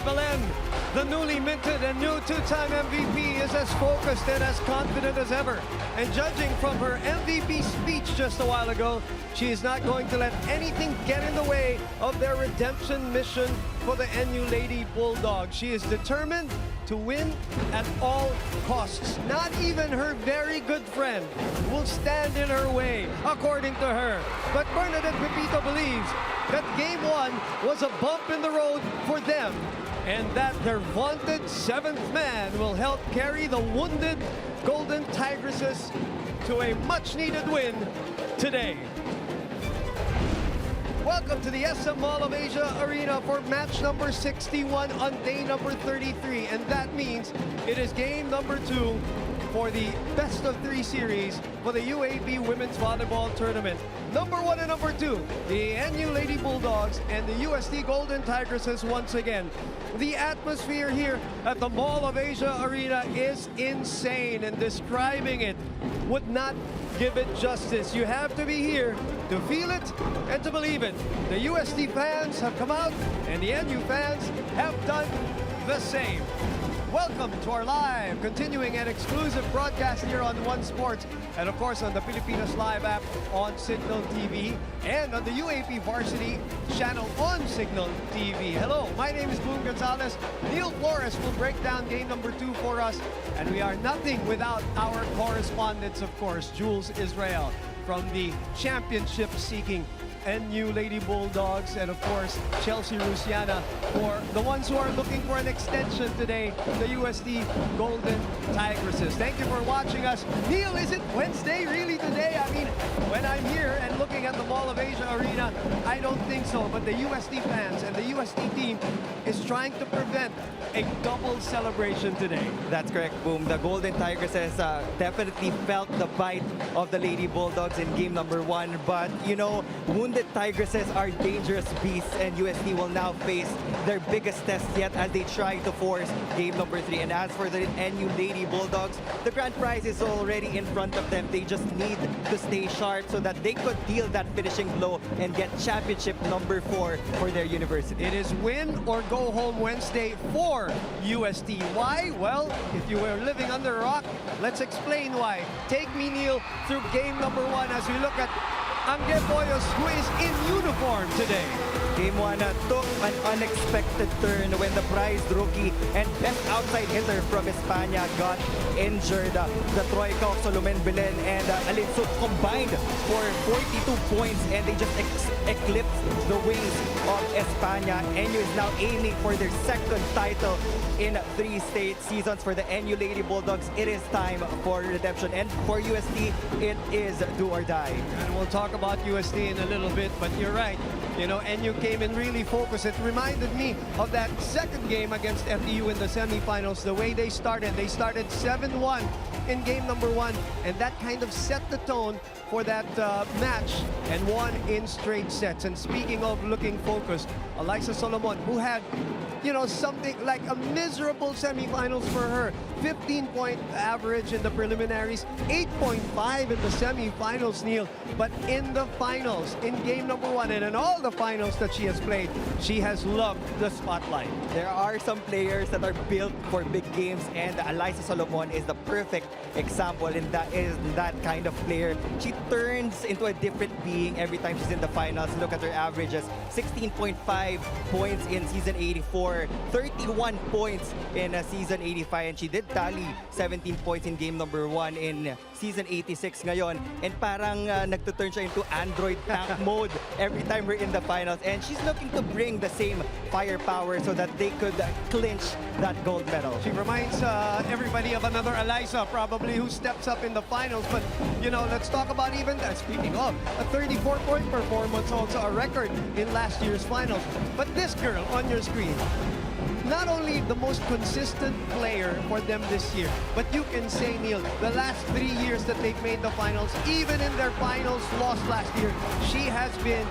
Belen, the newly minted and new two-time MVP, is as focused and as confident as ever. And judging from her MVP speech just a while ago, she is not going to let anything get in the way of their redemption mission for the NU Lady Bulldogs. She is determined to win at all costs. Not even her very good friend will stand in her way, according to her. But Bernadette Pepito believes that Game 1 was a bump in the road for them, and that their vaunted seventh man will help carry the wounded Golden Tigresses to a much-needed win today. Welcome to the SM Mall of Asia Arena for match number 61 on day number 33, and that means it is game number 2 for the best of 3 series for the UAAP Women's Volleyball Tournament. Number 1 and number 2, the NU Lady Bulldogs and the UST Golden Tigresses once again. The atmosphere here at the Mall of Asia Arena is insane, and describing it would not give it justice. You have to be here to feel it and to believe it. The UST fans have come out, and the NU fans have done the same. Welcome to our live, continuing and exclusive broadcast here on One Sports, and of course on the Pilipinas Live app on Signal TV, and on the UAP Varsity channel on Signal TV. Hello, my name is Boom Gonzalez. Neil Flores will break down game number 2 for us, and we are nothing without our correspondents, of course, Jules Israel from the championship-seeking NU Lady Bulldogs, and of course Chelsea Rusiana for the ones who are looking for an extension today, the UST Golden Tigresses. Thank you for watching us. Neil, is it Wednesday really today? I mean, when I'm here and looking at the Mall of Asia Arena, I don't think so, but the UST fans and the UST team is trying to prevent a double celebration today. That's correct, Boom. The Golden Tigresses definitely felt the bite of the Lady Bulldogs in game number 1, but you know, wounded Tigresses are dangerous beasts, and UST will now face their biggest test yet as they try to force game number 3. And as for the NU Lady Bulldogs, the grand prize is already in front of them. They just need to stay sharp so that they could deal that finishing blow and get championship number 4 for their university. It is win or go home Wednesday for UST. Why? Well, if you were living under a rock, let's explain why. Take me, Neil, through game number 1 as we look at Angge Boyos, who is in uniform today. Game 1 took an unexpected turn when the prized rookie and best outside hitter from España got injured. The Troika of Solomen Belen and Alinsuk combined for 42 points, and they just eclipsed the wings of España. NU is now aiming for their second title in 3 state seasons. For the NU Lady Bulldogs, it is time for redemption, and for UST, it is do or die. And we'll talk about UST in a little bit, but you're right. You know, NU came in really focused. It reminded me of that second game against FDU in the semifinals. The way they started 7-1 in game number 1, and that kind of set the tone for that match, and won in straight sets. And speaking of looking focused, Alyssa Solomon, who had, you know, something like a miserable semifinals for her. 15-point average in the preliminaries, 8.5 in the semifinals, Neil. But in the finals, in game number 1, and in all the finals that she has played, she has loved the spotlight. There are some players that are built for big games, and Alyssa Solomon is the perfect example, and that is that kind of player. She turns into a different being every time she's in the finals. Look at her averages: 16.5 points in season 84, 31 points in season 85, and she did tally 17 points in game number 1 in season 86 ngayon. And parang nagtuturn siya into Android tank mode every time we're in the finals, and she's looking to bring the same firepower so that they could clinch that gold medal. She reminds everybody of another Alyssa, probably, who steps up in the finals. But, you know, let's talk about even that. Speaking of, a 34-point performance, also a record in last year's finals. But this girl on your screen, not only the most consistent player for them this year, but you can say, Neil, the last 3 years that they've made the finals, even in their finals loss last year, she has been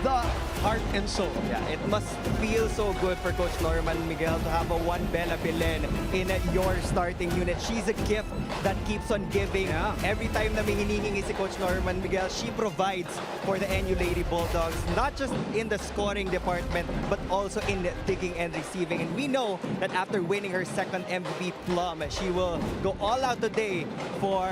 the heart and soul. Yeah, it must feel so good for Coach Norman Miguel to have a one Bella Belen in your starting unit. She's a gift that keeps on giving. Yeah. Every time na may hinihingi si Coach Norman Miguel, she provides for the NU Lady Bulldogs, not just in the scoring department, but also in digging and receiving. And we we know that after winning her second MVP plum, she will go all out today for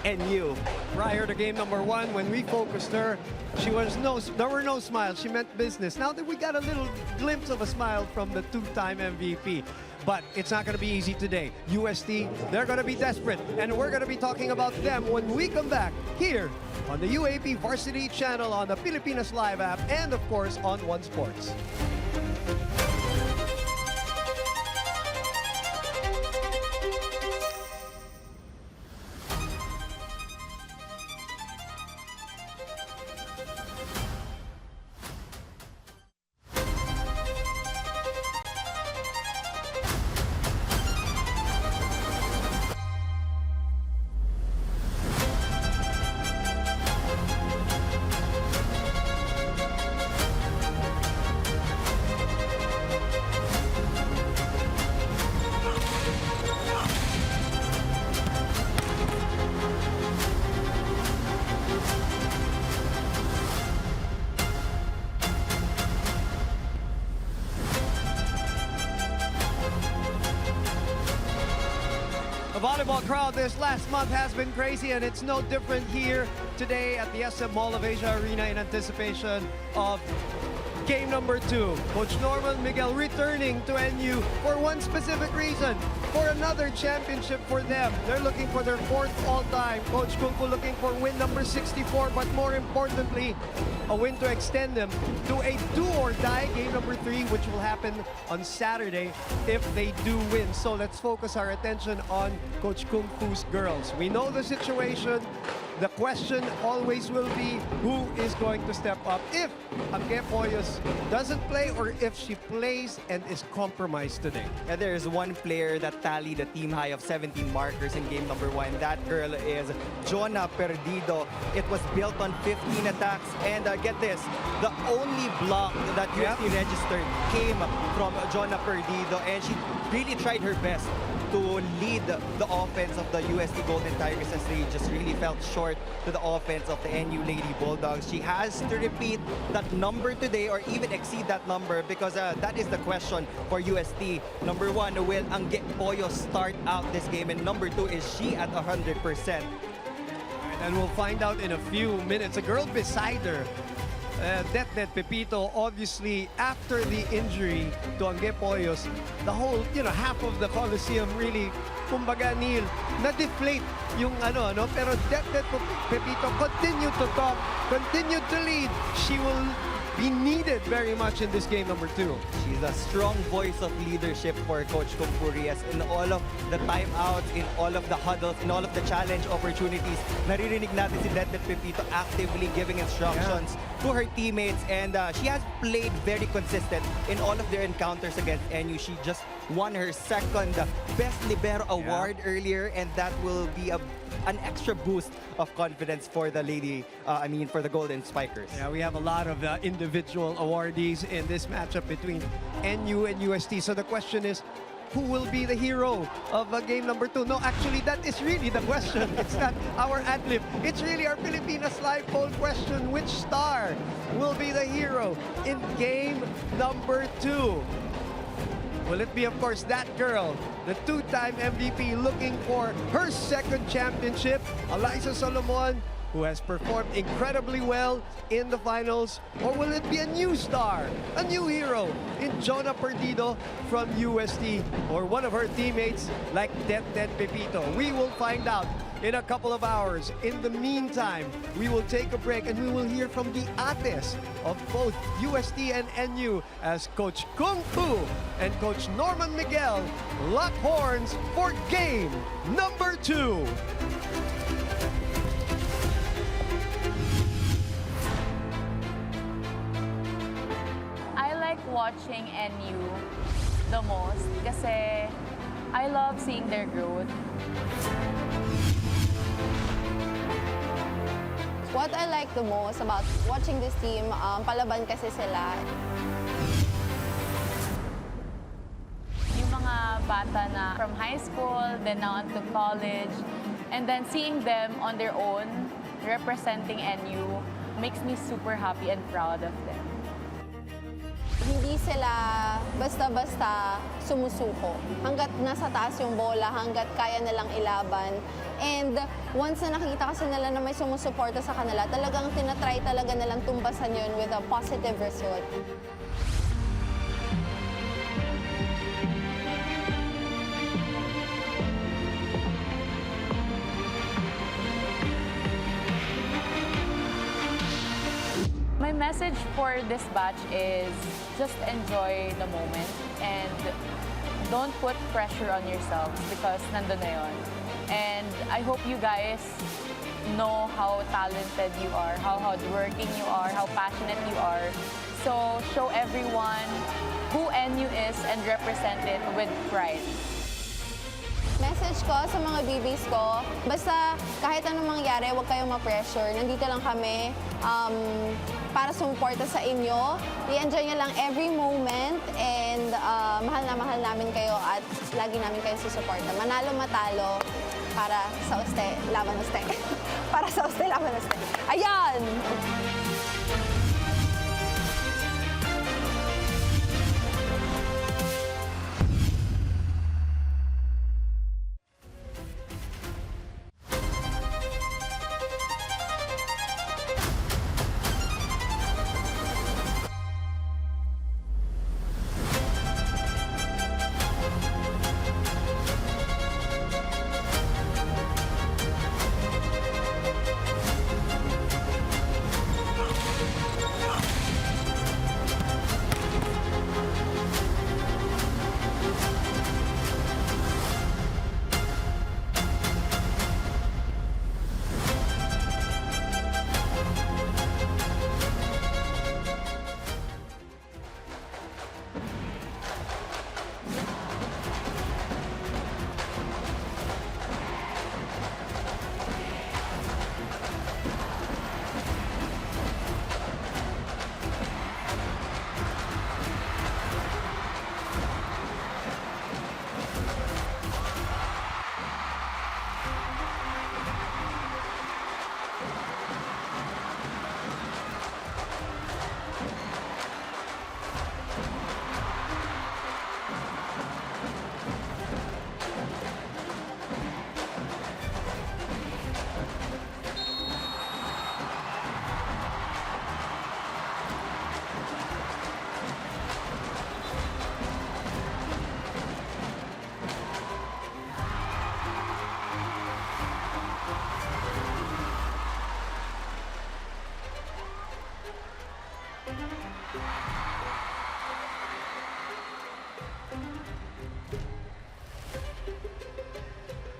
NU. Prior to game number 1, when we focused her, there were no smiles. She meant business. Now that we got a little glimpse of a smile from the 2-time MVP. But it's not going to be easy today. UST, they're going to be desperate. And we're going to be talking about them when we come back here on the UAAP Varsity channel, on the Pilipinas Live app, and of course on One Sports. The volleyball crowd this last month has been crazy, and it's no different here today at the SM Mall of Asia Arena in anticipation of game number 2. Coach Norman Miguel returning to NU for one specific reason, for another championship for them. They're looking for their 4th all-time. Coach Kung Fu looking for win number 64, but more importantly, a win to extend them to a do-or-die game number 3, which will happen on Saturday if they do win. So let's focus our attention on Coach Kung Fu's girls. We know the situation. The question always will be who is going to step up if Angge Poyos doesn't play or if she plays and is compromised today. And there is one player that tallied a team high of 17 markers in game number 1. That girl is Jonah Perdido. It was built on 15 attacks. And get this, the only block that UST registered came from Jonah Perdido. And she really tried her best to lead the offense of the UST Golden Tigresses. They just really felt short to the offense of the NU Lady Bulldogs. She has to repeat that number today or even exceed that number, because that is the question for UST. Number 1, will Angge Poyos start out this game? And number 2, is she at 100%? And we'll find out in a few minutes. A girl beside her, Det Pepito, obviously after the injury to Angge Poyos, the whole, half of the Coliseum really, kumbaga, Neil, na-deflate yung pero Det Pepito continued to talk, continued to lead. She will be needed very much in this game number 2. She's a strong voice of leadership for Coach Kung Fu Reyes in all of the timeouts, in all of the huddles, in all of the challenge opportunities. Naririnig natin si Det Pepito actively giving instructions to her teammates, and she has played very consistent in all of their encounters against NU. She just won her second Best Libero award earlier, and that will be an extra boost of confidence for the for the Golden Spikers. Yeah, we have a lot of individual awardees in this matchup between NU and UST. So the question is, who will be the hero of game number 2? No, actually, that is really the question. It's not our ad-lib. It's really our Pilipinas Live poll question. Which star will be the hero in game number 2? Will it be, of course, that girl, the 2-time MVP looking for her second championship, Eliza Solomon, who has performed incredibly well in the finals? Or will it be a new star, a new hero in Jonah Perdido from UST, or one of her teammates like Det Pepito? We will find out in a couple of hours. In the meantime, we will take a break and we will hear from the ates of both UST and NU as Coach Kung Fu and Coach Norman Miguel lock horns for game number 2. I like watching NU the most kasi I love seeing their growth. What I like the most about watching this team, palaban kasi sila. Yung mga bata na from high school, then now onto college, and then seeing them on their own, representing NU, makes me super happy and proud of them. hindi sila basta-basta sumusuko. Hanggat nasa taas yung bola, hanggat kaya nilang ilaban. And once na nakikita kasi nila na may sumusuporta sa kanila, talagang tinatry talaga nilang tumbasan yun with a positive result. My message for this batch is just enjoy the moment and don't put pressure on yourselves because nandun na yun. And I hope you guys know how talented you are, how hardworking you are, how passionate you are. So show everyone who NU is and represent it with pride. Message ko sa mga BBs ko, basta kahit anong mangyari, huwag kayong ma-pressure. Nandito lang kami para sumuporta sa inyo. I-enjoy nyo lang every moment and mahal na mahal namin kayo at lagi namin kayo susuporta. Manalo, matalo, para sa uste, laban uste. Para sa uste, laban uste. Ayan!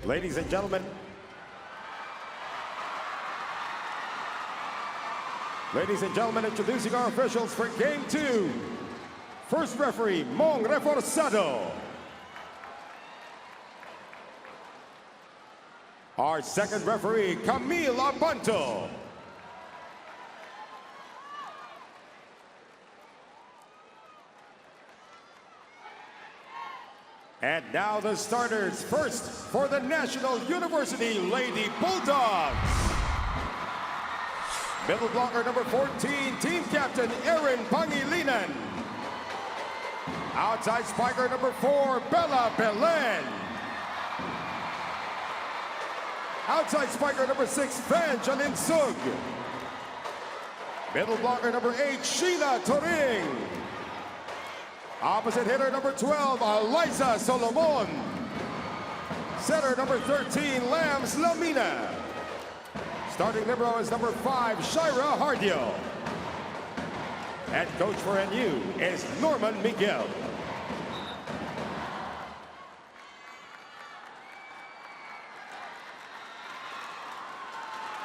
Ladies and gentlemen, introducing our officials for Game 2. First referee, Mong Reforzado. Our second referee, Camille Abanto. And now the starters. First, for the National University Lady Bulldogs. Middle blocker number 14, team captain Erin Pangilinan. Outside spiker number 4, Bella Belen. Outside spiker number 6, Van Jalinsug. Middle blocker number 8, Sheila Toring. Opposite hitter number 12, Eliza Solomon. Setter number 13, Lams Lamina. Starting libero is number 5, Shira Hardio. And coach for NU is Norman Miguel.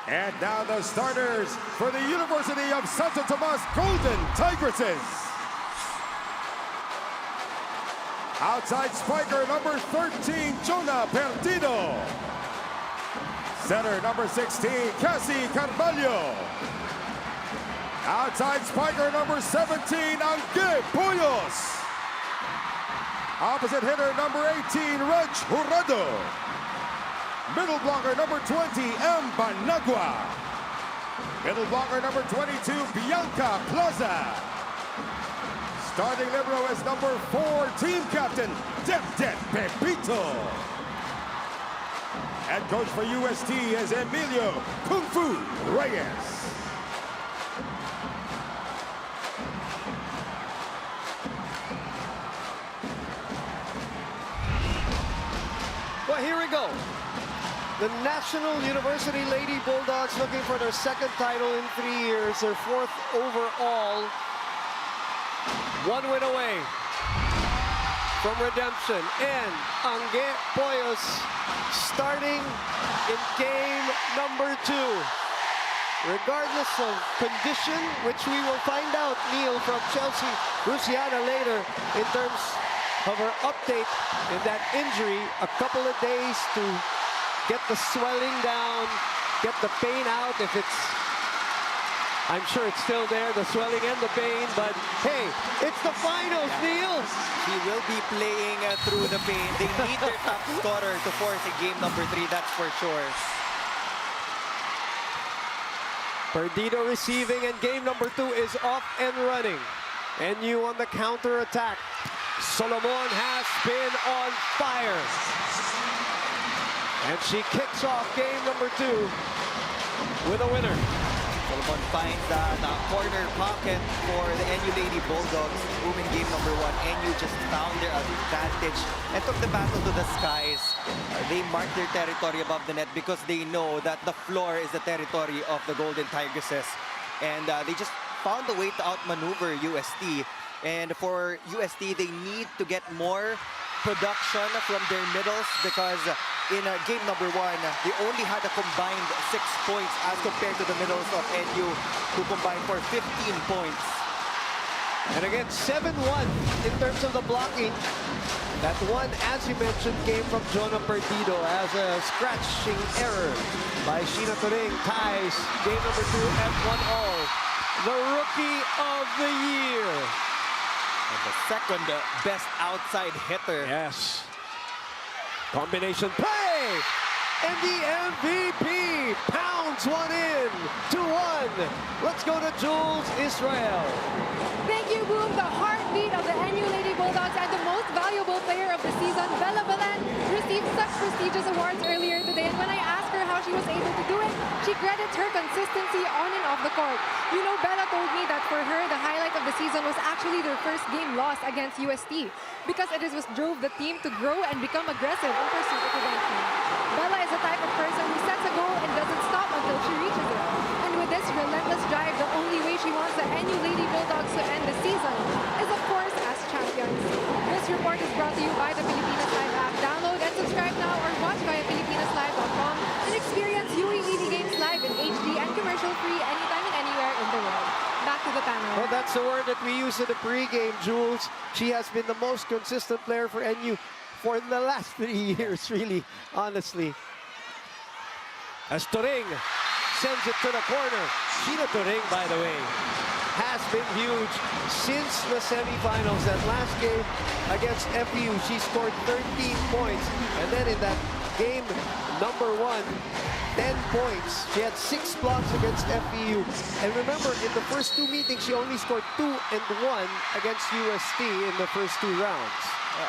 And now the starters for the University of Santo Tomas Golden Tigresses. Outside spiker number 13, Jonah Perdido. Center number 16, Cassie Carvalho. Outside spiker number 17, Angge Puyos. Opposite hitter number 18, Reg Jurado. Middle blocker number 20, M. Banagua. Middle blocker number 22, Bianca Plaza. Starting libero is number 4, team captain, Dep Pepito. Head coach for UST is Emilio Kung Fu Reyes. Well, here we go. The National University Lady Bulldogs looking for their second title in 3 years, their 4th overall. 1 win away from redemption. And Angge Poyos starting in game number 2. Regardless of condition, which we will find out, Neil, from Chelsea Luciana later in terms of her update in that injury. A couple of days to get the swelling down, get the pain out if it's, I'm sure it's still there, the swelling and the pain, but hey, it's the finals, Neil. She will be playing through the pain. They need their top scorer to force a game number 3, that's for sure. Perdido receiving, and game number 2 is off and running. NU on the counter attack. Solomon has been on fire. And she kicks off game number 2 with a winner. Solomon finds the corner pocket for the NU Lady Bulldogs. Boom in game number 1. NU just found their advantage and took the battle to the skies. They marked their territory above the net because they know that the floor is the territory of the Golden Tigresses. And they just found a way to outmaneuver UST. And for UST, they need to get more production from their middles because in game number 1, they only had a combined 6 points as compared to the middles of NU, who combined for 15 points. And again, 7-1 in terms of the blocking. That one, as you mentioned, came from Jonah Perdido as a scratching error by Sheena Turing. Ties game number 2 at 1-all. The Rookie of the Year. And the second best outside hitter. Yes. Combination play! And the MVP pounds one in. 2-1. Let's go to Jules Israel. Thank you, Boom. The heartbeat of the NU Lady Bulldogs and the most valuable player of the season, Bella Belen, received such prestigious awards earlier today. And when I asked her how she was able to do it, she credits her consistency on and off the court. You know, Bella told me that for her, the highlight of the season was actually their first game loss against UST because it is what drove the team to grow and become aggressive in pursuit of redemption. Bella is the type of person who sets a goal and doesn't stop until she reaches it. And with this relentless drive, the only way she wants the NU Lady Bulldogs to end the season is, of course, as champions. This report is brought to you by the Pilipinas Live app. Download and subscribe now or watch via PilipinasLive.com and experience UAAP games live in HD and commercial-free anytime and anywhere in the world. Back to the panel. Well, that's the word that we use in the pregame, Jules. She has been the most consistent player for NU for the last 3 years, really, honestly. As Turing sends it to the corner. Sheena Turing, by the way, has been huge since the semifinals. That last game against FEU, she scored 13 points. And then in that game number 1, 10 points. She had 6 blocks against FEU. And remember, in the first 2 meetings, she only scored 2 and 1 against UST in the first 2 rounds.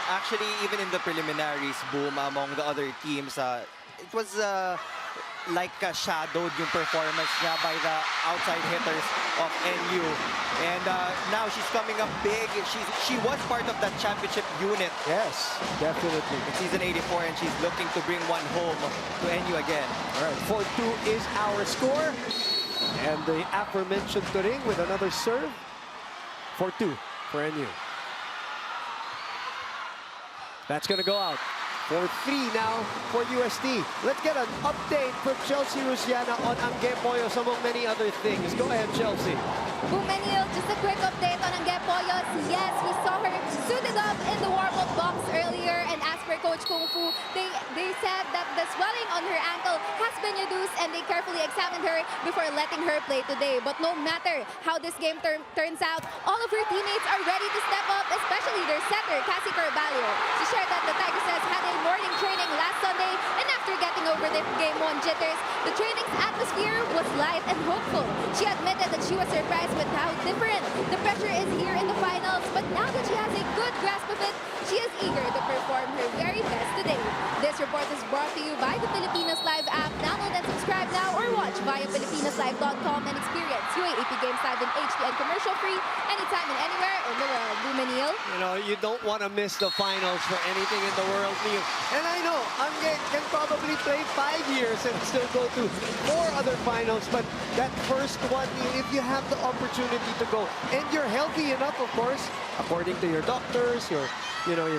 Actually, even in the preliminaries, Boom, among the other teams, it was like shadowed yung performance niya by the outside hitters of NU. And now she's coming up big. She was part of that championship unit. Yes, definitely. In season 84, and she's looking to bring one home to NU again. All right, 4-2 is our score. And the aforementioned Turing with another serve. 4-2 for NU. That's going to go out. 4-3 now for UST. Let's get an update from Chelsea Luciana on Angge Poyos, among many other things. Go ahead, Chelsea. Bumenil, just a quick update on Angge Poyos. Yes, we saw her suited up in the warm-up box earlier, and as per Coach Kung Fu, they said that the swelling on her ankle has been reduced, and they carefully examined her before letting her play today. But no matter how this game turns out, all of her teammates are ready to step up, especially their setter, Cassie Carvalho. She shared that the Tigresses had a morning training last Sunday, and after getting over the Game 1 jitters, the training's atmosphere was light and hopeful. She admitted that she was surprised but how different. The pressure is here in the finals, but now that she has a good grasp of it, she is eager to perform her very best today. This report is brought to you by the Filipinas Live app. Download and subscribe now or watch via filipinaslive.com and experience UAAP Games Live in HD and commercial-free anytime and anywhere in the world. Neil? You know, you don't want to miss the finals for anything in the world, Neil. And I know, Angge can probably play 5 years and still go to 4 other finals, but that first one, if you have the opportunity to go, and you're healthy enough, of course, according to your doctors, your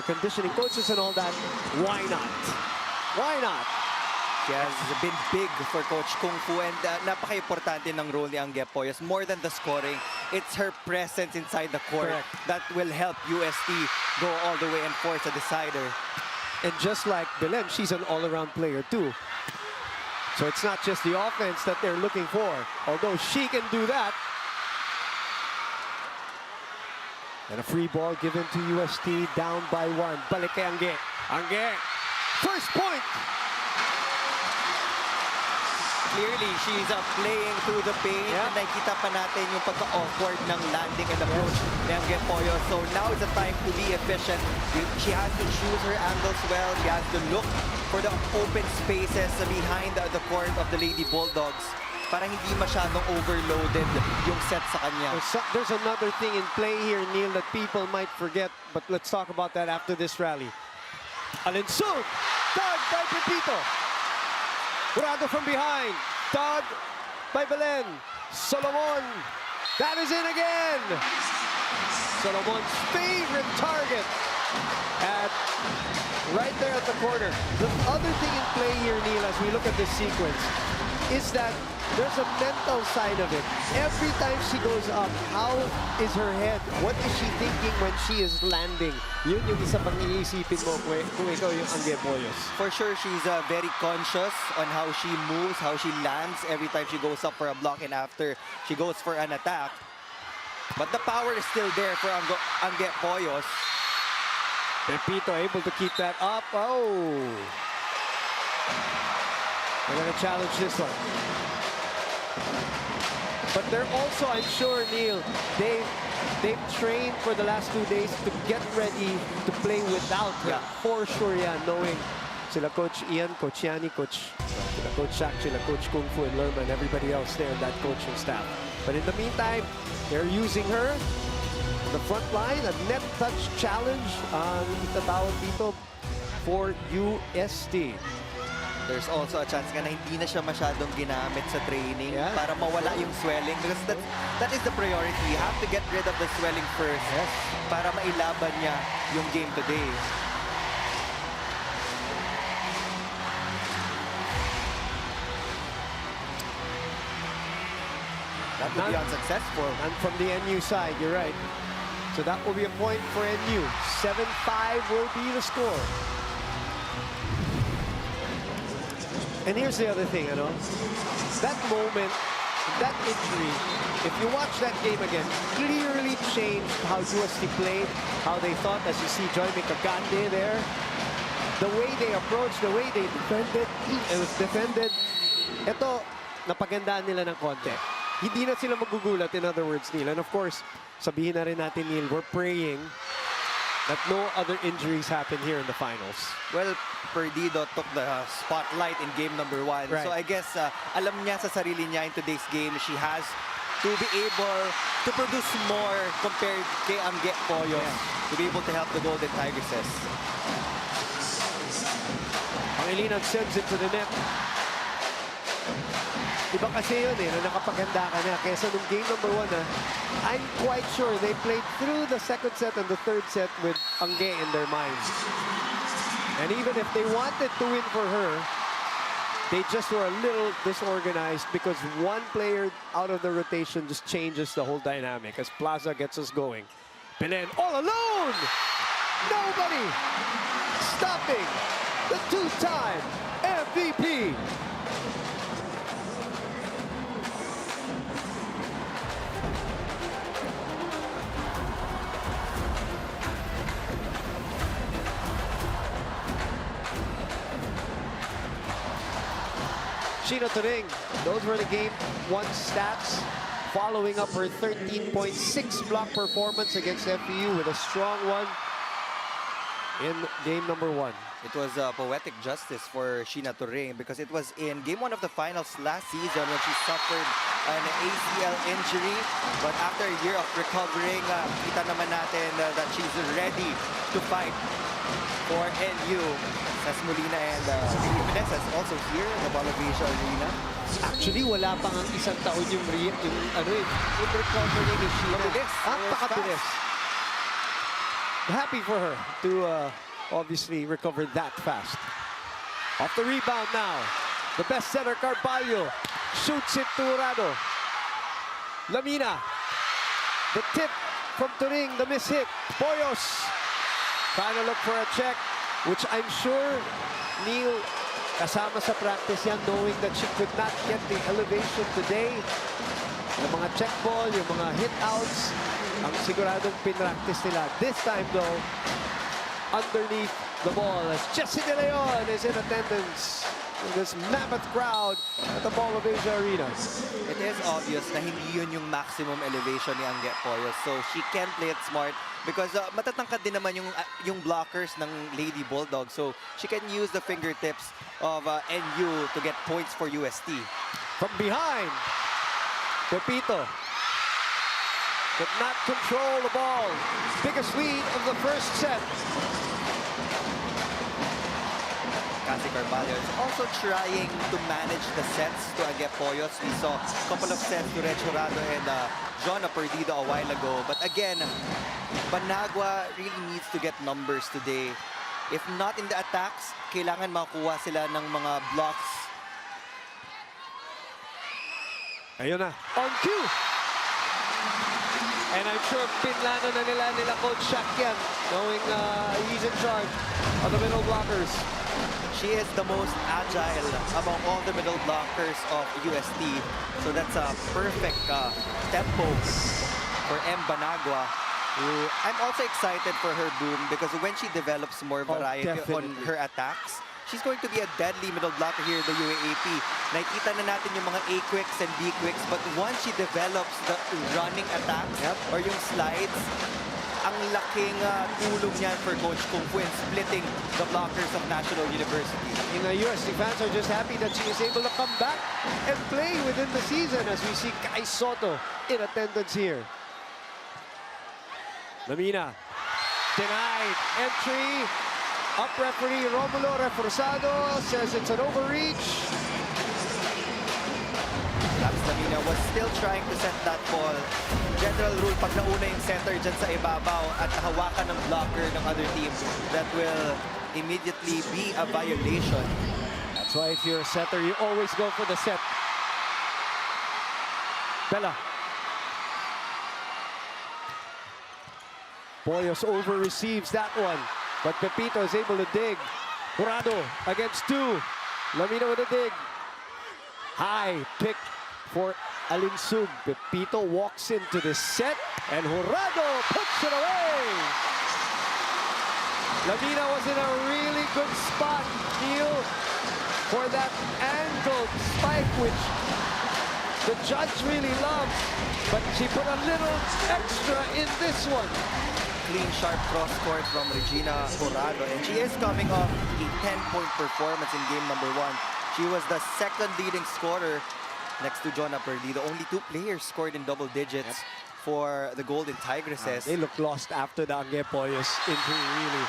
conditioning coaches and all that, why not? Why not? She has been big for Coach Kung Fu, and napaka-importante ng role ni Angge Poyos. More than the scoring, it's her presence inside the court that will help UST go all the way and force a decider. And just like Belen, she's an all-around player too. So it's not just the offense that they're looking for, although she can do that. And a free ball given to UST, down by 1. Balik kay Angge. Angge, first point! Clearly, she's playing through the paint. Yeah. And nakikita pa natin yung pagka-awkward ng landing and approach ni Angge Poyos. So now is the time to be efficient. She has to choose her angles well. She has to look for the open spaces behind the court of the Lady Bulldogs para hindi masyadong overloaded yung set sa kanya. There's another thing in play here, Neil, that people might forget, but let's talk about that after this rally. Alinsug, dug by Pepito. Burado from behind, dug by Belen. Solomon, that is in again. Solomon's favorite target right there at the corner. The other thing in play here, Neil, as we look at this sequence, is that there's a mental side of it. Every time she goes up, how is her head? What is she thinking when she is landing? Yun yung isa pang iisipin mo kung ikaw yung Angge Poyos. For sure, she's very conscious on how she moves, how she lands every time she goes up for a block and after she goes for an attack. But the power is still there for Angge Poyos. Pepito able to keep that up. Oh! They're going to challenge this one. But they're also, I'm sure, Neil, they've trained for the last 2 days to get ready to play without her. Yeah. For sure yan, knowing sila Coach Ian, Coach Yani, sila Coach Shaq, sila Coach Kung Fu and Lerma and everybody else there in that coaching staff. But in the meantime, they're using her on the front line, a net touch challenge on itatawag dito for UST. There's also a chance nga na hindi na siya masyadong ginamit sa training para mawala yung swelling because that is the priority. You have to get rid of the swelling first para mailaban niya yung game today. That would be unsuccessful. And from the NU side, you're right. So that will be a point for NU. 7-5 will be the score. And here's the other thing, that moment, that injury, if you watch that game again, clearly changed how UST played, how they thought, as you see Joy Mikagande there, the way they approached, the way they defended, it was defended. Ito, napagandaan nila ng konti. Hindi na sila magugulat, in other words, Neil. And of course, sabihin na rin natin, Neil, we're praying that no other injuries happen here in the finals. Well, Perdido took the spotlight in game number 1. Right. So I guess alam niya sa sarili niya in today's game, she has to be able to produce more compared kay Angge Poyos to be able to help the Golden Tigresses. Pangilinan sends it to the net. Iba kasi yun na nakapaganda ka na. Kesa nung game number 1 I'm quite sure they played through the second set and the third set with Angge in their minds. And even if they wanted to win for her, they just were a little disorganized because one player out of the rotation just changes the whole dynamic as Plaza gets us going. Belen all alone! Nobody stopping the two-time MVP. Sheena Turing, those were the game 1 stats following up her 13.6 block performance against FEU with a strong one in game number 1. It was poetic justice for Sheena Turing because it was in game 1 of the finals last season when she suffered an ACL injury. But after a year of recovering, kita naman natin that she's ready to fight for NU. Cesc Molina and Jimenez is also here in the Ball of Asia Arena. Actually, wala pang ang isang taon yung recovery ni Sheena. Mabilis. Napakabilis. Happy for her to obviously recover that fast. Off the rebound now. The best center, Carvalho. Shoots it to Urado. Lamina. The tip from Turing, the miss hit. Boyos. Trying to look for a check, which I'm sure Neil kasama sa practice yan, knowing that she could not get the elevation today. Yung mga check ball, yung mga hit outs, ang siguradong pinractice nila. This time though, underneath the ball as Jesse De Leon is in attendance in this mammoth crowd at the Ball of Asia Arena. It is obvious na hindi yun yung maximum elevation ni Angge Poyos. So she can play it smart because matatangkad din naman yung blockers ng Lady Bulldogs. So she can use the fingertips of NU to get points for UST. From behind, Pepito could not control the ball. Biggest lead of the first set. Cassie Carvalho is also trying to manage the sets to Angge Poyos. We saw a couple of sets to Reg Jurado and Jonna Perdido a while ago. But again, Banagua really needs to get numbers today. If not in the attacks, kailangan makuha sila ng mga blocks. Ayun na, on cue. And I'm sure pinlano na nila Coach Shaq yan, knowing he's in charge of the middle blockers. She is the most agile among all the middle blockers of UST. So that's a perfect tempo for M. Banagua. I'm also excited for her boom because when she develops more variety on her attacks, she's going to be a deadly middle blocker here in the UAAP. Nakikita na natin yung mga A-quicks and B-quicks, but once she develops the running attacks or yung slides, ang laking tulong niyan for Coach Kung Fu in splitting the blockers of National University. UST fans are just happy that she is able to come back and play within the season as we see Kai Soto in attendance here. Lamina, denied entry. Up referee Romulo Reforzado says it's an overreach. Labs Lamina was still trying to set that ball. General rule, pag nauna yung center dyan sa ibabaw at hawakan ng blocker ng other team, that will immediately be a violation. That's why if you're a setter, you always go for the set. Bella. Boyos over receives that one, but Pepito is able to dig. Jurado against two. Lamina with a dig. High pick for Alinsug. Pepito walks into the set, and Jurado puts it away. Lamina was in a really good spot, Neil, for that angled spike, which the judge really loved, but she put a little extra in this one. Clean, sharp cross court from Regina Jurado, and she is coming off a 10-point performance in game number 1. She was the second leading scorer next to Jonna Perdido. Only 2 players scored in double digits for the Golden Tigresses. They look lost after the Angge Poyos injury, really.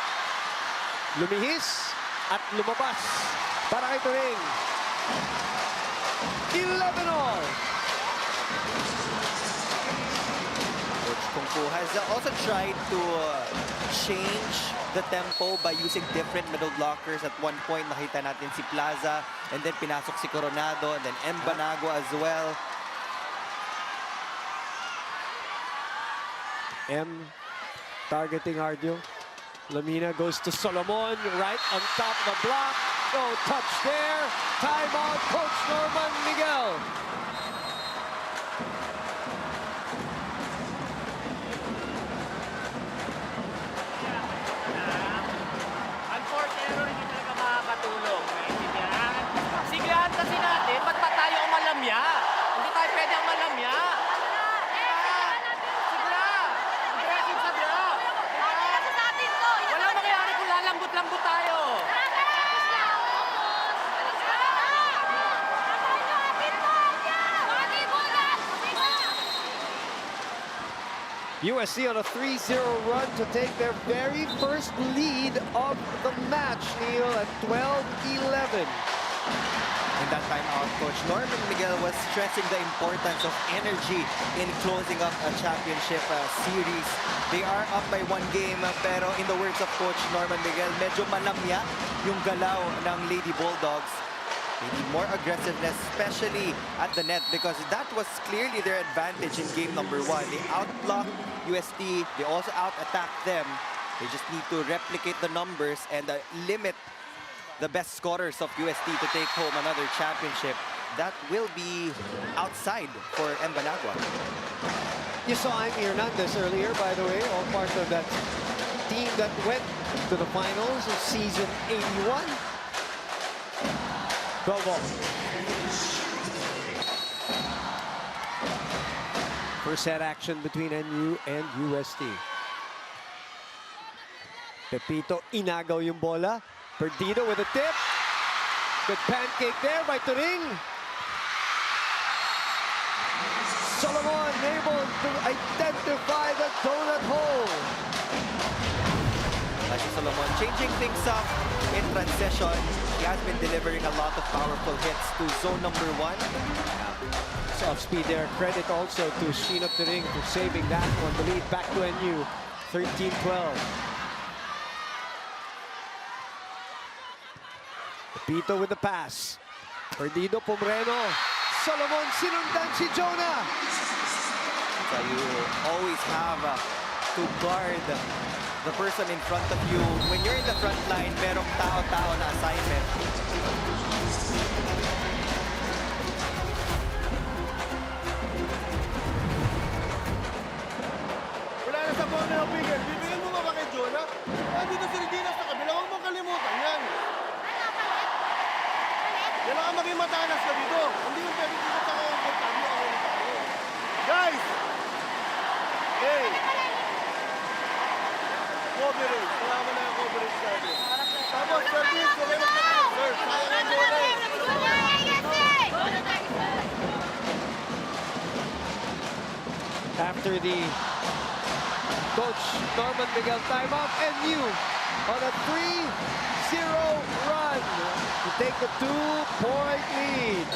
Lumihis at lumabas para kay Turing. 11 all. Coach Kung Fu has also tried to change the tempo by using different middle blockers. At one point, nakita natin si Plaza, and then pinasok si Coronado, and then M. Banagua as well. M targeting Ardio. Lamina goes to Solomon, right on top of the block. No touch there. Timeout, Coach Norman Miguel. Unfortunately, hindi talaga makakatulong. Siglahan kasi natin, ba't pa tayo ang malamya? Hindi tayo pwede ang malamya. USC on a 3-0 run to take their very first lead of the match, Neil, at 12-11. In that timeout, Coach Norman Miguel was stressing the importance of energy in closing up a championship series. They are up by 1 game, pero in the words of Coach Norman Miguel, medyo malamya yung galaw ng Lady Bulldogs. They need more aggressiveness, especially at the net, because that was clearly their advantage in game number 1. They outblocked UST, they also out-attacked them. They just need to replicate the numbers and limit the best scorers of UST to take home another championship. That will be outside for Embanagua. You saw Amy Hernandez earlier, by the way, all part of that team that went to the finals of season 81. Volleyball. First set action between NU and UST. Pepito inagaw yung bola. Perdido with a tip. Good pancake there by Turing. Solomon able to identify the donut hole. Elijah Solomon changing things up in transition. He has been delivering a lot of powerful hits to zone number 1. Soft speed there. Credit also to Sheena Turing for saving that one. The lead back to NU, 13-12. Pepito with the pass. Perdido Pomreno. Solomon sinundan si Jonah. So you always have to guard the person in front of you. When you're in the front line, merong tao-tao na assignment. Wala na sa phone na bigyan. Bibigyan mo ba kay Jonah? Dito si Regina sa kabila. Huwag mong kalimutan yan. Kailangan maging matalas ka dito. Hindi yung pwede dito sa komportable ako ulit tayo. Guys! Hey! Coverage. Kailangan na yung coverage natin. Tapos, service. Kaya mag-serve. Sayang ang bola eh. After the Coach Norman Miguel timeout, NU on a 3-0 run to take the 2-point lead.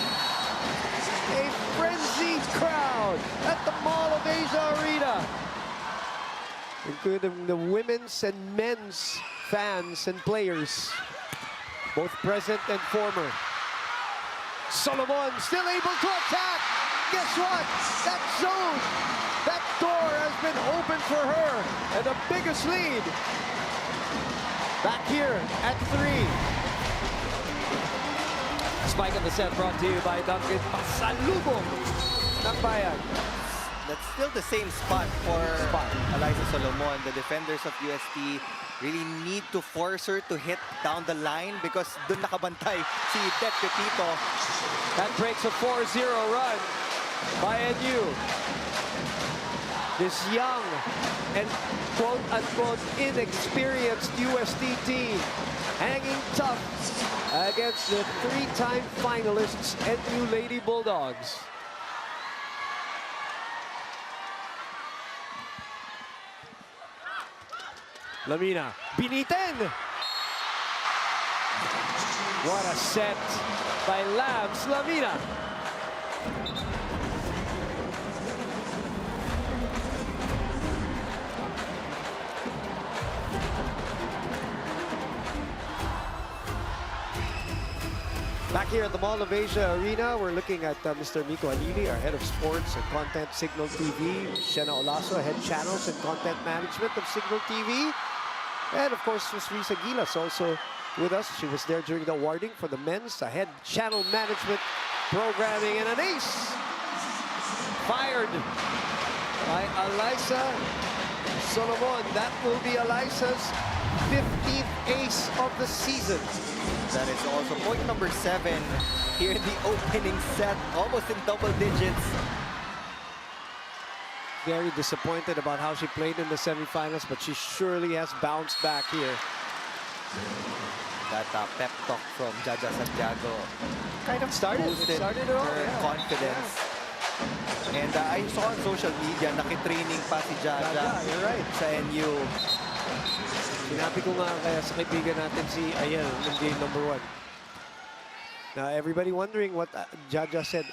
A frenzied crowd at the Mall of Asia Arena, including the women's and men's fans and players, both present and former. Solomon still able to attack. Guess what? That zone, that door has been opened for her, and the biggest lead back here at 3. Spike of the set brought to you by Duncan. Pasalubong ng bayan. That's still the same spot for Eliza Solomon. The defenders of UST really need to force her to hit down the line because dun nakabantay si Det Pepito. That breaks a 4-0 run by NU. This young and quote-unquote inexperienced UST team hanging tough against the 3-time finalists NU Lady Bulldogs. Lamina, Biniten! What a set by Labs Lamina. Back here at the Mall of Asia Arena, we're looking at Mr. Miko Anili, our head of sports and content Signal TV. Shena Olaso, head channels and content management of Signal TV. And of course, Ms. Risa Gilas also with us. She was there during the awarding for the men's head channel management programming. And an ace fired by Eliza Solomon. That will be Eliza's 15th ace of the season. That is also point number 7 here in the opening set, almost in double digits. Very disappointed about how she played in the semifinals, but she surely has bounced back here. That pep talk from Jaja Santiago Kind of started boosted it all. her Yeah. confidence. And I saw on social media, nakitraining pa si Jaja You're right. sa NU. Sinabi ko nga kaya sa kaibigan natin si Ayel, ng game number 1. Now, everybody wondering what Jaja said.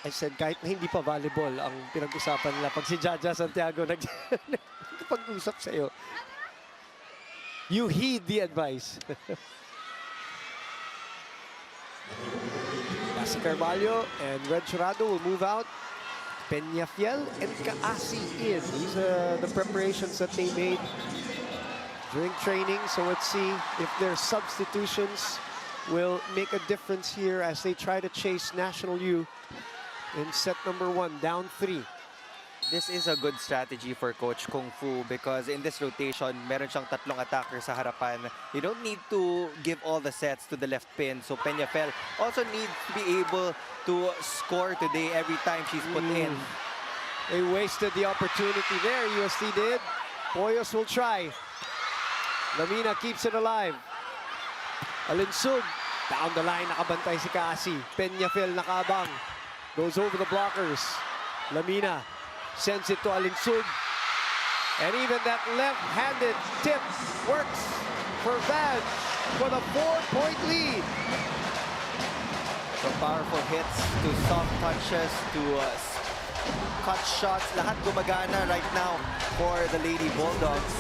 I said, kahit na hindi pa volleyball ang pinag-usapan nila, pag si Jaja Santiago nag-pag-usap sa'yo, you heed the advice. Si Carvalho and Red Churado will move out. Peñafiel and Kaasi in. These are the preparations that they made during training. So let's see if their substitutions will make a difference here as they try to chase National U in set number 1, down 3. This is a good strategy for Coach Kung Fu because in this rotation, meron siyang 3 attackers sa harapan. You don't need to give all the sets to the left pin. So Peñafiel also needs to be able to score today every time she's put in. They wasted the opportunity there, UST did. Poyos will try. Lamina keeps it alive. Alinsug, down the line, nakabantay si Kaasi. Peñafiel nakabang. Goes over the blockers. Lamina sends it to Alinsug. And even that left-handed tip works for Van for the 4-point lead. From powerful hits to soft touches to cut shots, lahat gumagana right now for the Lady Bulldogs.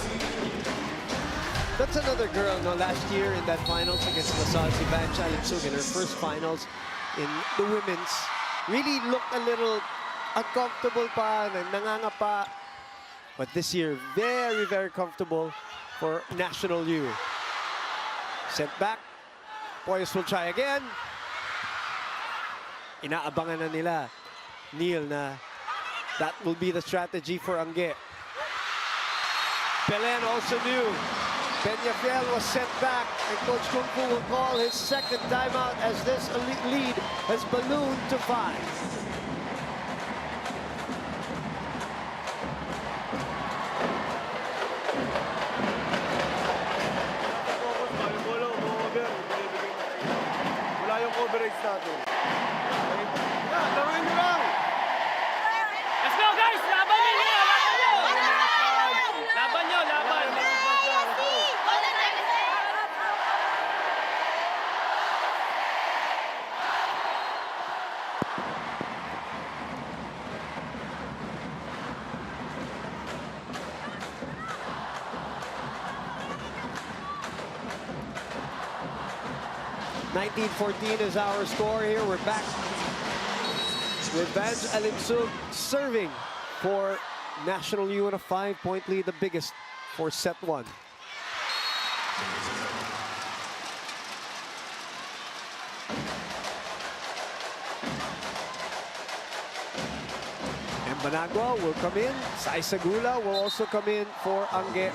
That's another girl, no, last year in that finals against LaSalle, si Van Alinsug in her first finals in the women's. Really looked a little uncomfortable pa, nangangapa. But this year, very, very comfortable for National U. Sent back. Poyos will try again. Inaabangan na nila, Neil, na that will be the strategy for Angge. Belen also knew Peñafiel was sent back, and Coach Kung Fu will call his second timeout as this lead has ballooned to 5. Wala yung coverage natin. Yeah, laruin nyo lang! Let's go guys! Laban nyo! Laban nyo! Laban! 19-14 is our score here. We're back with Van Alinsug serving for National U in a 5-point lead, the biggest for set 1. Banagua will come in. Saisagula will also come in for Angge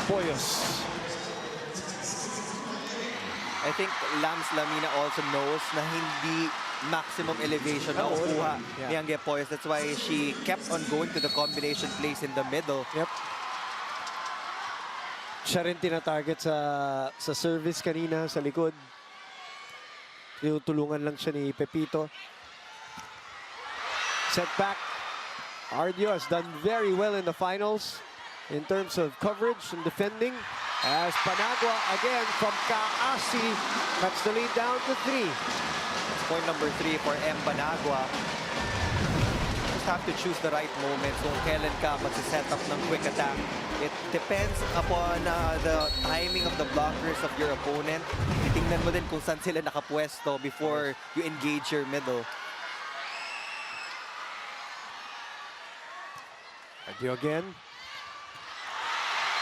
Poyos. I think Lams Lamina also knows na hindi maximum elevation na kukuha ni Angge Poyos. That's why she kept on going to the combination plays in the middle. Yep. Siya rin tina-target sa service kanina sa likod. Tinutulungan lang siya ni Pepito. Set back. Ardio has done very well in the finals in terms of coverage and defending. As Panagua again from Kaasi cuts the lead down to 3. It's point number 3 for M. Banagua. Just have to choose the right moment kung kailan ka magsiset up ng quick attack. It depends upon the timing of the blockers of your opponent. Titingnan mo din kung saan sila nakapwesto before you engage your middle. Ardio again.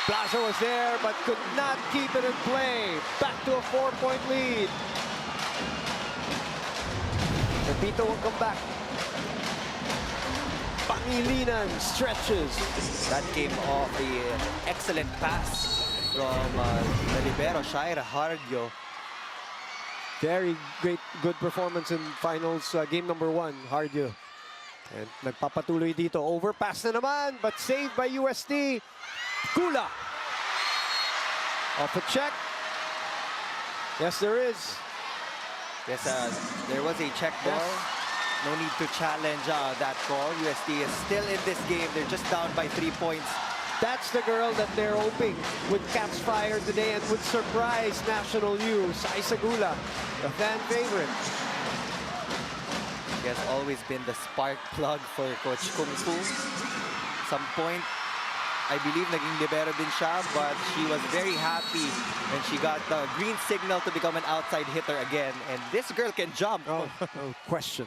Plaza was there, but could not keep it in play. Back to a 4-point lead. Pepito will come back. Pangilinan stretches. That came off the excellent pass from the libero, Shaira Hardio. Very good performance in finals game number 1, Hardio. And nagpapatuloy dito. Overpass na naman, but saved by UST. Kula. Off a check. Yes, there is. Yes, there was a check ball. Yes. No need to challenge that call. UST is still in this game. They're just down by 3 points. That's the girl that they're hoping would catch fire today and would surprise National U, Sai Sagula, the fan favorite. She has always been the spark plug for Coach Kung Fu. Some point, I believe naging libero din siya, but she was very happy when she got the green signal to become an outside hitter again. And this girl can jump. Oh, no question.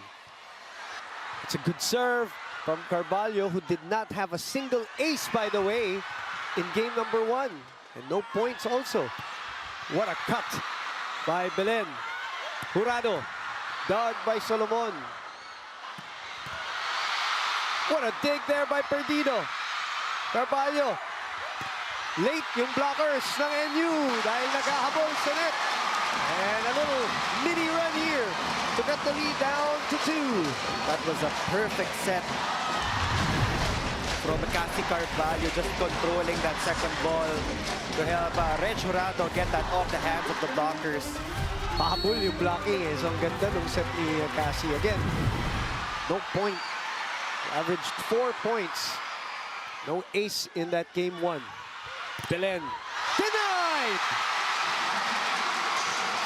It's a good serve from Carvalho, who did not have a single ace, by the way, in game number 1. And no points also. What a cut by Belen. Jurado, dug by Solomon. What a dig there by Perdido. Carvalho. Late yung blockers ng NU dahil naghahabol sa net. And a little mini run here to cut the lead down to 2. That was a perfect set from Cassie Carvalho, just controlling that second ball to help Reg Jurado get that off the hands of the blockers. Pahabol yung blocking eh. So ang ganda nung set ni Cassie. Again, no point. Averaged 4 points. No ace in that game 1. Belen denied!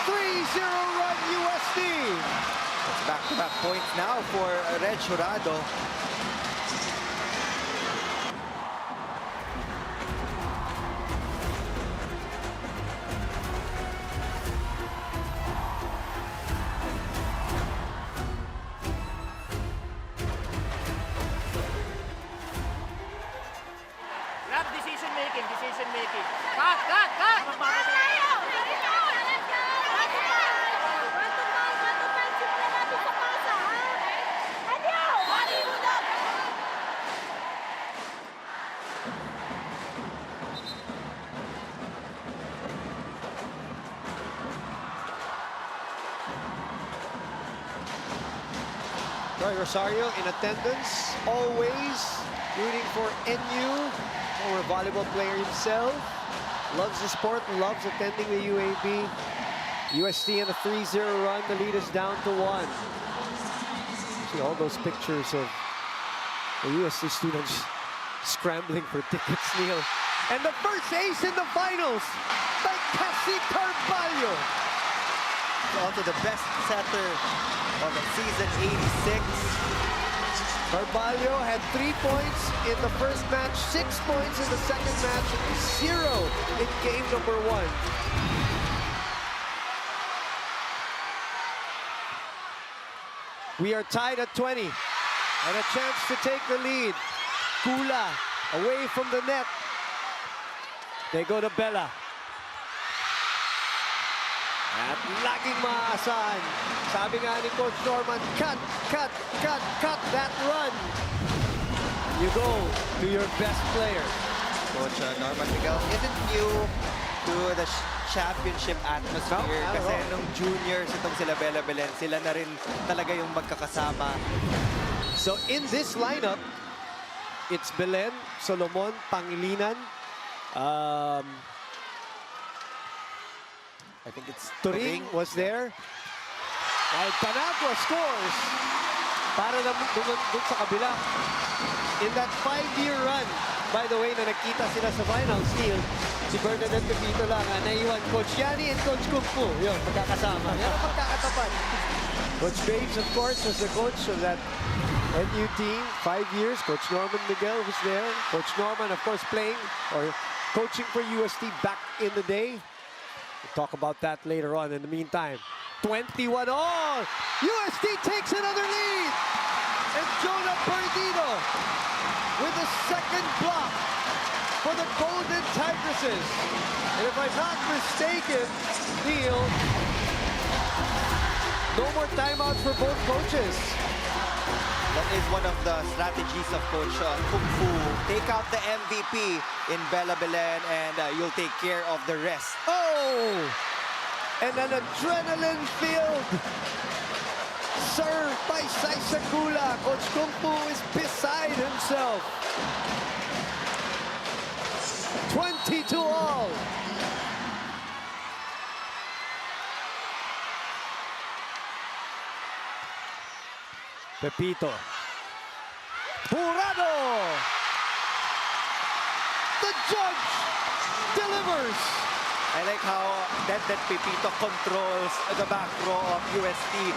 3-0 run UST. It's back-to-back points now for Reg Jurado. Lab, decision making, decision making. Cut, cut, cut! Roy Rosario in attendance, always rooting for NU, former volleyball player himself. Loves the sport, loves attending the UAAP. UST in a 3-0 run, the lead is down to 1. See all those pictures of the UST students scrambling for tickets, Neil. And the first ace in the finals by Cassie Carvalho. Also the best setter of the season, 86. Carvalho had 3 points in the first match, 6 points in the second match, 0 in game number 1. We are tied at 20 and a chance to take the lead. Kula away from the net. They go to Bella. At laging maaasahan. Sabi nga ni Coach Norman, cut, cut, cut, cut that run. You go to your best player. Coach Norman Miguel isn't new to the championship atmosphere. No, not at Kasi all. nung juniors, itong sila Bella Belen, sila na rin talaga yung magkakasama. So in this lineup, it's Belen, Solomon, Pangilinan, I think it's Turing was there. While Panagua scores para na dun sa kabila. In that 5-year run, by the way, na nagkita sila sa finals, Neil, si Bernadette Pepito lang, naiwan Coach Yani and Coach Kung Fu. Yun, magkakasama. Yan ang magkakatapat. Coach Graves, of course, was the coach of that NU team. 5 years. Coach Norman Miguel was there. Coach Norman, of course, playing or coaching for UST back in the day. We'll talk about that later on. In the meantime, 21 all. UST takes another lead. And Jonah Perdido with the second block for the Golden Tigresses. And if I'm not mistaken, Neil, no more timeouts for both coaches. That is one of the strategies of Coach Kung Fu. Take out the MVP in Bella Belen and you'll take care of the rest. Oh! And an adrenaline-filled serve by Sai Sagula. Coach Kung Fu is beside himself. 22 all. Pepito. Jurado! The judge delivers! I like how that Pepito controls the back row of UST.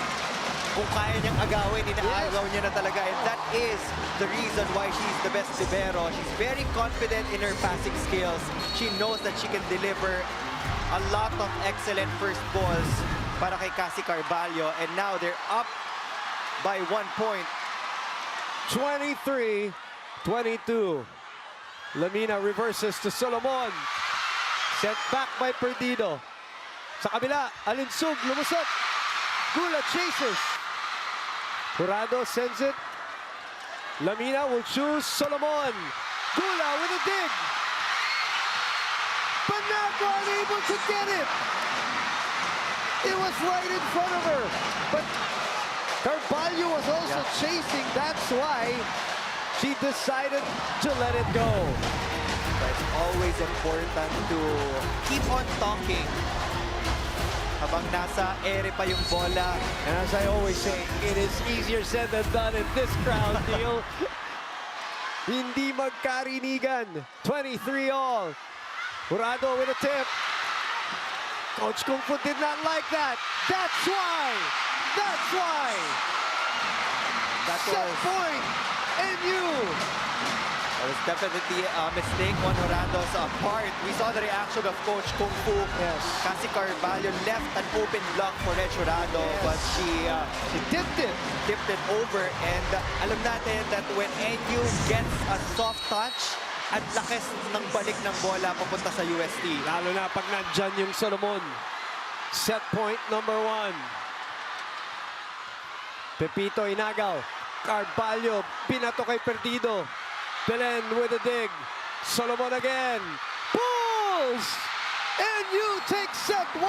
Kung kaya niyang agawin, inaagaw niya na talaga. And that is the reason why she's the best libero. She's very confident in her passing skills. She knows that she can deliver a lot of excellent first balls para kay Cassie Carvalho. And now they're up by 1 point. 23-22. Lamina reverses to Solomon. Sent back by Perdido. Sa kabila, Alinsug, lumusot. Gula chases. Jurado sends it. Lamina will choose Solomon. Gula with a dig. Banaco unable to get it. It was right in front of her. But Carvalho was also chasing. That's why she decided to let it go. But it's always important to keep on talking habang nasa ere pa yung bola. And as I always say, it is easier said than done in this crowd, Neil. Hindi magkarinigan. 23-all. Jurado with a tip. Coach Kung Fu did not like that. That's why. That's why. Set point. NU. That was definitely a mistake on Jurado's part. We saw the reaction of Coach Kung Fu. Yes. Cassie Carvalho left an open block for Red Jurado, but she Dipped it. tipped it over. And alam natin that when NU gets a soft touch, at lakas ng balik ng bola papunta sa UST. Lalo na pag nandyan yung Solomon. Set point number 1. Pepito inagaw. Carvalho pinato kay Perdido. Belen with a dig. Solomon again. Pulls! NU takes set 1.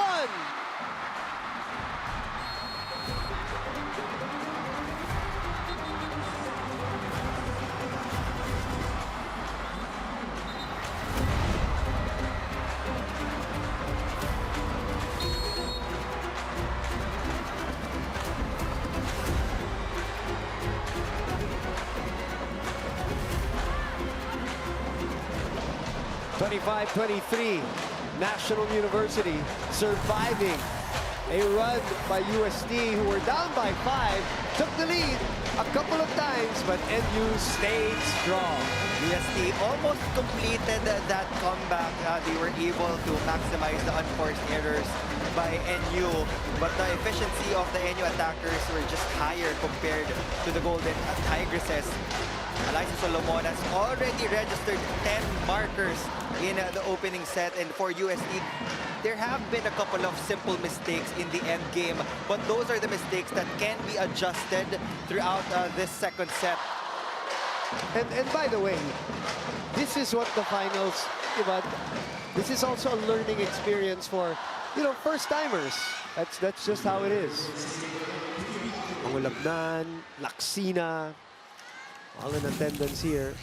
(25-23). National University surviving a run by UST, who were down by 5, took the lead a couple of times, but NU stayed strong. UST almost completed that comeback. They were able to maximize the unforced errors by NU, but the efficiency of the NU attackers were just higher compared to the Golden Tigresses. Alyssa Solomon has already registered 10 markers in the opening set, and for UST, there have been a couple of simple mistakes in the end game, but those are the mistakes that can be adjusted throughout this second set. And by the way, this is what the finals, diba? This is also a learning experience for, first-timers. That's just how it is. Mangulabnan, Laksina, all in attendance here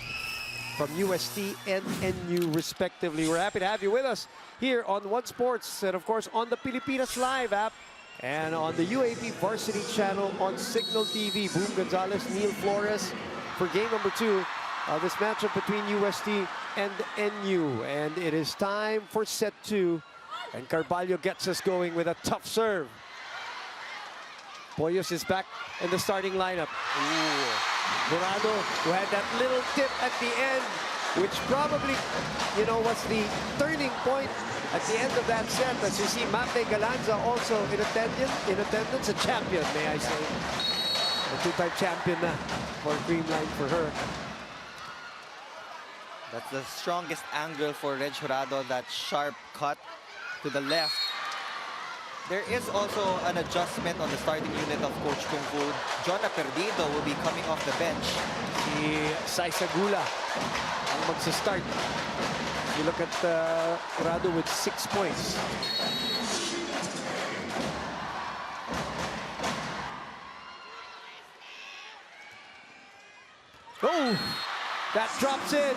from UST and NU respectively. We're happy to have you with us here on One Sports, and of course on the Pilipinas Live app and on the UAAP Varsity channel on Signal TV. Boom Gonzalez, Neil Flores for game number 2 of this matchup between UST and NU. And it is time for set 2, and Carvalho gets us going with a tough serve. Poyos is back in the starting lineup. Jurado, who had that little tip at the end, which probably, was the turning point at the end of that set. As you see, Mate Galanza also in attendance, a champion, may I say. A two-time champion na for Creamline for her. That's the strongest angle for Red Jurado, that sharp cut to the left. There is also an adjustment on the starting unit of Coach Kung Fu. Jonah Perdido will be coming off the bench. Si Saisagula ang magsa-start. You look at Jurado with 6 points. Oh, that drops in.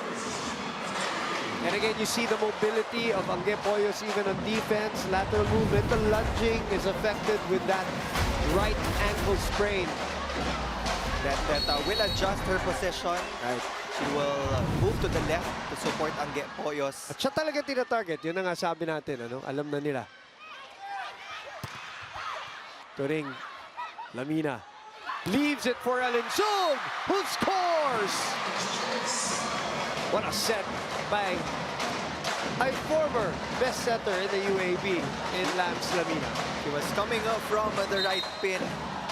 And again, you see the mobility of Angge Poyos even on defense. Lateral movement, the lunging is affected with that right ankle sprain. that will adjust her position. Right. She will move to the left to support Angge Poyos. At siya talaga tina-target. Yun na nga sabi natin. Ano? Alam na nila. Turing. Lamina. Leaves it for Alinson, who scores! What a set by a former best setter in the UAAP in Lams Lamina. She was coming up from the right pin.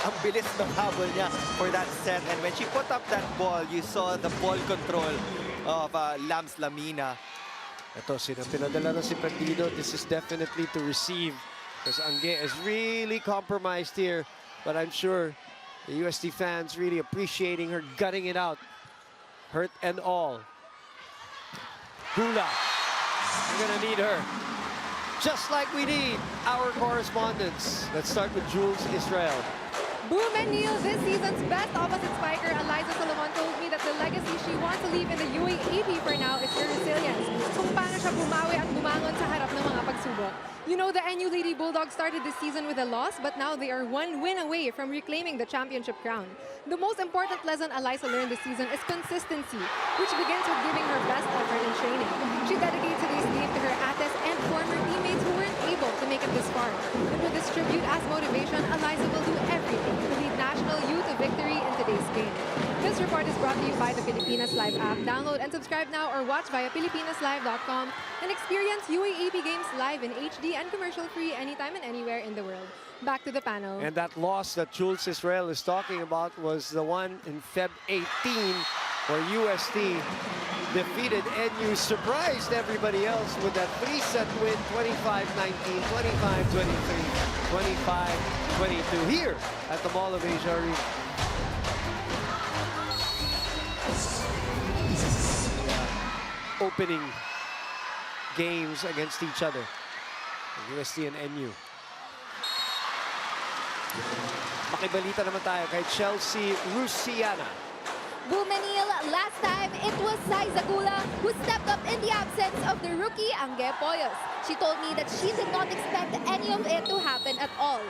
Ang bilis ng habol niya for that set. And when she put up that ball, you saw the ball control of Lams Lamina. Ito, pinadala na si Perdido. This is definitely to receive because Angge is really compromised here. But I'm sure the UST fans really appreciating her gutting it out. Hurt and all. Gula. We're gonna need her. Just like we need our correspondents. Let's start with Jules Israel. Boom and Neil, this season's best opposite spiker, Eliza Solomon, told me that the legacy she wants to leave in the UAAP for now is her resilience. Kung paano siya bumawi at bumangon sa harap ng mga pagsubok. You know, the NU Lady Bulldogs started this season with a loss, but now they are one win away from reclaiming the championship crown. The most important lesson Eliza learned this season is consistency, which begins with giving her best effort in training. She dedicates today's game to her athletes and former teammates who weren't able to make it this far. And with this tribute as motivation, Eliza will do everything to lead national youth to victory in today's game. This report is brought to you by the Pilipinas Live app. Download and subscribe now or watch via filipinaslive.com and experience UAAP games live in HD and commercial-free anytime and anywhere in the world. Back to the panel. And that loss that Jules Israel is talking about was the one in Feb 18 where UST defeated NU, surprised everybody else with that 3-set win, 25-19, 25-23, 25-22 here at the Mall of Asia Arena. Opening games against each other, UST and NU. Makibalita naman tayo kay Chelsea Rusiana. Bumanil, last time it was Sai Zagula who stepped up in the absence of the rookie Angge Poyos. She told me that she did not expect any of it to happen at all.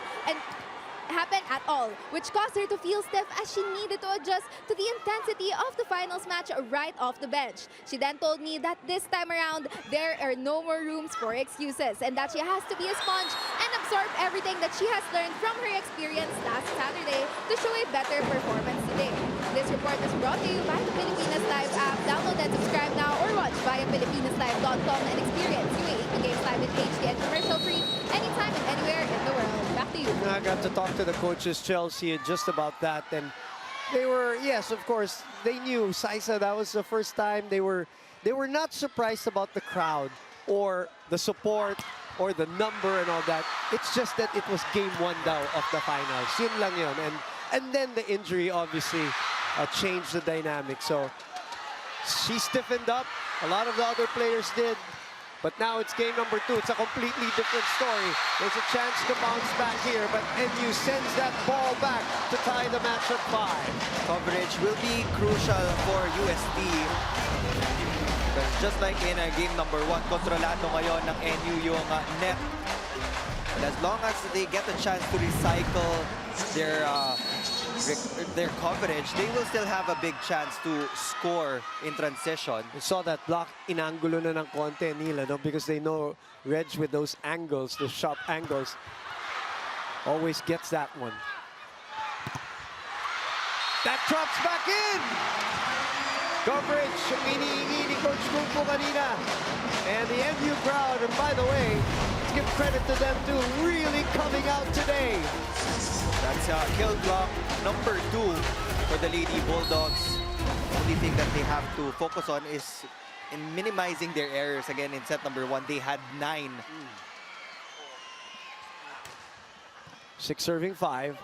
Which caused her to feel stiff as she needed to adjust to the intensity of the finals match right off the bench. She then told me that this time around, there are no more rooms for excuses and that she has to be a sponge and absorb everything that she has learned from her experience last Saturday to show a better performance today. This report is brought to you by the Pilipinas Live app. Download and subscribe now or watch via filipinaslive.com and experience UAAP games live in HD and commercial-free anytime and anywhere in the world. Back to you. I got to talk to the coaches, Chelsea, just about that. And they were, yes, of course, they knew, Saisa, that was the first time they were not surprised about the crowd or the support or the number and all that. It's just that it was game one daw of the finals. Yun lang yun. And then the injury obviously changed the dynamic. So she stiffened up. A lot of the other players did. But now it's game number 2. It's a completely different story. There's a chance to bounce back here, but NU sends that ball back to tie the match at 5. Coverage will be crucial for UST. Because just like in game number 1, kontrolado ngayon ng NU yung net. And as long as they get a chance to recycle their coverage, they will still have a big chance to score in transition. We saw that block inangulo na ng konti nila, no? Because they know Reg with those angles, the sharp angles, always gets that one. That drops back in! Coverage, iniingi ni Coach Kungpo kanina. And the NU crowd, and by the way, let's give credit to them too, really coming out today. That's kill block number 2 for the Lady Bulldogs. The only thing that they have to focus on is in minimizing their errors. Again, in set number 1, they had 9. 6 serving 5.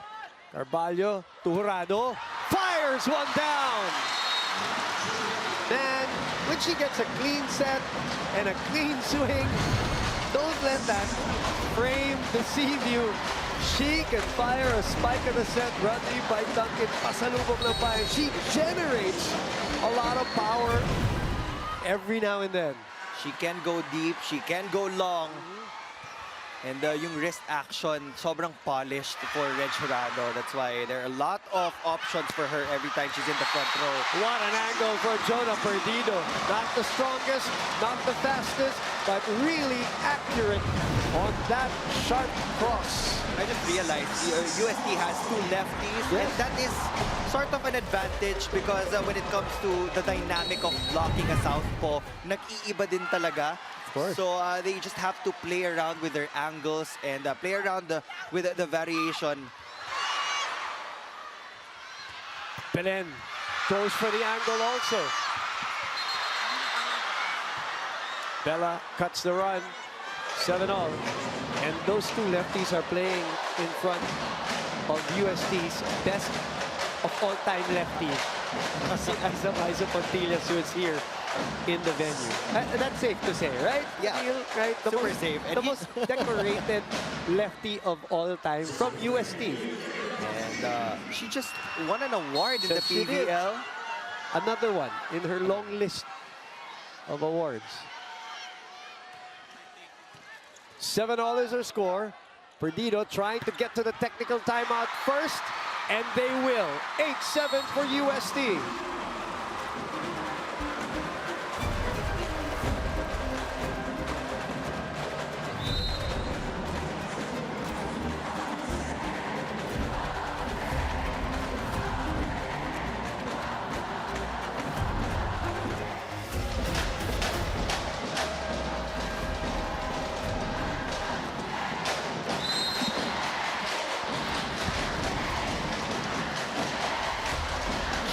Carballo, Tuhurado, fires one down. Man, when she gets a clean set and a clean swing, don't let that frame deceive you. She can fire a spike of the set, brought to you by Duncan, pasalubong ng fire. She generates a lot of power every now and then. She can go deep, she can go long. And yung wrist action, sobrang polished for Reg Jurado. That's why there are a lot of options for her every time she's in the front row. What an angle for Jonah Perdido. Not the strongest, not the fastest, but really accurate on that sharp cross. I just realized UST has two lefties, and that is sort of an advantage because when it comes to the dynamic of blocking a southpaw, nag-iiba din talaga. So they just have to play around with their angles and play around with the variation. Belen goes for the angle also. Bella cuts the run, 7-all. And those two lefties are playing in front of UST's best of all-time lefties. Isa Pontillas, who is here in the venue. That's safe to say, right? Yeah, right? super safe. And The most decorated lefty of all time from UST. And she just won an award in the She did. PVL. Another one in her long list of awards. 7-all is her score. Perdido trying to get to the technical timeout first, and they will. 8-7 for UST.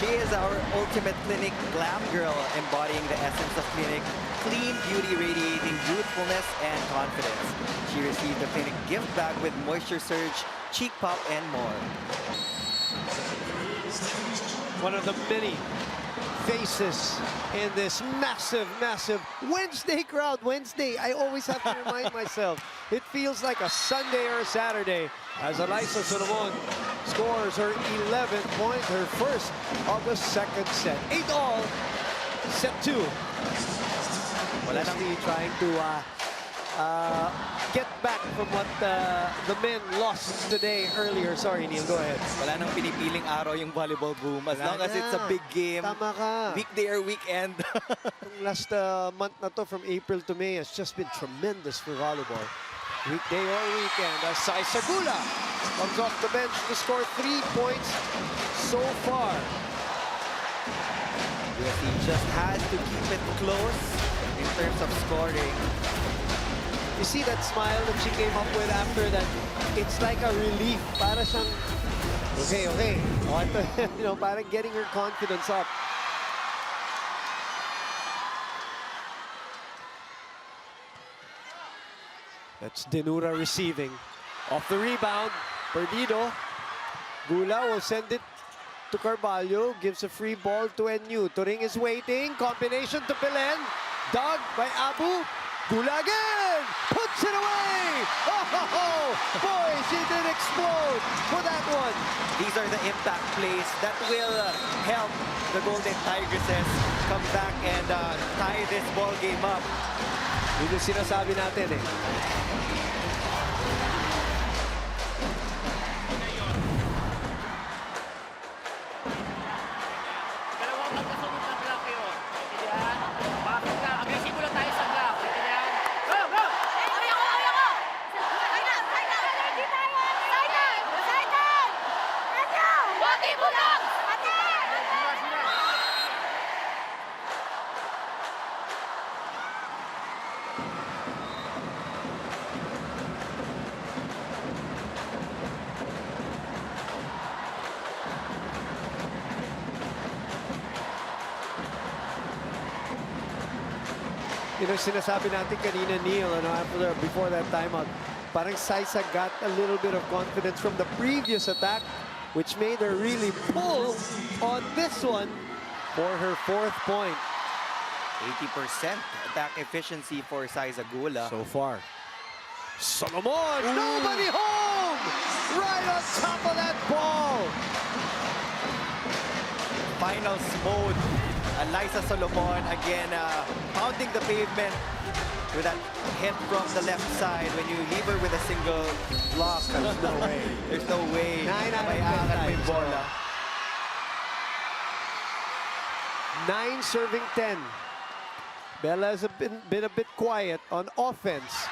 She is our ultimate clinic glam girl, embodying the essence of clinic, clean beauty radiating youthfulness and confidence. She received the clinic gift bag with moisture surge, cheek pop, and more. One of the many faces in this massive, massive Wednesday crowd. Wednesday, I always have to remind myself, it feels like a Sunday or a Saturday as Alyssa Solomon scores her 11th point, her first of the second set. 8-all, set 2. UST trying to get back from what the men lost today earlier. Sorry, Neil, go ahead. Wala nang pinipiling araw yung volleyball boom. As long as it's a big game, Tama ka. weekday or weekend. Itong last month na to, from April to May, has just been tremendous for volleyball. Weekday or weekend. As Saisagula comes off the bench to score 3 points so far. UST just has to keep it close in terms of scoring. You see that smile that she came up with after that? It's like a relief. Para siyang, okay. O, ito, you know, parang getting her confidence up. That's Denura receiving. Off the rebound, Perdido. Gula will send it to Carvalho. Gives a free ball to NU. Turing is waiting. Combination to Belen. Dug by Abu. Gula again! Puts it away! Oh, boy, she did explode for that one. These are the impact plays that will help the Golden Tigresses come back and tie this ball game up. Yun yung sinasabi natin eh. Dalawang magkasunod na block yun. Intindihan? Bakit ka? Agresibo lang tayo sa block. Intindihan? Go! Go! You know, sinasabi natin kanina, Neil, ano, before that timeout, parang Saisa got a little bit of confidence from the previous attack, which made her really pull on this one for her 4th point. 80% attack efficiency for Saizagula. So far. Solomon, nobody home! Right on top of that ball! Finals mode. Alyssa Solomon again pounding the pavement with that hit from the left side. When you leave her with a single block, there's no way. There's no way. 9 out of May 10 angat mo yung times, bola. 9 serving 10. Bella has been a bit quiet on offense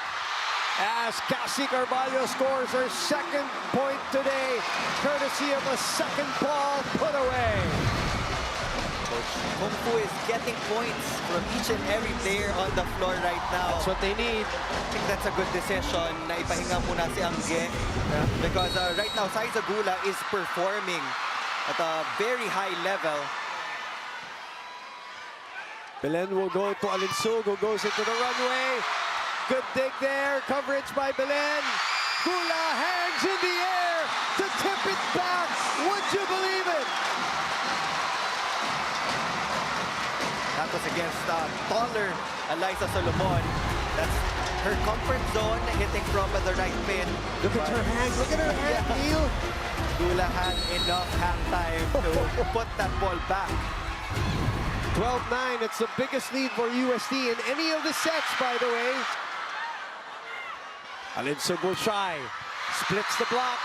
as Cassie Carvalho scores her second point today, courtesy of a second ball put away. Coach Kung Fu is getting points from each and every player on the floor right now. That's what they need. I think that's a good decision na ipahinga muna si Angge. Because right now, Saiza Gula is performing at a very high level. Belen will go to Alinsug, who goes into the runway. Good dig there, coverage by Belen. Gula hangs in the air to tip it back. Would you believe it? That was against taller Eliza Solomon. That's her comfort zone, hitting from the right pin. Look at her hand, look at her hand, Neil. Gula had enough hang time to put that ball back. 12-9, it's the biggest lead for UST in any of the sets, by the way. Alinsug will try. Splits the block.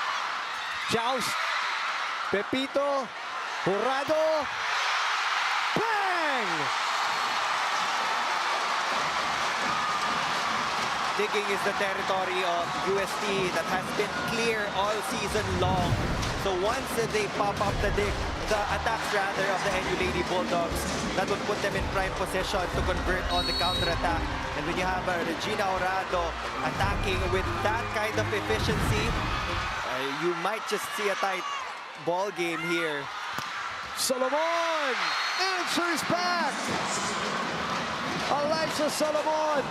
Joust. Pepito. Jurado. Bang! Digging is the territory of UST that has been clear all season long. So once they pop up the attacks rather of the NU Lady Bulldogs, that would put them in prime position to convert on the counter-attack. And when you have Regina Orado attacking with that kind of efficiency, you might just see a tight ball game here. Solomon answers back. Eliza Solomon,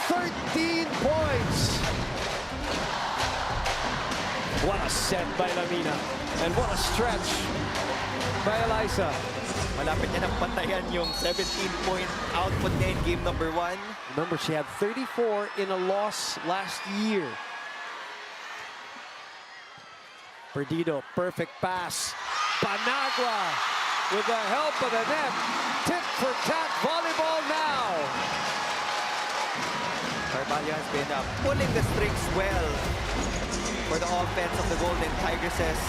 13 points. What a set by Lamina. And what a stretch by Eliza. Malapit niya ng pantayan yung 17-point output niya in game number 1. Remember, she had 34 in a loss last year. Perdido, perfect pass. Panagua with the help of the net. Tip for tat volleyball now. Carvalho has been pulling the strings well for the offense of the Golden Tigresses.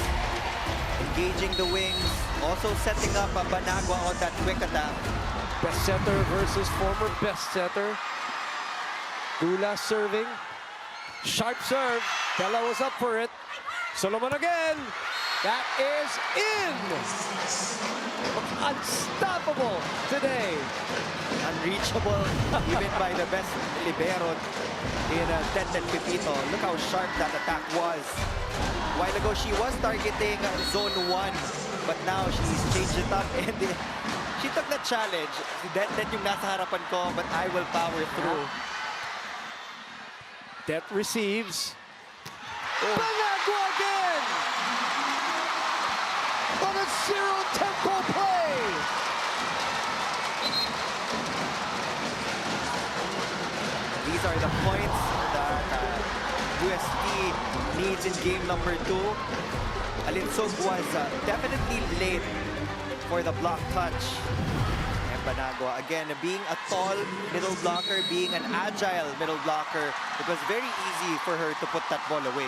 Engaging the wings, also setting up Panagua on that quick attack. Best setter versus former best setter. Gula serving. Sharp serve. Bella was up for it. Solomon again. That is in. Unstoppable today. Unreachable even by the best libero in Tenden Pepito. Look how sharp that attack was. A while ago, she was targeting zone 1, but now she's changed it up and she took the challenge. That yung nasa harapan ko, but I will power through. Det receives. Oh. Panagua again! On a zero-tempo play! These are the points that UST needs in game number 2. Alinsug was definitely late for the block touch. And Panagua, again, being a tall middle blocker, being an agile middle blocker, it was very easy for her to put that ball away.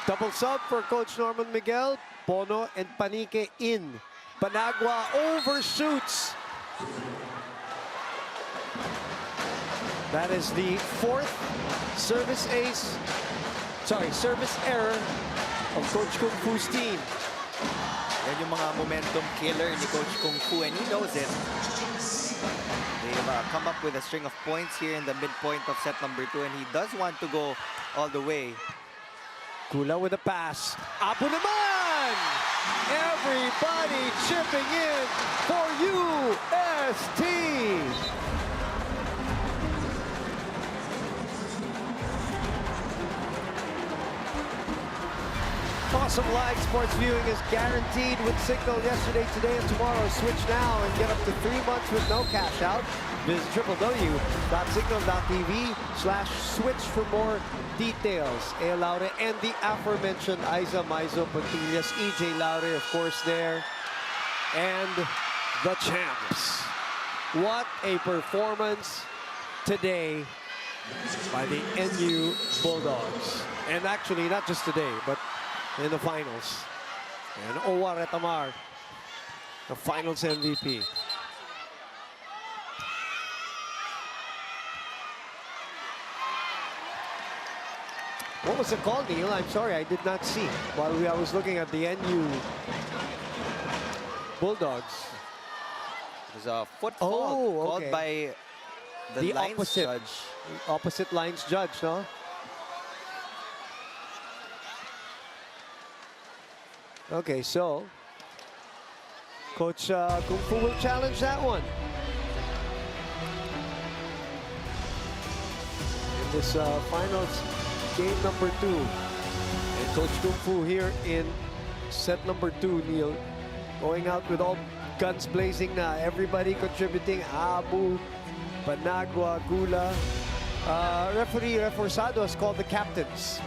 Double sub for Coach Norman Miguel. Bono and Panique in. Panagua overshoots. That is the 4th service error of Coach Kung Fu's team. Yan yung mga momentum killer ni Coach Kung Fu, and he knows it. They've come up with a string of points here in the midpoint of set number 2, and he does want to go all the way. Gula with a pass. Apo naman! Everybody chipping in for UST. Awesome live sports viewing is guaranteed with Signal yesterday, today, and tomorrow. Switch now and get up to 3 months with no cash out. Visit www.signal.tv/switch for more details. A. Laure and the aforementioned Aiza Maizo Pontillas, EJ Laure, of course, there. And the champs. What a performance today by the NU Bulldogs. And actually, not just today, but in the finals. And Owa Retamar, the finals MVP. What was the call, Neil? I'm sorry, I did not see while I was looking at the NU Bulldogs. It was a foot fault called by the lines opposite judge. Opposite lines judge, no? Okay, so Coach Kung Fu will challenge that one. In this finals game number 2. And Coach Kung Fu here in set number 2, Neil, going out with all guns blazing na. Everybody contributing. Abu, Panagua, Gula. Referee Reforzado has called the captains.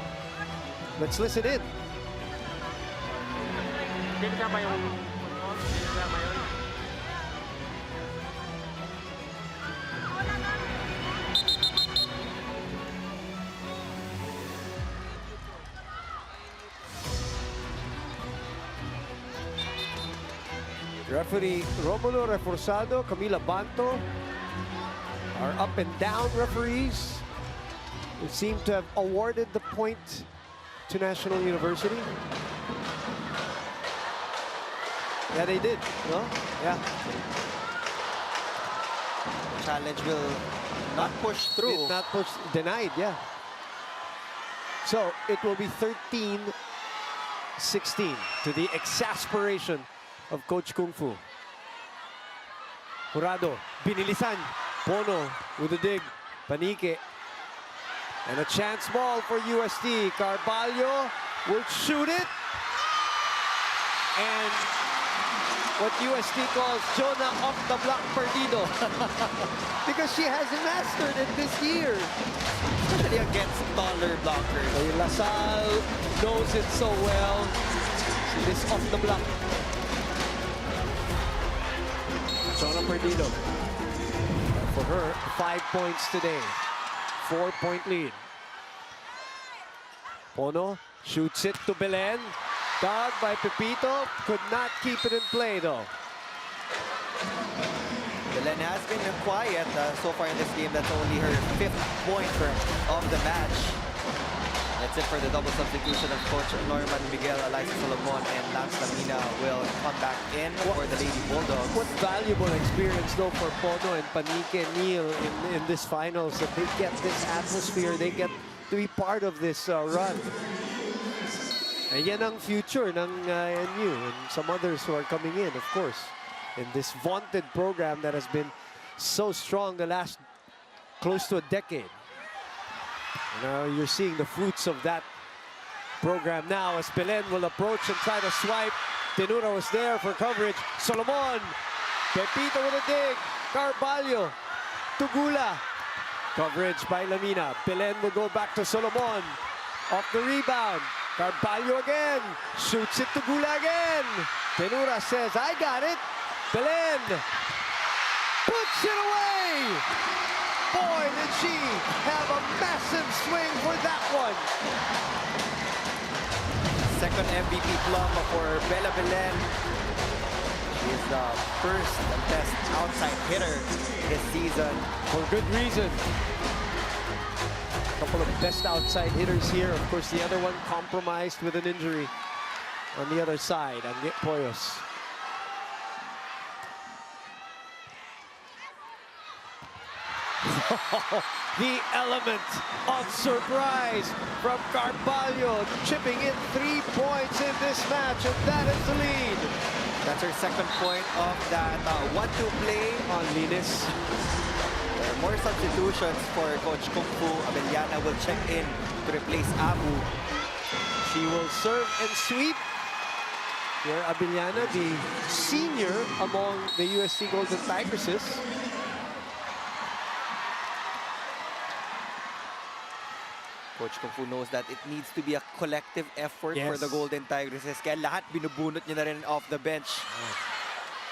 Let's listen in. Referee Romulo Reforzado, Camila Banto are up and down referees who seem to have awarded the point to National University. Yeah, they did, no? Yeah. The challenge will not push through. Did not push, denied, yeah. So it will be 13-16 to the exasperation of Coach Kung Fu. Jurado, binilisan. Pono with a dig. Panique. And a chance ball for UST. Carvalho will shoot it. And what UST calls Jonah off the block perdido. Because she hasn't mastered it this year. Especially against taller blockers. LaSalle knows it so well. See this off the block. Jonah Perdido. For her, 5 points today. 4-point lead. Pono shoots it to Belen. Dug by Pepito. Could not keep it in play though. Belen has been quiet so far in this game. That's only her 5th pointer of the match. That's it for the double substitution of Coach Norman Miguel, Eliza Solomon, and Lance Lamina will come back in for the Lady Bulldogs. What valuable experience though for Pono and Panique and Neil in this finals, that they get this atmosphere, they get to be part of this run. And yan ang future ng NU and some others who are coming in, of course, in this vaunted program that has been so strong the last close to a decade. Now you're seeing the fruits of that program now as Belen will approach and try to swipe. Tenura was there for coverage. Solomon. Pepito with a dig. Carvalho. Tugula. Coverage by Lamina. Belen will go back to Solomon. Off the rebound. Carvalho again. Shoots it to Gula again. Tenura says, I got it. Belen puts it away. Boy, did she have a massive swing for that one. Second MVP plum for Bella Belen. She's the first and best outside hitter this season. For good reason. A couple of best outside hitters here. Of course, the other one compromised with an injury on the other side, Angge Poyos. The element of surprise from Carvalho, chipping in 3 points in this match, and that is the lead. That's her second point of that 1-2 play on Linis. There are more substitutions for Coach Kung Fu. Abellana will check in to replace Abu. She will serve and sweep. Here, Abellana, the senior among the UST Golden Tigresses. Coach Kung Fu knows that it needs to be a collective effort for the Golden Tigresses. Kaya lahat binubunot niya na rin off the bench.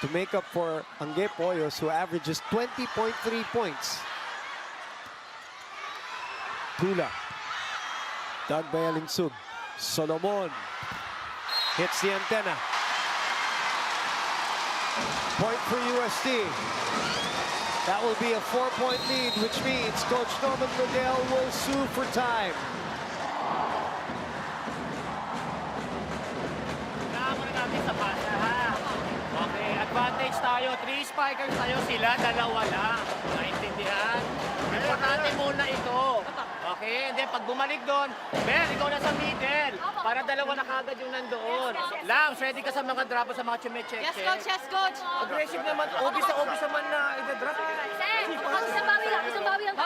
To make up for Angge Poyos, who averages 20.3 points Gula. Dug by Alinsug. Solomon hits the antenna. Point for UST. That will be a 4-point lead, which means Coach Norman Miguel will sue for time. Kailangan muna natin sa basa, ha? Okay, advantage tayo. 3 spikers tayo, sila dalawa lang. Naintindihan? Importante muna ito. Okay, and then pag bumalik doon, Mel, ikaw na sa middle. Para dalawa na kagad yung nandoon. Lams, ready ka sa mga drop sa mga chume-check. Yes, coach. Yes, coach. Aggressive naman. Obvious naman na i-drop. Isang bawi lang. Isang bawi lang.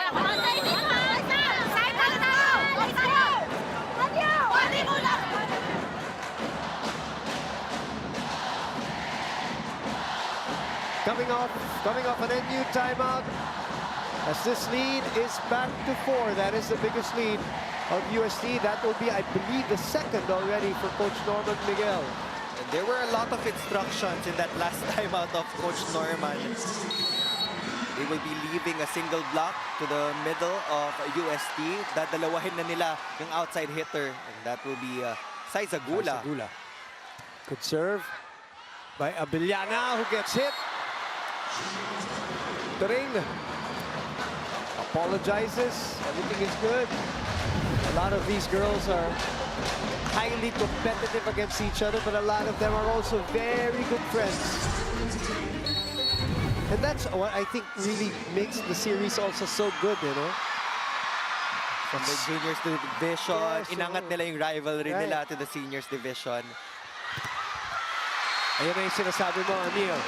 Coming off an NU timeout. As this lead is back to 4. That is the biggest lead of UST. That will be, I believe, the second already for Coach Norman Miguel. And there were a lot of instructions in that last timeout of Coach Norman. They will be leaving a single block to the middle of UST. Dadalawahin na nila yung outside hitter. And that will be Saiza Gula. Good serve by Abiliana, who gets hit. Turing apologizes. Everything is good. A lot of these girls are highly competitive against each other, but a lot of them are also very good friends. And that's what I think really makes the series also so good, you know? From the juniors to the division, Yes, inangat nila yung rivalry right. nila to the seniors division. Ayun na yung sinasabi mo, Neil.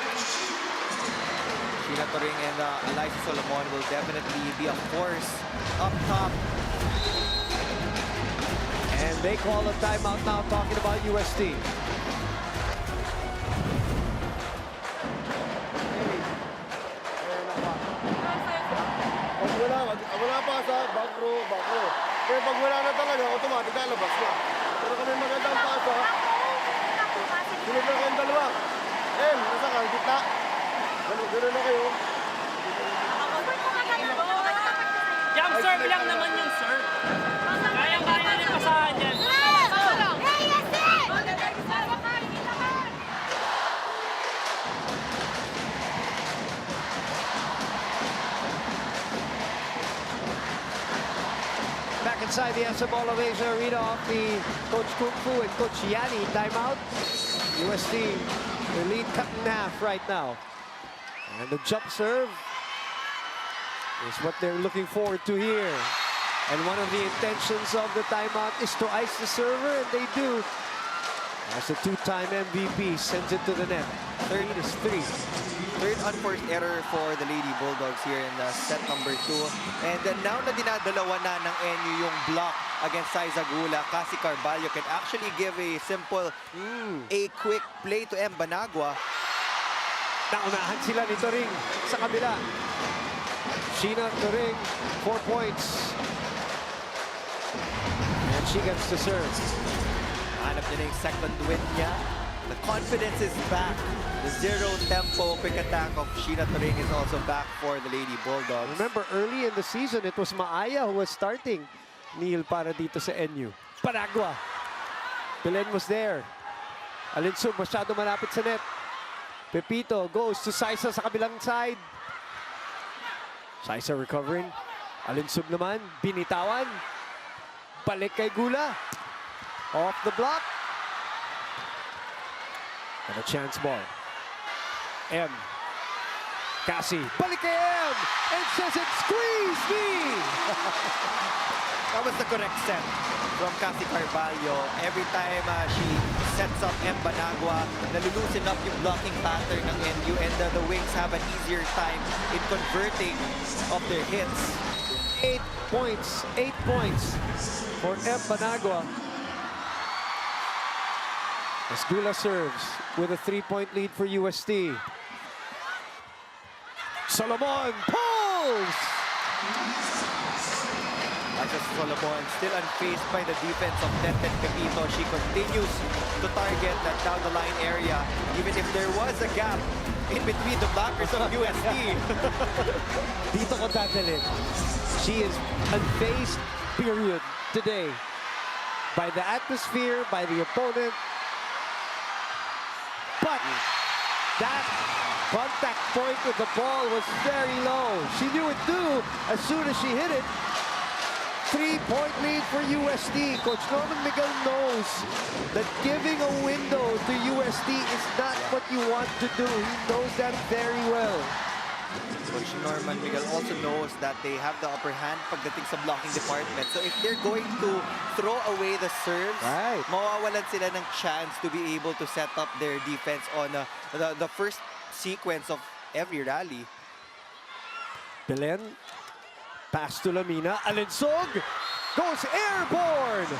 Sheena Turing and Eliza Solomon will definitely be a force up top. And they call a timeout now talking about UST. Wala pa sa back row. Kaya pag wala na talaga, automatic lalabas na. Pero kung may magandang pasa, sunod na kayong dalawa. Nasa ka, gitna. Gano'n na kayo. Jump serve lang naman yung serve. Kaya-kaya na pasahan yan. Back inside the SM Mall of Asia Arena off the Coach Kung Fu and Coach Yanni timeout. UST, the lead cut in half right now. And the jump serve is what they're looking forward to here. And one of the intentions of the timeout is to ice the server, and they do. As the two-time MVP sends it to the net. Third is 3. Third unforced error for the Lady Bulldogs here in set number 2. And now na dinadalawa na ng NU yung block against Saiza Gula, Cassie Carvalho can actually give a simple, a quick play to M. Banagua. Naunahan sila ni Turing sa kabila. Sheena Turing, 4 points. And she gets to serve. Hanap niya na yung second win niya. The confidence is back. The zero tempo quick attack of Sheena Turing is also back for the Lady Bulldogs. Remember, early in the season, it was Maaya who was starting Neil para dito sa NU. Panagua. Belen was there. Alinsug masyado malapit sa net. Pepito goes to Saiza sa kabilang side. Saiza recovering. Alinsug naman, binitawan. Balik kay Gula. Off the block. And a chance ball. M. Cassie. Balik kay M. And says it, squeeze me. That was the correct set from Cassie Carvalho. Every time she sets up M. Banagua, nalulusin up yung blocking pattern ng NU, and the wings have an easier time in converting of their hits. 8 points. 8 points for M. Banagua. As Gula serves with a 3-point lead for UST. Solomon pulls! Liza Solomon still unfazed by the defense of Tenten Pepito. She continues to target that down the line area, even if there was a gap in between the blockers of UST. Dito ko dadalhin. She is unfazed period today. By the atmosphere, by the opponent. But that contact point with the ball was very low. She knew it too as soon as she hit it. 3-point lead for UST. Coach Norman Miguel knows that giving a window to UST is not what you want to do. He knows that very well. Coach Norman Miguel also knows that they have the upper hand pagdating sa blocking department. So if they're going to throw away the serves, Right. mawawalan sila ng chance to be able to set up their defense on the first sequence of every rally. Belen, pass to Lamina. Alinsog goes airborne.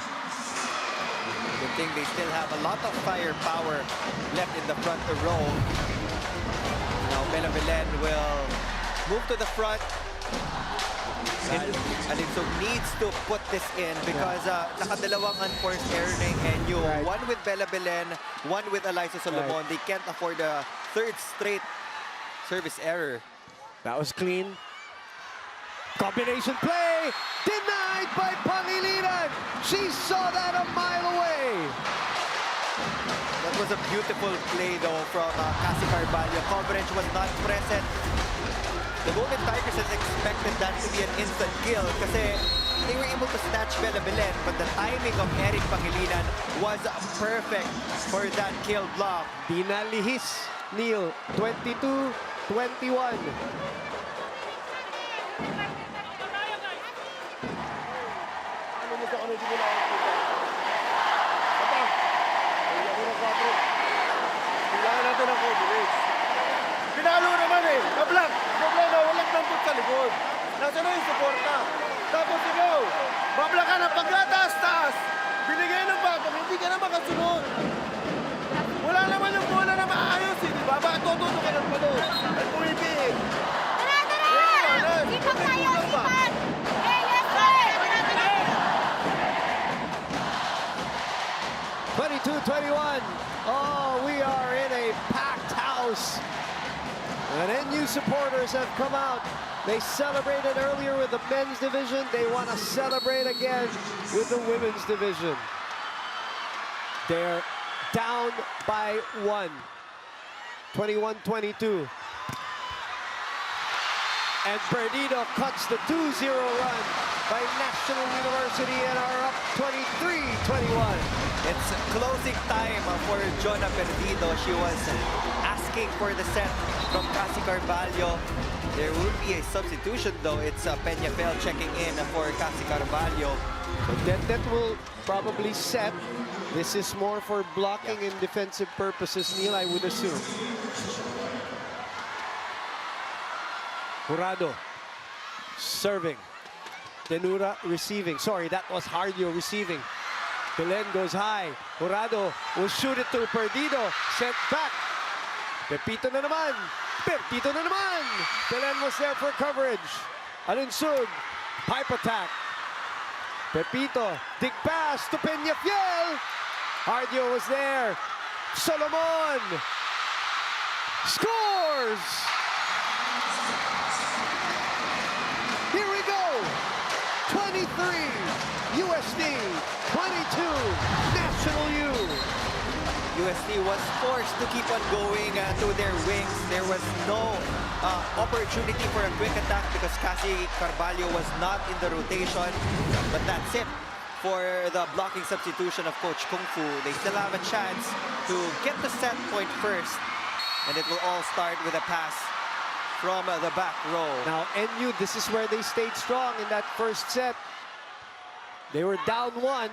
Good thing they still have a lot of firepower left in the front row. Now Belen will move to the front. Alinsog needs to put this in because nakadalawang unforced error na yung NU. Right. One with Belen, one with Eliza Solomon. Right. They can't afford a third straight service error. That was clean. Combination play, denied by Pangilinan. She saw that a mile away. That was a beautiful play though from Cassie Carvalho. Coverage was not present. The Golden Tigresses expected that to be an instant kill kasi they were able to snatch Belen, but the timing of Eric Pangilinan was perfect for that kill block. Di nalihis, Neil. 22-21. Ano mo sa kanil, hindi mo na ako kita. Bata! Hindi ako ng 4. Kailangan natin ang coverage. Pinalo naman eh! Nablock! Problema, walang nandun sa likod. Nasa na yung suporta. Tapos ikaw, bablock ka ng pagkataas-taas. Binigay ng bago, hindi ka na makasunod. Wala naman yung bola na maayos eh, di ba? Bakit tututo ka ng palo? At pumipihit. Tara, tara! Sipat tayo, sipat! Eh, yes, sir! 22-21. Oh, we are in a packed house. And NU supporters have come out. They celebrated earlier with the men's division. They want to celebrate again with the women's division. They're down by 1. 21-22. And Perdido cuts the 2-0 run by National University and are up 23-21. It's closing time for Jonah Perdido. She was asking for the set from Cassie Carvalho. There will be a substitution though. It's Peñafel checking in for Cassie Carvalho. So that will probably set. This is more for blocking and defensive purposes, Neil, I would assume. Jurado serving. Denura receiving. Sorry, that was Hardio receiving. Belen goes high. Jurado will shoot it to Perdido. Sent back. Pepito na naman. Pepito na naman. Belen was there for coverage. Alinsug. Pipe attack. Pepito. Dig pass to Peñafiel. Hardio was there. Solomon. Scores! Here we go. 23 USD, 22 National U. UST was forced to keep on going to their wings. There was no opportunity for a quick attack because Cassie Carvalho was not in the rotation. But that's it for the blocking substitution of Coach Kung Fu. They still have a chance to get the set point first. And it will all start with a pass from the back row. Now NU, this is where they stayed strong in that first set. They were down 1.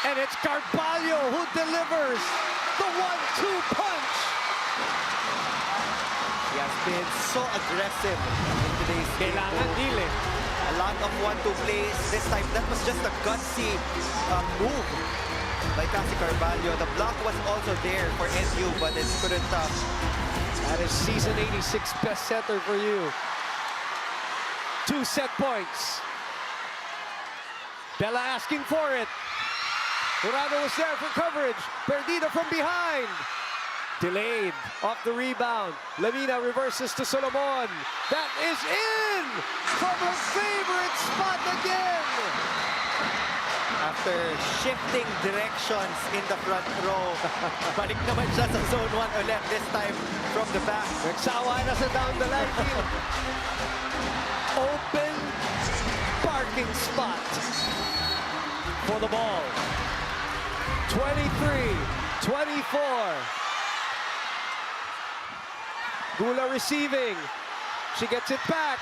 And it's Carvalho who delivers the 1-2 punch. He has been so aggressive in today's game. Kailangan dili. A lot of 1-2 plays. This time, that was just a gutsy move by Cassie Carvalho. The block was also there for NU, but it couldn't. That is season 86 best setter for you. 2 set points. Bella asking for it. Jurado was there for coverage. Perdido from behind. Delayed off the rebound. Lamina reverses to Solomon. That is in from her favorite spot again. After shifting directions in the front row, balik naman siya sa zone 1 ulit, this time from the back. Nagsawa na sa down the line field. Open parking spot for the ball. 23-24. Gula receiving. She gets it back.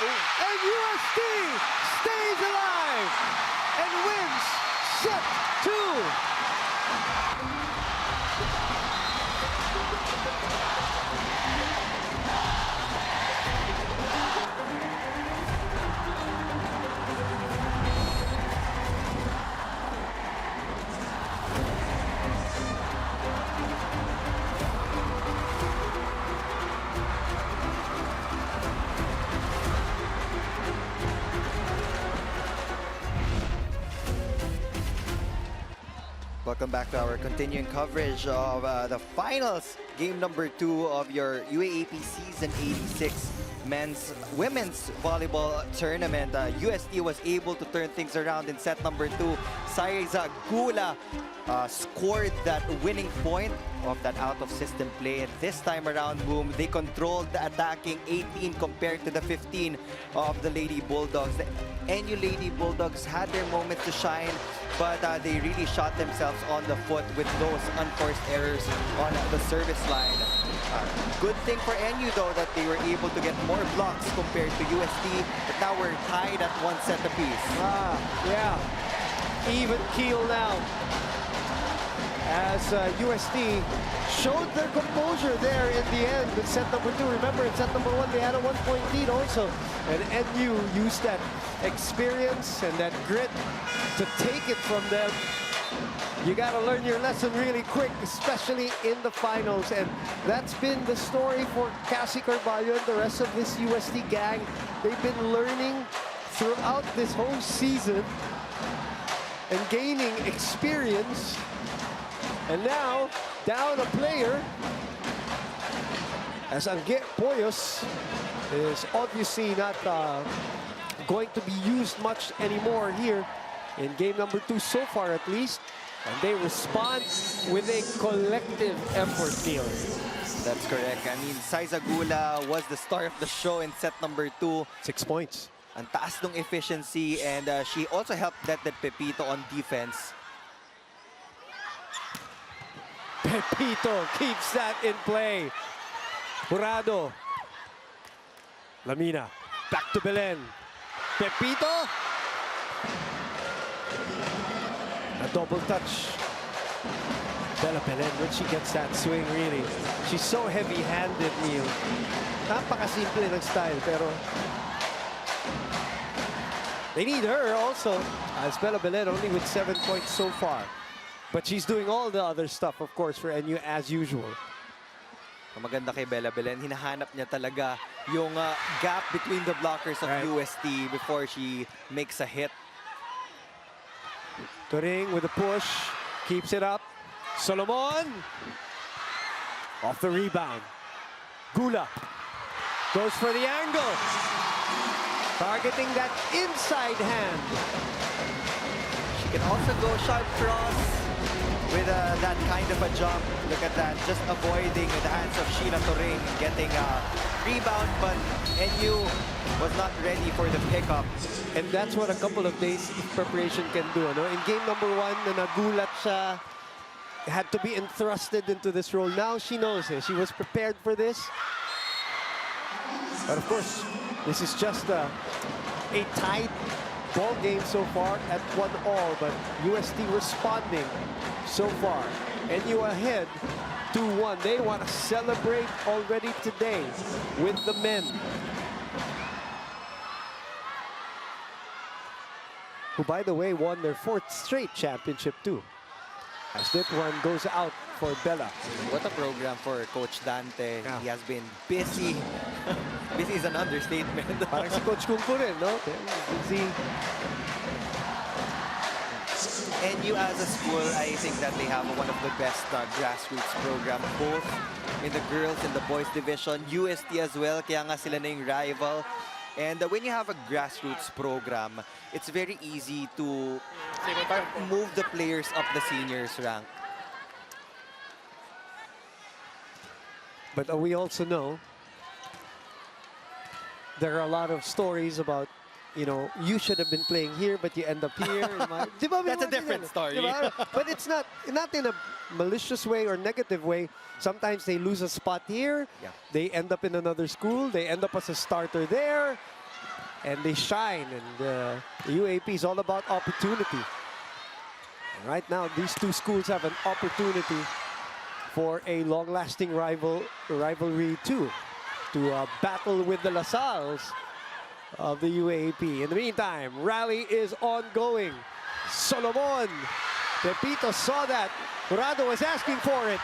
And UST stays alive and wins set 2. Welcome back to our continuing coverage of the finals, game number 2 of your UAAP Season 86 women's volleyball tournament. UST was able to turn things around in set number 2. Saiza Gula scored that winning point of that out-of-system play. And this time around, boom, they controlled the attacking 18 compared to the 15 of the Lady Bulldogs. The NU Lady Bulldogs had their moments to shine, but they really shot themselves on the foot with those unforced errors on the service line. Good thing for NU, though, that they were able to get more blocks compared to UST, but now we're tied at 1 set apiece. Yeah. Even keel now. As UST showed their composure there in the end with set number 2. Remember, in set number 1, they had a 1-point lead also. And NU used that experience and that grit to take it from them. You got to learn your lesson really quick, especially in the finals. And that's been the story for Cassie Carvalho and the rest of this UST gang. They've been learning throughout this whole season and gaining experience. And now, down a player, as Angge Poyos is obviously not going to be used much anymore here in game number 2 so far at least. And they respond with a collective effort, Neil. That's correct. I mean, Saiza Gula was the star of the show in set number 2. 6 points. Ang taas ng efficiency, and she also helped that Pepito on defense. Pepito keeps that in play. Jurado. Lamina. Back to Belen. Pepito. A double touch. Bella Belen, when she gets that swing, really. She's so heavy-handed, Neil. Napakasimple ng style, pero they need her also. As Bella Belen only with 7 points so far. But she's doing all the other stuff, of course, for NU as usual. Ang maganda kay Bella Belen, hinahanap niya talaga yung gap between the blockers of UST before she makes a hit. Turing with a push, keeps it up. Solomon off the rebound. Gula goes for the angle, targeting that inside hand. She can also go sharp cross with that kind of a jump. Look at that, just avoiding the hands of Sheila Turing, getting a rebound, but NU was not ready for the pickup. And that's what a couple of days of preparation can do. No? In game number 1, na nagulat siya, had to be entrusted into this role. Now she knows it. She was prepared for this. But of course, this is just a tied ball game so far at 1-all. But UST responding so far. NU ahead 2-1. They want to celebrate already today with the men. Who, by the way, won their 4th straight championship too. As that one goes out for Bella. What a program for Coach Dante. Yeah. He has been busy. Busy is an understatement. Parang si Coach Kung rin, no? Busy. NU as a school, I think that they have one of the best grassroots program, both in the girls and the boys division. UST as well, kaya nga sila na yung rival. And when you have a grassroots program, it's very easy to move the players up the seniors rank. But we also know there are a lot of stories about, you know, you should have been playing here, but you end up here. That's a different story. But it's not in a malicious way or negative way. Sometimes they lose a spot here. Yeah. They end up in another school. They end up as a starter there. And they shine. And the UAP is all about opportunity. And right now, these two schools have an opportunity for a long-lasting rivalry too, to battle with the LaSalles of the UAAP. In the meantime, rally is ongoing. Solomon, Pepito saw that. Jurado was asking for it.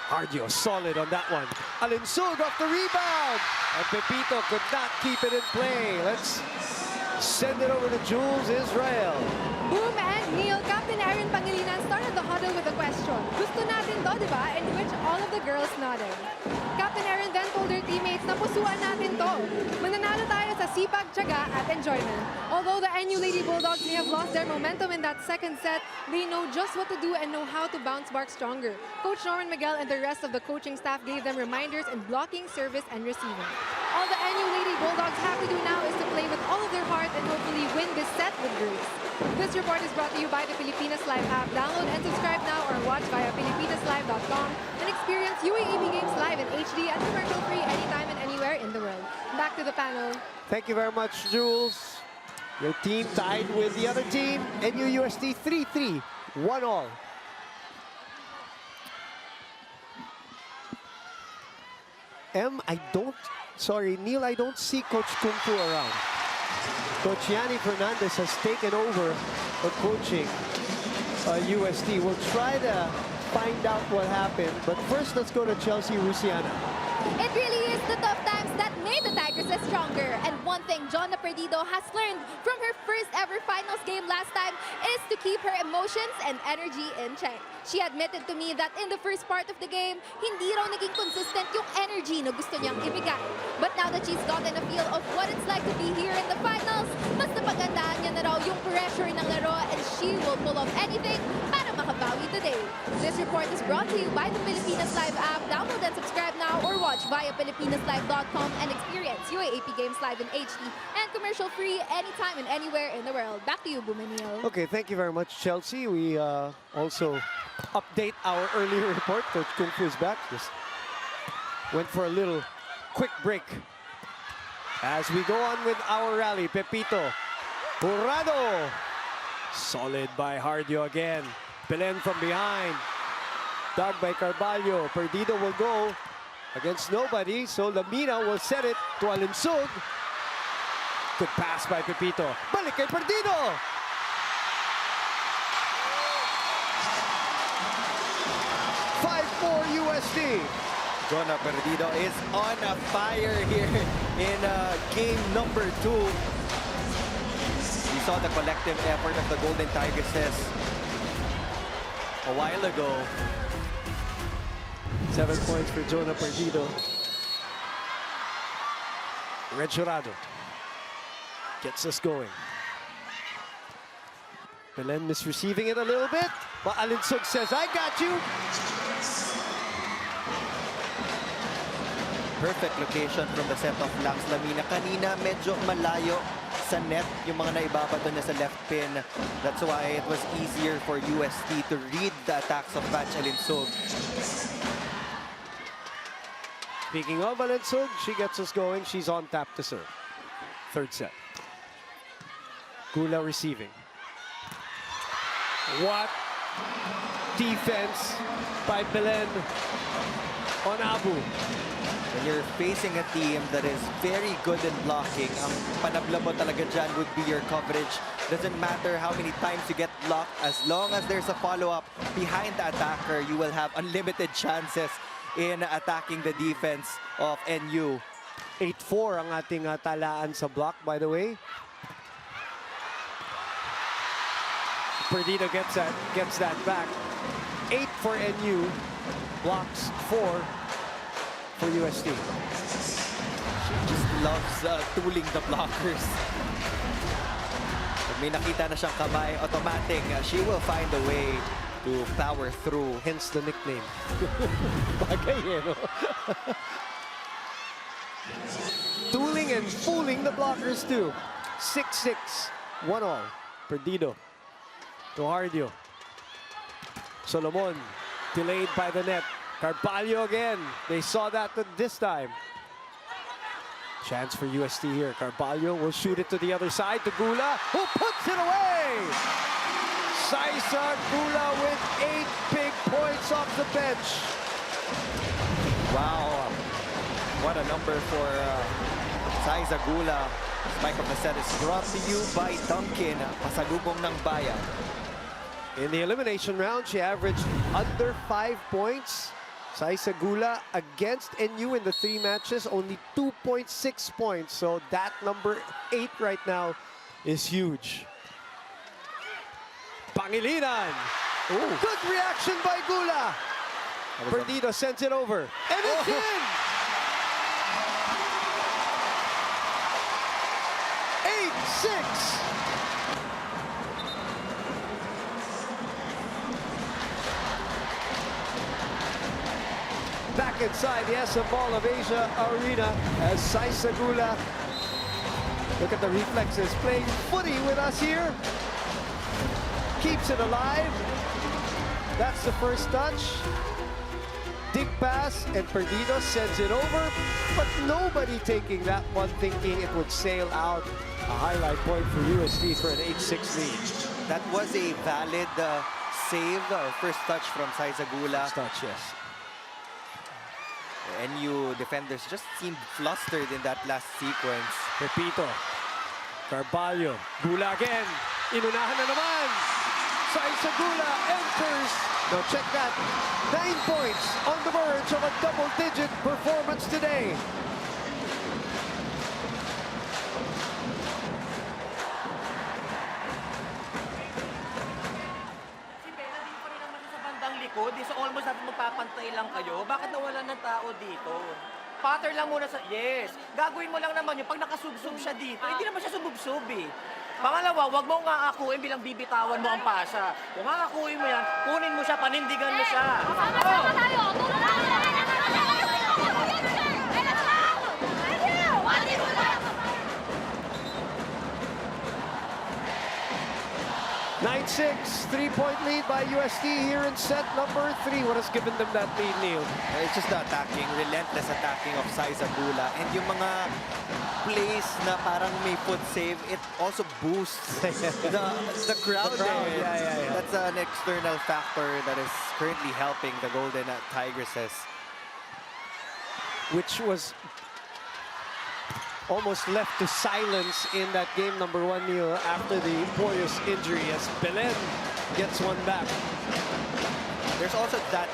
Ardio solid on that one. Alinsug off the rebound. And Pepito could not keep it in play. Let's send it over to Jules Israel. Boom and Neil, Captain Aaron Pangilinan started the huddle with a question. Gusto natin to, di ba? In which all of the girls nodded. Captain Aaron then told her teammates na pusuan natin to. Mananalo tayo sa sipag, tiyaga at enjoyment. Although the NU Lady Bulldogs may have lost their momentum in that second set, they know just what to do and know how to bounce back stronger. Coach Norman Miguel and the rest of the coaching staff gave them reminders in blocking, service, and receiving. All the NU Lady Bulldogs have to do now is to play with all of their heart and hopefully win this set with grace. This report is brought to you by the Pilipinas Live app. Download and subscribe now or watch via filipinaslive.com and experience UAAP games live in HD and commercial-free anytime and anywhere in the world. Back to the panel. Thank you very much, Jules. Your team tied with the other team. NU UST 3-3, 1-all. Neil, I don't see Coach Kung Fu around. Coach Yanni Fernandez has taken over coaching UST. We'll try to find out what happened, but first let's go to Chelsea Rusiana. It really is the tough times that made the Tigresses stronger. And one thing Jonna Perdido has learned from her first ever finals game last time is to keep her emotions and energy in check. She admitted to me that in the first part of the game, hindi raw naging consistent yung energy na gusto niyang ibigay. But now that she's gotten a feel of what it's like to be here in the finals, mas napagandaan niya na raw yung pressure ng laro and she will pull off anything para makabawi today. This report is brought to you by the Pilipinas Live app. Download and subscribe now or watch via filipinaslive.com and experience UAAP games live in HD and commercial-free anytime and anywhere in the world. Back to you, Bumanil. Okay, thank you very much, Chelsea. We also update our earlier report. Coach Kung Fu is back. Just went for a little quick break. As we go on with our rally, Pepito, Jurado, solid by Hardio again. Belen from behind, dug by Carvalho. Perdido will go against nobody, so Lamina will set it to Alinsug. Good pass by Pepito. Balik kay Perdido. 5-4 UST. Jonna Perdido is on a fire here in game number 2. We saw the collective effort of the Golden Tigresses a while ago. 7 points for Jonna Perdido. Red Jurado gets us going. Belen misreceiving it a little bit, but Alinsug says, I got you. Perfect location from the set of Lance Lamina. Kanina medyo malayo sa net yung mga naibabato niya sa left pin. That's why it was easier for UST to read the attacks of Batch Alinsug. Speaking of Alinsug, she gets us going. She's on tap to serve. Third set. Gula receiving. What defense by Belen on Abu. When you're facing a team that is very good in blocking, ang panabla mo talaga dyan would be your coverage. Doesn't matter how many times you get blocked, as long as there's a follow-up behind the attacker, you will have unlimited chances in attacking the defense of NU. 8-4 ang ating talaan sa block, by the way. Perdido gets that back. 8 for NU, blocks 4 for UST. She just loves tooling the blockers. Pag may nakita na siyang kamay, automatic, she will find a way to power through. Hence the nickname. Bagay eh, no? Tooling and fooling the blockers too. 6-6, 1-all. Perdido to Hardio. Solomon delayed by the net. Carvalho again. They saw that this time. Chance for UST here. Carvalho will shoot it to the other side to Gula, who puts it away. Saisa Gula with 8 big points off the bench. Wow, what a number for Saisa Gula. Spike of the set is brought to you by Dunkin, pasalubong ng bayan. In the elimination round, she averaged under 5 points. Saisa Gula against NU in the 3 matches, only 2.6 points. So that number 8 right now is huge. Pangilinan. Ooh. Good reaction by Gula. Perdido sends it over. And it's in! 8-6. Back inside the SM Mall of Asia Arena as Saisa Gula. Look at the reflexes, playing footy with us here. Keeps it alive. That's the first touch. Dig pass, and Perdido sends it over, but nobody taking that one, thinking it would sail out. A highlight point for UST for an 8-6 lead. That was a valid save, first touch from Saisa Gula. First touch, yes. The NU defenders just seemed flustered in that last sequence. Pepito. Carvalho. Gula again. Inunahan na naman. Saisa Gula enters. Now check that. 9 points on the verge of a double-digit performance today. Si Bella, di pa rin naman siya sa bandang likod. So almost natin magpapantay lang kayo. Bakit nawalan ng tao dito? Patter lang muna sa... Yes. Gagawin mo lang naman yun. Pag nakasubsob siya dito, hindi naman siya sububsob eh. Pangalawa, huwag mong ngaakuin bilang bibitawan mo ang pasa. Kung ngaakuin mo yan, kunin mo siya, panindigan mo siya. Sama-sama tayo! Tulong tayo! 9-6, 3-point lead by UST here in set number 3. What has given them that lead, Neil? It's just the attacking, relentless attacking of Saisa Gula. And yung mga plays na parang may foot save, it also boosts the crowd. Yeah. That's an external factor that is currently helping the Golden Tigresses. Which was almost left to silence in that game number 1, Neil, after the Poyos injury as Belen gets one back. There's also that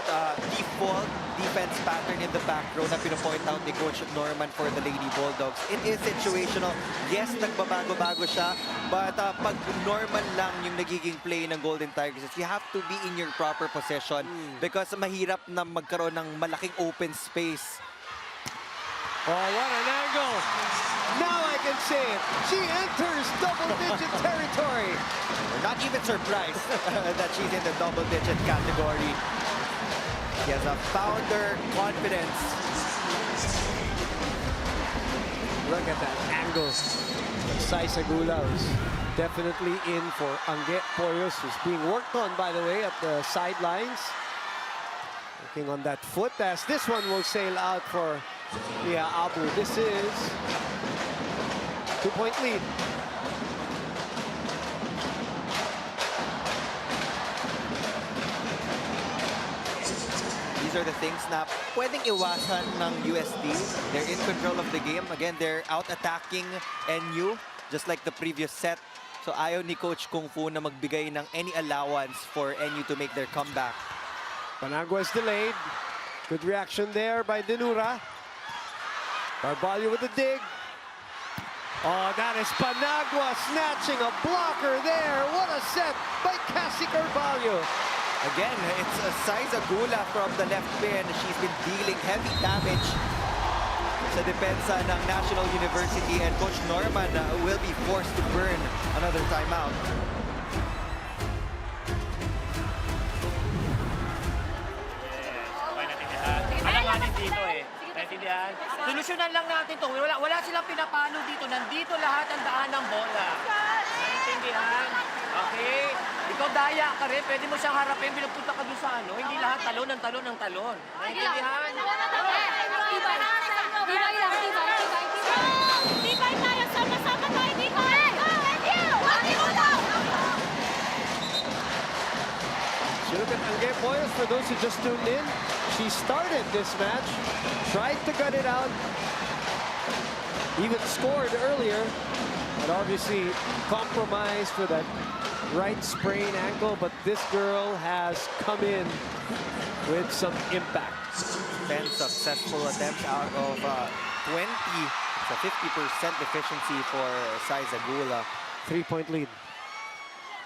default defense pattern in the back row na pinapoint out ni Coach Norman for the Lady Bulldogs. It is situational. Yes, nagbabago-bago siya, but pag normal lang yung nagiging play ng Golden Tigresses, you have to be in your proper position because mahirap na magkaroon ng malaking open space. Oh, what an angle. Now I can say it. She enters double-digit territory. We're not even surprised that she's in the double-digit category. She has a founder confidence. Look at that angle. Saisa Gula is definitely in for Angge Poyos, who's being worked on, by the way, at the sidelines. Working on that foot as this one will sail out for Abu. This is 2-point lead. These are the things na pwedeng iwasan ng UST. They're in control of the game. Again, they're out-attacking NU, just like the previous set. So ayaw ni Coach Kung Fu na magbigay ng any allowance for NU to make their comeback. Panagua is delayed. Good reaction there by Denura. Carvalho with the dig. Oh, that is Panagua snatching a blocker there. What a set by Cassie Carvalho. Again, it's Saiza Gula from the left pin. She's been dealing heavy damage sa depensa ng National University, and Coach Norman will be forced to burn another timeout. Okay, natindihan. Alanganin dito eh. Natindihan. Solusyonan lang natin to. Wala silang pinapalo dito. Nandito lahat ang daan ng bola. Naintindihan? Okay? Ikaw daya ka rin. Pwede mo siyang harapin. Pinagpunta ka doon sa ano. Hindi lahat talon ng talon ng talon. Naintindihan? Tibay tayo, sama-sama tayo, tibay! So look at Angge Boyos, for those who just tuned in. She started this match, tried to gut it out, even scored earlier, but obviously compromised for that right sprain ankle. But this girl has come in with some impact. 10 successful attempts out of 20. It's a 50% efficiency for Saiza Gula. 3-point lead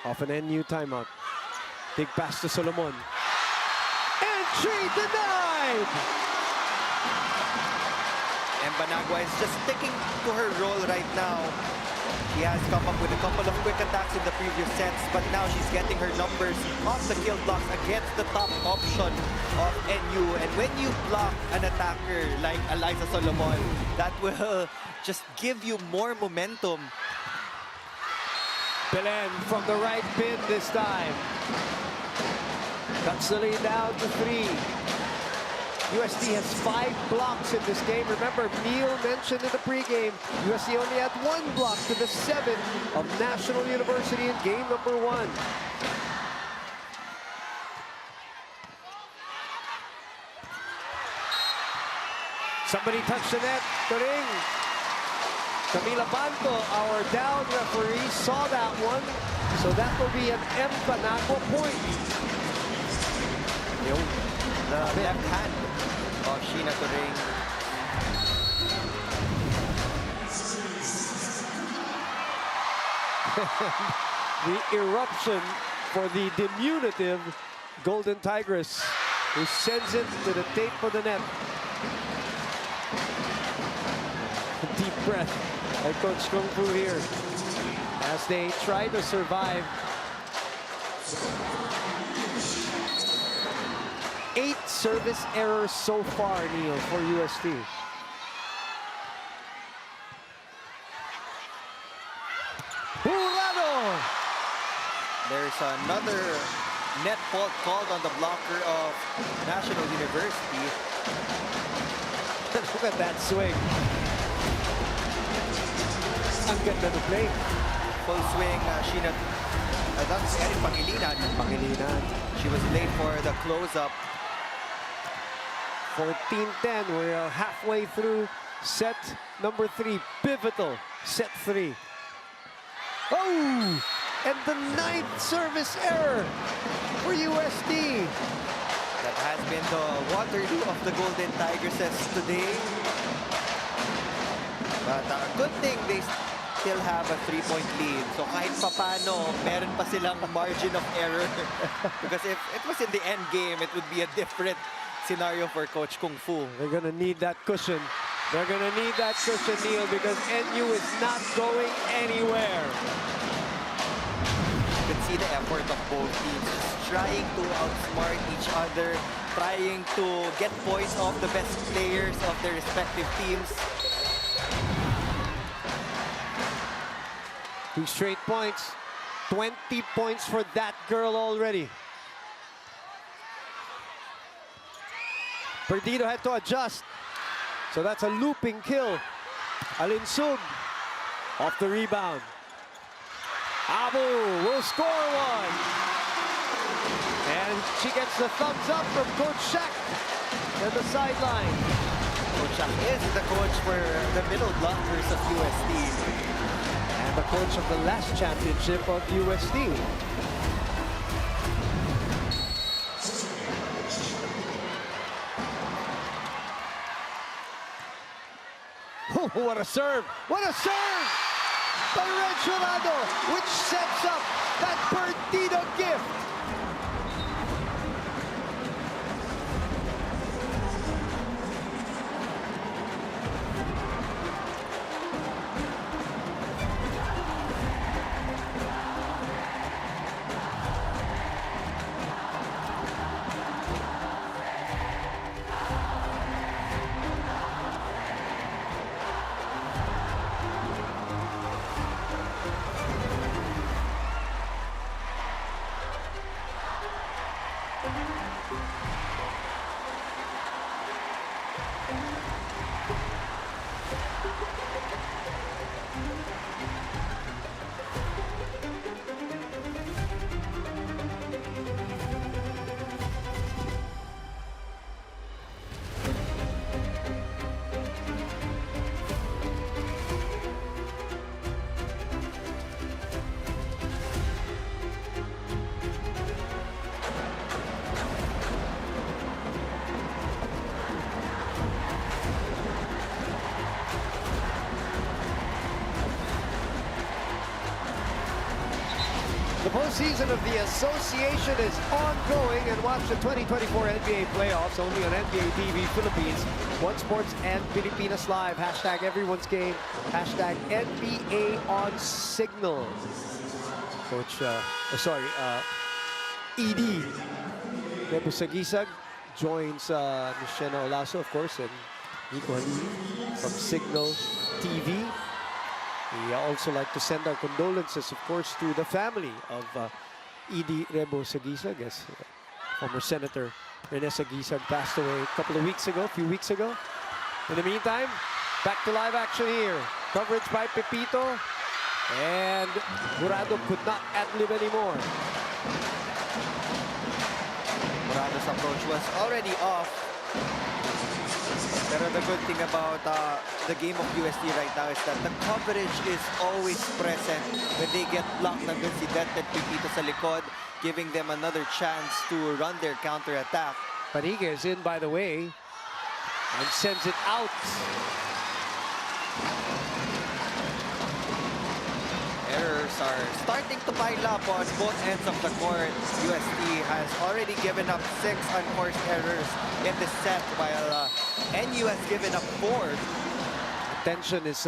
off an NU timeout. Big pass to Solomon. Entry denied! And Banagua is just sticking to her role right now. She has come up with a couple of quick attacks in the previous sets, but now she's getting her numbers off the kill blocks against the top option of NU. And when you block an attacker like Eliza Solomon, that will just give you more momentum. Belen from the right pin this time. Cuts the lead down to 3. UST has 5 blocks in this game. Remember, Neil mentioned in the pregame, UST only had 1 block to the 7 of National University in game number 1. Somebody touched the net. Turing. Camila Banto, our down referee, saw that one. So that will be an M. Panagua point. The left hand of Sheena Turing. The eruption for the diminutive Golden Tigress, who sends it to the tape of the net. Deep breath by Coach Kung Fu here as they try to survive. 8 service errors so far, Neil, for UST. Jurado! There's another net fault called on the blocker of National University. Look at that swing. Ang ganda ng play. Full swing, Sheena. That's Erin Pangilinan. Pangilinan. She was late for the close-up. 14-10. We're halfway through set number 3. Pivotal set 3. Oh! And the 9th service error for UST. That has been the Waterloo of the Golden Tigresses today. But good thing they still have a 3-point lead. So kahit papano, meron pa silang margin of error. Because if it was in the end game, it would be a different scenario for Coach Kung Fu. They're gonna need that cushion. They're gonna need that cushion, Neil, because NU is not going anywhere. You can see the effort of both teams, trying to outsmart each other, trying to get points off the best players of their respective teams. 2 straight points. 20 points for that girl already. Perdido had to adjust. So that's a looping kill. Alinsug off the rebound. Abu will score 1. And she gets the thumbs up from Coach Shaq at the sideline. Coach Shaq is the coach for the middle blockers of UST. And the coach of the last championship of UST. Oh, what a serve! What a serve! By Red Jurado, which sets up that Partida gift. The postseason of the association is ongoing, and watch the 2024 NBA playoffs only on NBA TV Philippines, One Sports and Pilipinas Live. Hashtag everyone's game. Hashtag NBA on Signal. Coach, ED Rebo Sagisag joins Michelle Olaso, of course, and Nico Halili from Signal TV. We also like to send our condolences, of course, to the family of ED Rebo Sagisag, as former Senator Rene Sagisag passed away a few weeks ago. In the meantime, back to live action here. Coverage by Pepito, and Jurado could not ad-lib anymore. Jurado's approach was already off. Pero the good thing about the game of UST right now is that the coverage is always present. When they get blocked, nandun si Denton Pipito sa likod, giving them another chance to run their counter-attack. Paniga is in, by the way, and sends it out. Errors are starting to pile up on both ends of the court. UST has already given up 6 unforced errors in this set, while NU has given up 4. Tension is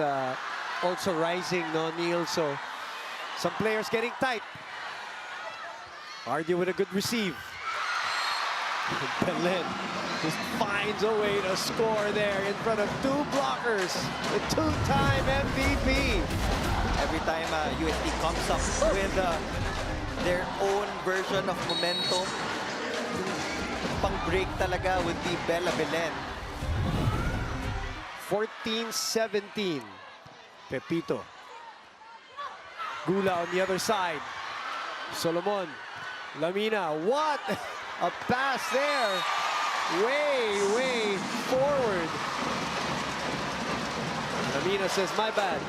also rising, no, Neil? So some players getting tight. Hardy with a good receive. Belen just finds a way to score there in front of 2 blockers. The 2-time MVP. Every time UST comes up with their own version of momentum, pang-break talaga would be Bella Belen. 14-17. Pepito. Gula on the other side. Solomon. Lamina. What a pass there. Way forward. Lamina says, my bad.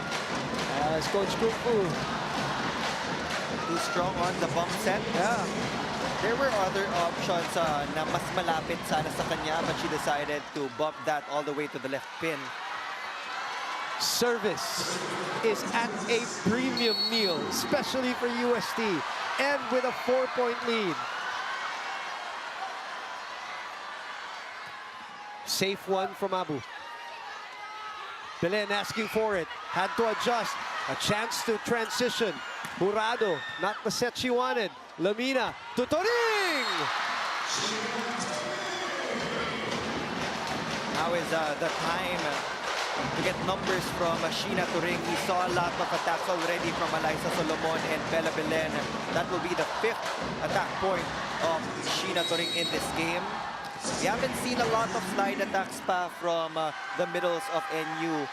As Coach Kung Fu. Too strong on the bump set. Yeah. There were other options na mas malapit sana sa kanya, but she decided to bump that all the way to the left pin. Service is at a premium, Neil, especially for UST, and with a 4-point lead. Safe one from Abu. Belen asking for it, had to adjust. A chance to transition. Jurado, not the set she wanted. Lamina, Tutoring! Now is the time to get numbers from Sheena Turing. We saw a lot of attacks already from Alyssa Solomon and Bella Belen. That will be the 5th attack point of Sheena Turing in this game. We haven't seen a lot of slide attacks pa from the middles of NU.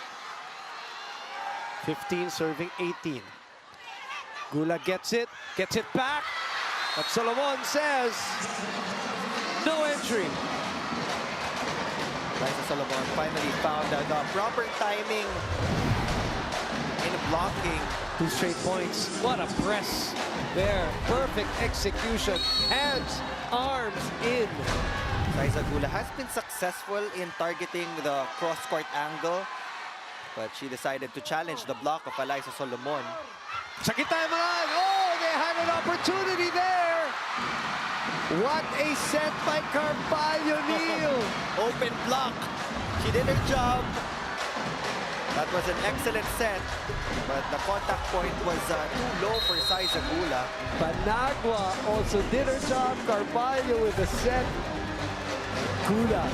15 serving 18. Gula gets it back. But Solomon says, no entry. Alyssa Solomon finally found the proper timing in blocking. 2 straight points. What a press there. Perfect execution. Hands, arms in. Raisa Gula has been successful in targeting the cross-court angle. But she decided to challenge the block of Eliza Solomon. Sakit tayo mga. Oh, they had an opportunity there. What a set by Carvalho, Neil. Open block. She did her job. That was an excellent set, but the contact point was too low for Saiza Gula. Banagwa also did her job. Carvalho with the set. Gula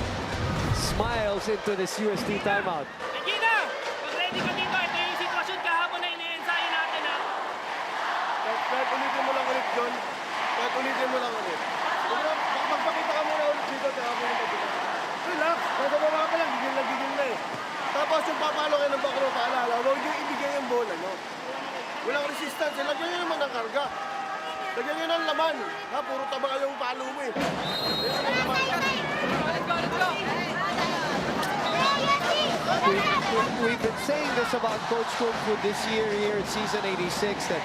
smiles into this UST timeout. Regina, mag-ready ka dito. Ito yung sitwasyon kahapon na ini-ensayo natin, ha? Kahit ulitin mo lang ulit, John. Kahit ulitin mo lang ulit. Magpakita ka muna ulit dito. Relax. Nasa baba pa lang. Gigil na eh. Tapos yung papalo kayo ng bakro, paalala, huwag niyo ibigay yung bola, no? Walang resistance. Lagyan niyo naman ng karga. Lagyan niyo ng laman. Ha, puro taba yung palo mo eh. Lagyan niyo ng laman. We've been saying this about Coach Kung Fu this year here in season 86 that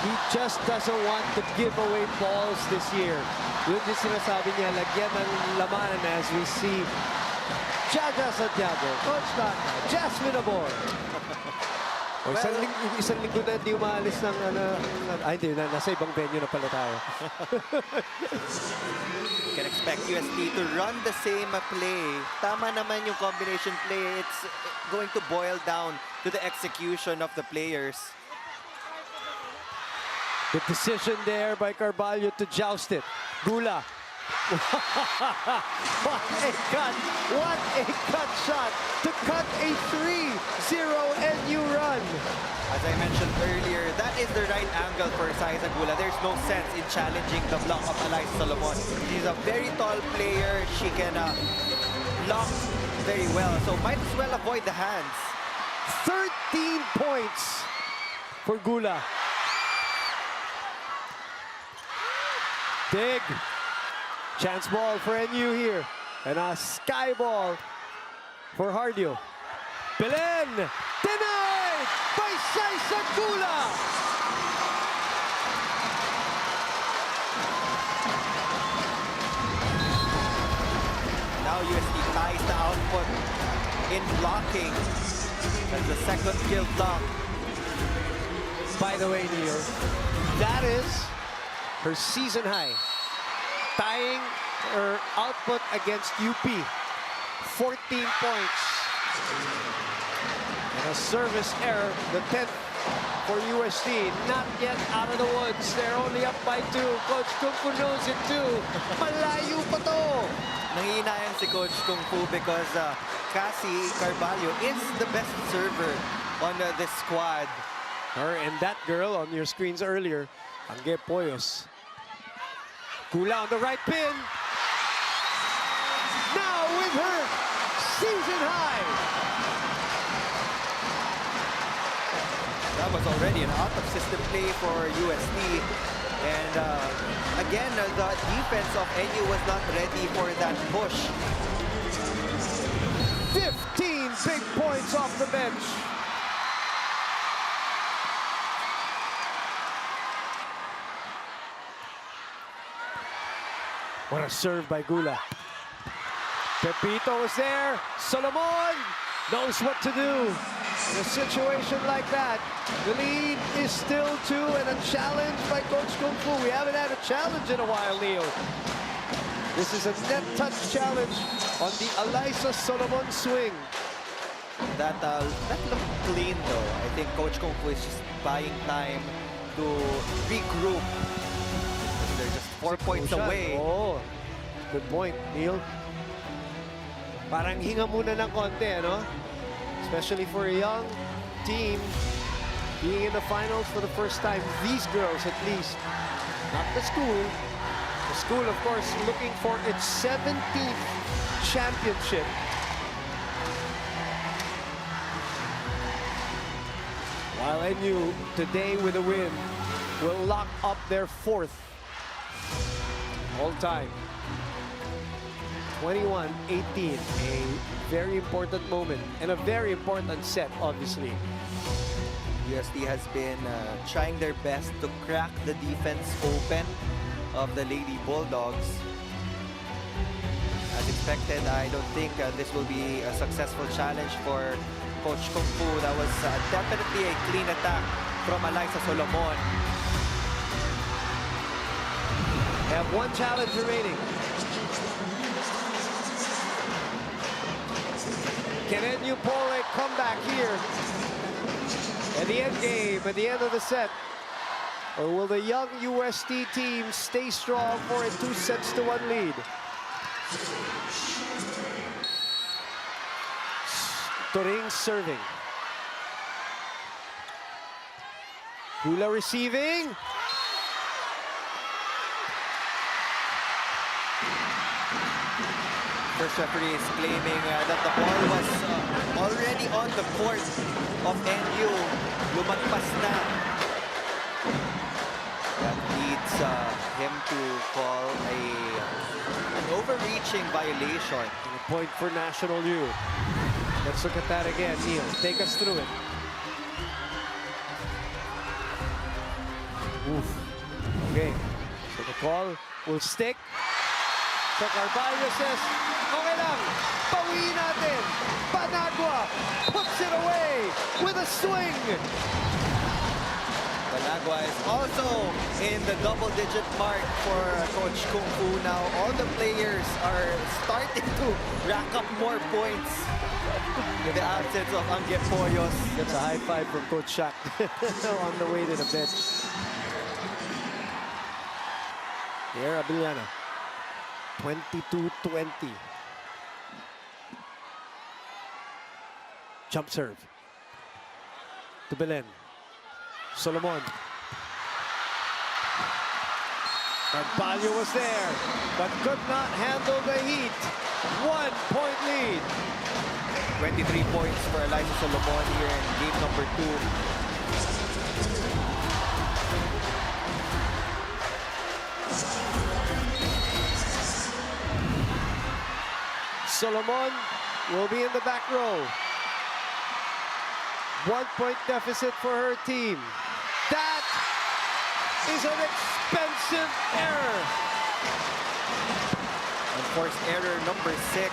he just doesn't want to give away balls this year. Yun yung sinasabi niya, lagyan ng laman as we see Jaja Santiago, Coach Naka, Jasmine Amor. O, isang linggo na hindi umaalis ng hindi, nasa ibang venue na pala tayo. You can expect UST to run the same play. Tama naman yung combination play. It's going to boil down to the execution of the players. The decision there by Carvalho to joust it. Gula. What a cut! What a cut shot to cut a 3-0 NU run. As I mentioned earlier, that is the right angle for Saiza Gula. There's no sense in challenging the block of Eliza Solomon. She's a very tall player. She can block very well, so might as well avoid the hands. 13 points for Gula. Big chance ball for NU here. And a sky ball for Hardio. Belen denied by Saiza Gula. Now UST ties the output in blocking. That's the second kill block. By the way, Neil, that is her season high, tying her output against UP. 14 points. And a service error, the 10th for UST. Not yet out of the woods. They're only up by 2. Coach Kung Fu knows it too. Malayo pa to. Nangihinayang si Coach Kung Fu because Cassie Carvalho is the best server on this squad. Her and that girl on your screens earlier, Angge Poyos. Gula on the right pin. Now with her season high. That was already an out-of-system play for UST. And again, the defense of NU was not ready for that push. 15 big points off the bench. What a serve by Gula. Pepito was there. Solomon knows what to do in a situation like that. The lead is still 2 and a challenge by Coach Kung Fu. We haven't had a challenge in a while, Leo. This is a net touch challenge on the Eliza Solomon swing. That looked clean though. I think Coach Kung Fu is just buying time to regroup. They're just 4 points away. Oh, good point, Neil. Parang hinga muna ng konti, ano? Especially for a young team being in the finals for the first time. These girls, at least, not the school. The school, of course, looking for its 17th championship. While NU, today with a win, will lock up their 4th all time. 21-18, a very important moment and a very important set, obviously. UST has been trying their best to crack the defense open of the Lady Bulldogs. As expected. I don't think this will be a successful challenge for Coach Kung Fu. That was definitely a clean attack from Eliza Solomon. They have one challenge remaining. Can NU pull a comeback here at the end game, at the end of the set? Or will the young UST team stay strong for a 2-1 lead? Turing serving. Hula receiving. First referee is claiming that the ball was already on the court of NU. Lumagpas na. That leads him to call an overreaching violation. And a point for National U. Let's look at that again. Neil, take us through it. Oof. Okay, so the call will stick. So Carvalho says, okay lang, bawiin natin. Panagua puts it away with a swing. Panagua is also in the double-digit mark for Coach Kung Fu now. All the players are starting to rack up more points in the absence of Angge Poyos. That's a high five from Coach Shaq on the way to the bench. Here, Abiliana. 22-20. Jump serve. To Belen. Solomon. Carvalho was there, but could not handle the heat. 1 point lead. 23 points for Eliza Solomon here in game number 2. Solomon will be in the back row. 1 point deficit for her team. That is an expensive error. And forced error number 6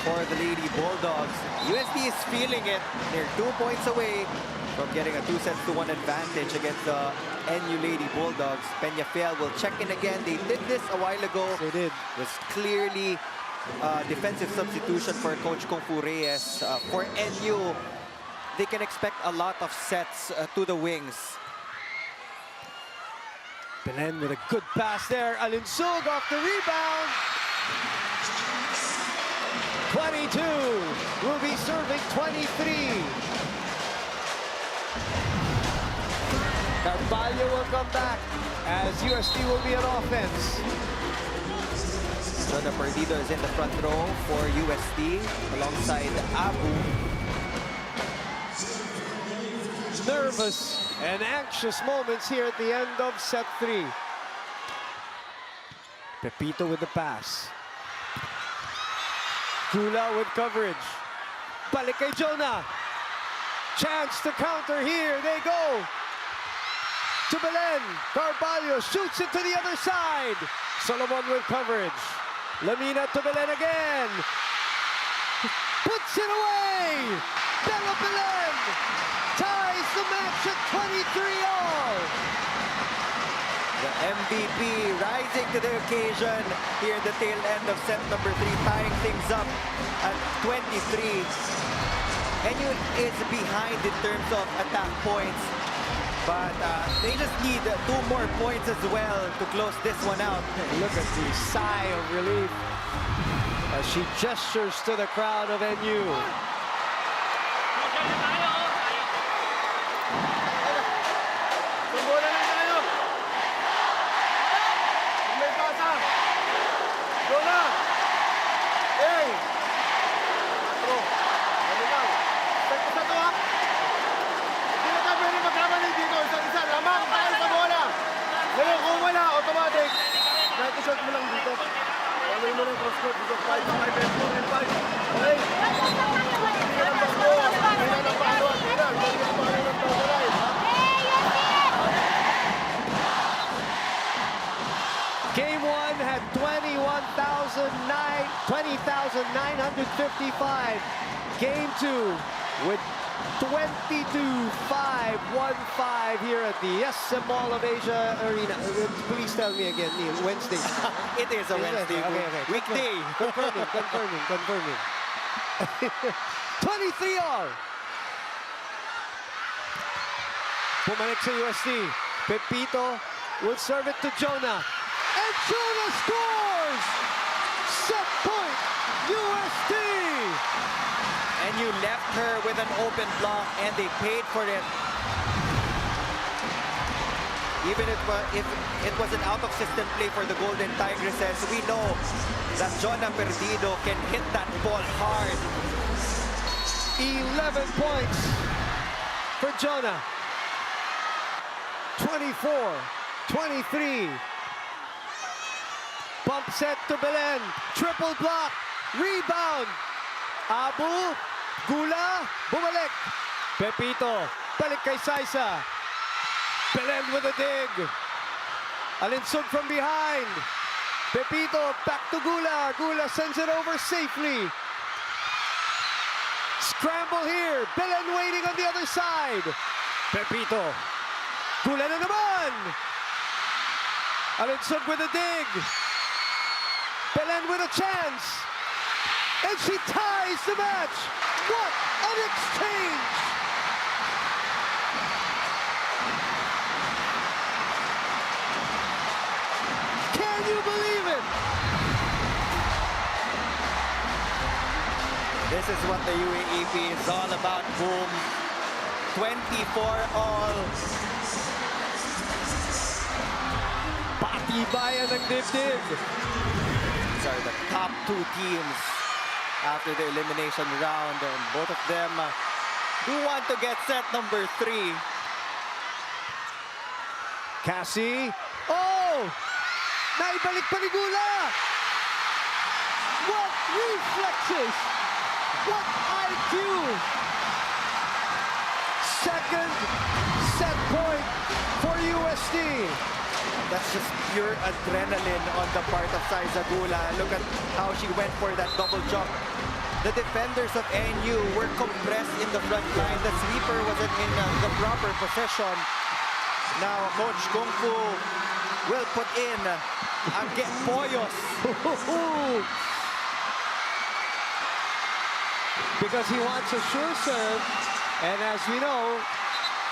for the Lady Bulldogs. USD is feeling it. They're 2 points away from getting a 2-1 advantage against the NU Lady Bulldogs. Peñafiel will check in again. They did this a while ago. They did. It was clearly defensive substitution for Coach Kung Fu Reyes. For NU, they can expect a lot of sets to the wings. Belen with a good pass there. Alinsug off the rebound. 22 will be serving 23. Carvalho will come back as UST will be on offense. Jonah Perdido is in the front row for UST alongside Abu. Nervous and anxious moments here at the end of set 3. Pepito with the pass. Kula with coverage. Balik kay Jonah. Chance to counter here. They go. To Belen. Carvalho shoots it to the other side. Solomon with coverage. Lamina to Belen again. Puts it away. Bella Belen ties the match at 23-all. The MVP rising to the occasion here at the tail end of set number 3, tying things up at 23. NU is behind in terms of attack points, but they just need 2 more points as well to close this one out. Look at the sigh of relief as she gestures to the crowd of NU. Bola lang tayo. May pasa. Bola. Hey. Patro. Ano lang. Set sa to ha. Hindi na tayo pwede magkamali dito. Isa-isa. Lamang tayo sa bola. Ngayon kung wala, automatic. Nakita-shot mo lang dito. Pagawin mo lang cross-court dito. 5 and 4 and 5. Okay. 155. Game 2 with 22-5-1-5 here at the SM Mall of Asia Arena. Please tell me again, Neil, Wednesday. It is a Wednesday. Okay. Weekday. Confirming. 23 all. Bumalik sa UST. Pepito will serve it to Jonah. And Jonah scores! Set point, UST! And you left her with an open block and they paid for it. Even if it was an out-of-system play for the Golden Tigresses, we know that Jonah Perdido can hit that ball hard. 11 points for Jonah. 24-23. Bump set to Belen. Triple block. Rebound. Abu. Gula. Bumalik. Pepito. Balik kay Saisa. Belen with a dig. Alinsug from behind. Pepito back to Gula. Gula sends it over safely. Scramble here. Belen waiting on the other side. Pepito. Gula na naman. Alinsug with a dig. Belen with a chance. And she ties the match. What an exchange. Can you believe it? This is what the UAAP is all about, boom. 24 all. Patibayan ng dibdib. These are the top two teams after the elimination round, and both of them do want to get set number 3. Cassie. Oh! Naibalik pa ni Gula! What reflexes! What IQ! Second set point for UST. That's just pure adrenaline on the part of Saizagula. Look at how she went for that double jump. The defenders of NU were compressed in the front line. The sweeper wasn't in the proper position. Now, Coach Kung Fu will put in Angge Poyos. Because he wants a sure serve. And as we know,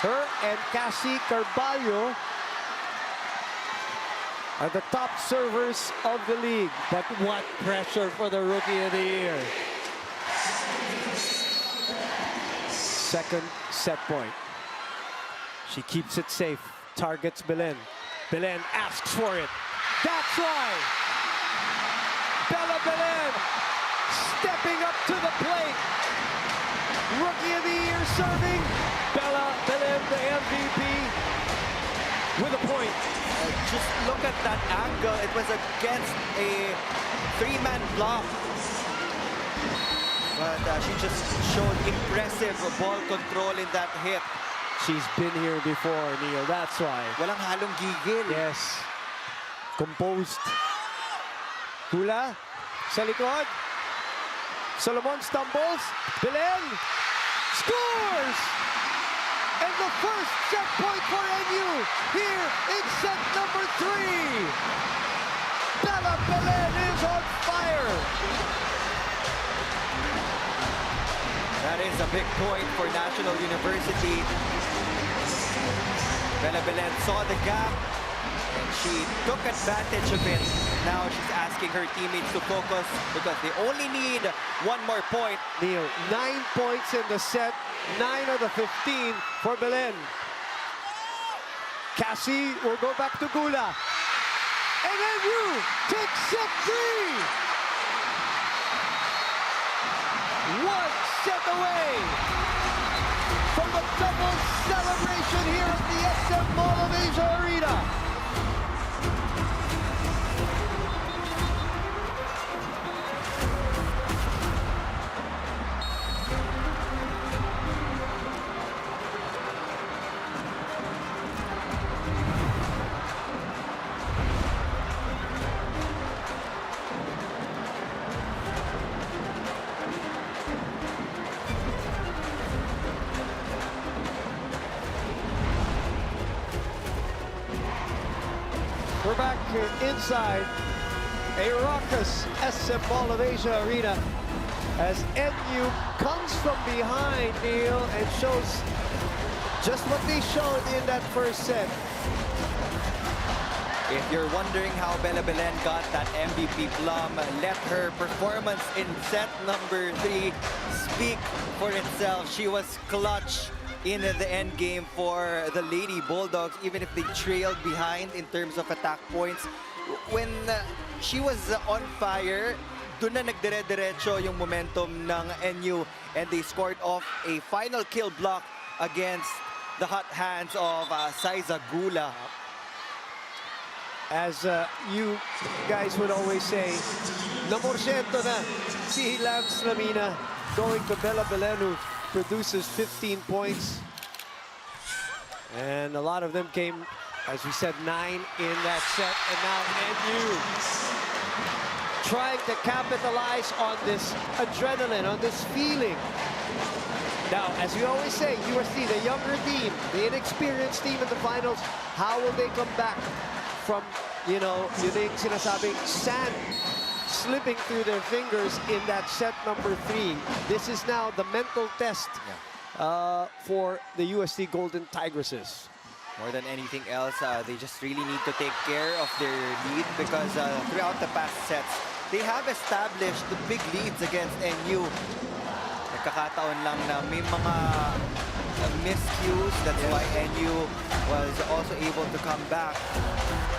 her and Cassie Carvalho are the top servers of the league. But what pressure for the Rookie of the Year. Second set point. She keeps it safe. Targets Belen. Belen asks for it. That's why. Bella Belen stepping up to the plate. Rookie of the Year serving. Bella Belen, the MVP, with a point. Just look at that angle. It was against a 3-man block. But she just showed impressive ball control in that hit. She's been here before, Neil. That's why. Walang halong gigil. Yes. Composed. Gula sa likod. Solomon stumbles. Belen scores! And the first set point for NU here in set number 3. Bella Belen is on fire. That is a big point for National University. Bella Belen saw the gap and she took advantage of it. Now she's asking her teammates to focus because they only need one more point. Neil, 9 points in the set, 9 of the 15 for Belen. Cassie will go back to Gula. And NU takes set 3. 1 set away from the double celebration here at the SM Mall of Asia Arena. here inside a raucous SM Mall of Asia arena as NU comes from behind, Neil, and shows just what they showed in that first set. If you're wondering how Bella Belen got that MVP plum, let her performance in set number 3 speak for itself. She was clutch in the end game for the Lady Bulldogs, even if they trailed behind in terms of attack points. When she was on fire, doon na nagdire-diretso yung momentum ng NU, and they scored off a final kill block against the hot hands of Saiza Gula. As you guys would always say, namorsyento na si Lams Lamina going to Bella Belen, who produces 15 points. And a lot of them came, as we said, 9 in that set. And now NU trying to capitalize on this adrenaline, on this feeling. Now, as we always say, UST, the younger team, the inexperienced team in the finals, how will they come back from, you know, yun yung sinasabing sand slipping through their fingers in that set number 3. This is now the mental test for the UST Golden Tigresses. More than anything else, they just really need to take care of their lead, because throughout the past sets, they have established the big leads against NU. Nagkakataon lang na may mga miscues. That's why NU was also able to come back.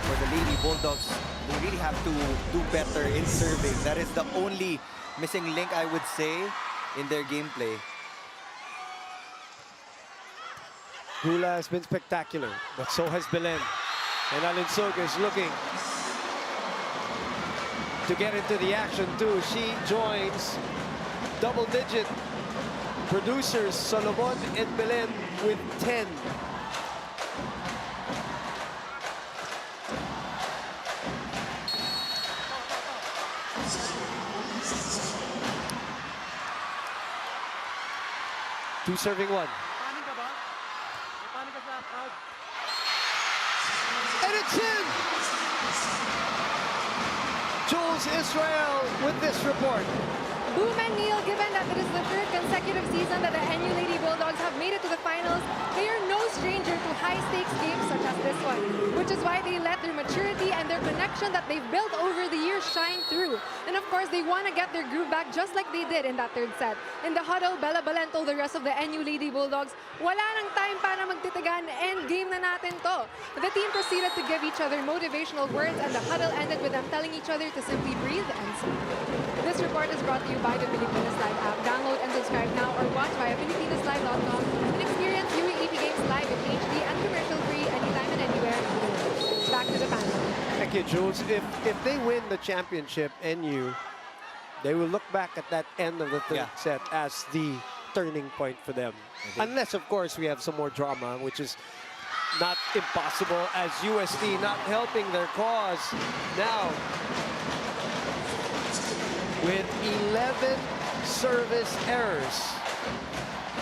For the Lady Bulldogs, they really have to do better in serving. That is the only missing link, I would say, in their gameplay. Gula has been spectacular, but so has Belen. And Alinsoga is looking to get into the action too. She joins double-digit producers Solomon and Belen with 10. Two serving one. And it's in! Jules Israel with this report. Boom and Neil, given that it is the 3rd consecutive season that the NU Lady Bulldogs have made it to the finals, they are no stranger to high-stakes games such as this one, which is why they let their maturity and their connection that they've built over the years shine through. And of course, they want to get their groove back just like they did in that 3rd set. In the huddle, Bella Belen told the rest of the NU Lady Bulldogs, wala nang time para magtitigan, end game na natin to. The team proceeded to give each other motivational words, and the huddle ended with them telling each other to simply breathe and smile. This report is brought to you by the Pilipinas Live app. Download and subscribe now or watch via PilipinasLive.com and experience UAAP games live in HD and commercial-free anytime and anywhere. Back to the panel. Thank you, Jules. If they win the championship, NU, they will look back at that end of the 3rd set as the turning point for them. Unless, of course, we have some more drama, which is not impossible, as UST not helping their cause now with 11 service errors.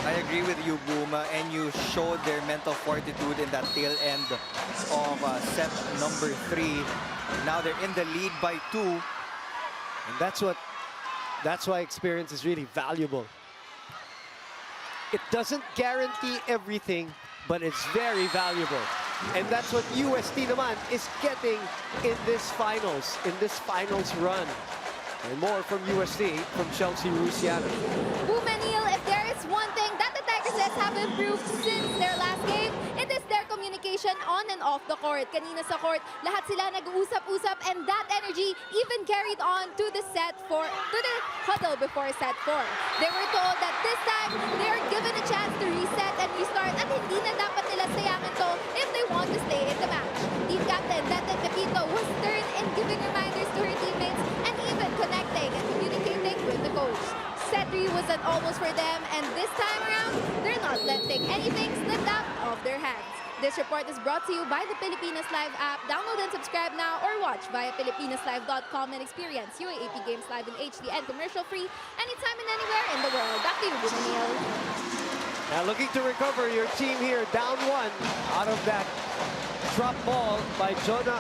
I agree with you, Boom. NU showed their mental fortitude in that tail end of set number 3. Now they're in the lead by 2. And that's why experience is really valuable. It doesn't guarantee everything, but it's very valuable. And that's what UST naman is getting in this finals run. And more from UST, from Chelsea Rusiano. Boom and Neil, if there is one thing that the Tigresses have improved since their last game, it is their communication on and off the court. Kanina sa court, lahat sila nag-uusap-usap, and that energy even carried on to the huddle before set 4. They were told that this time they are given a chance to reset and restart, at hindi na dapat nila sayangin to if they want to stay in the match. Team captain Dante Pepito was stern in giving reminders to her teammates and even connecting and communicating with the coach. Set 3 was an almost for them, and this time around, they're not letting anything slip out of their hands. This report is brought to you by the Pilipinas Live app. Download and subscribe now or watch via PilipinasLive.com and experience UAAP games live in HD and commercial-free anytime and anywhere in the world. Back to you, Neil. Now looking to recover your team here, down 1 out of that drop ball by Jonah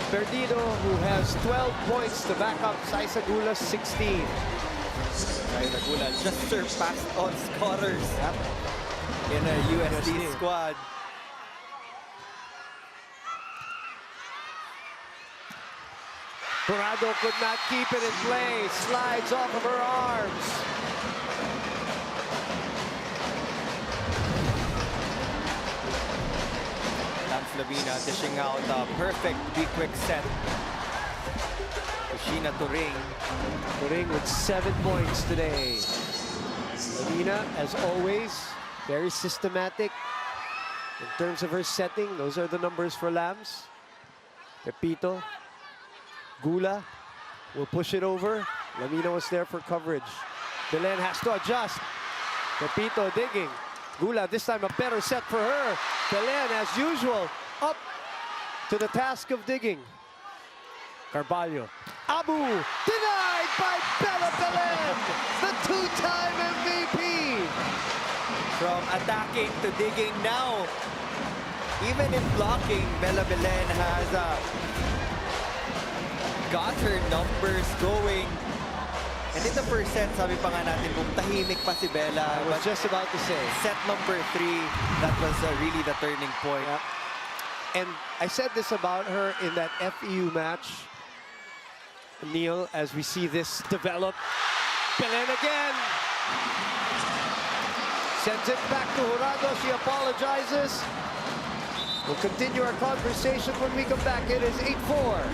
Perdido, who has 12 points to back up Saisa Gula's 16. Saisa Gula just surpassed all scorers in a USD squad. Corrado could not keep it in play. Slides off of her arms. Lamina dishing out a perfect be-quick set to Sheena Turing. Turing with 7 points today. Lamina, as always, very systematic in terms of her setting. Those are the numbers for Lams. Pepito. Gula will push it over. Lamina was there for coverage. Belen has to adjust. Pepito digging. Gula, this time a better set for her. Belen, as usual, up to the task of digging. Carvalho. Abu, denied by Bella Belen, the two-time MVP. From attacking to digging now. Even in blocking, Bella Belen has got her numbers going. And in the first set, sabi pa nga natin kung tahimik pa si Bella. I was just about to say. Set number 3, that was really the turning point. Yep. And I said this about her in that FEU match. Neil, as we see this develop. Belen again. Sends it back to Jurado. She apologizes. We'll continue our conversation when we come back. It is 8-4.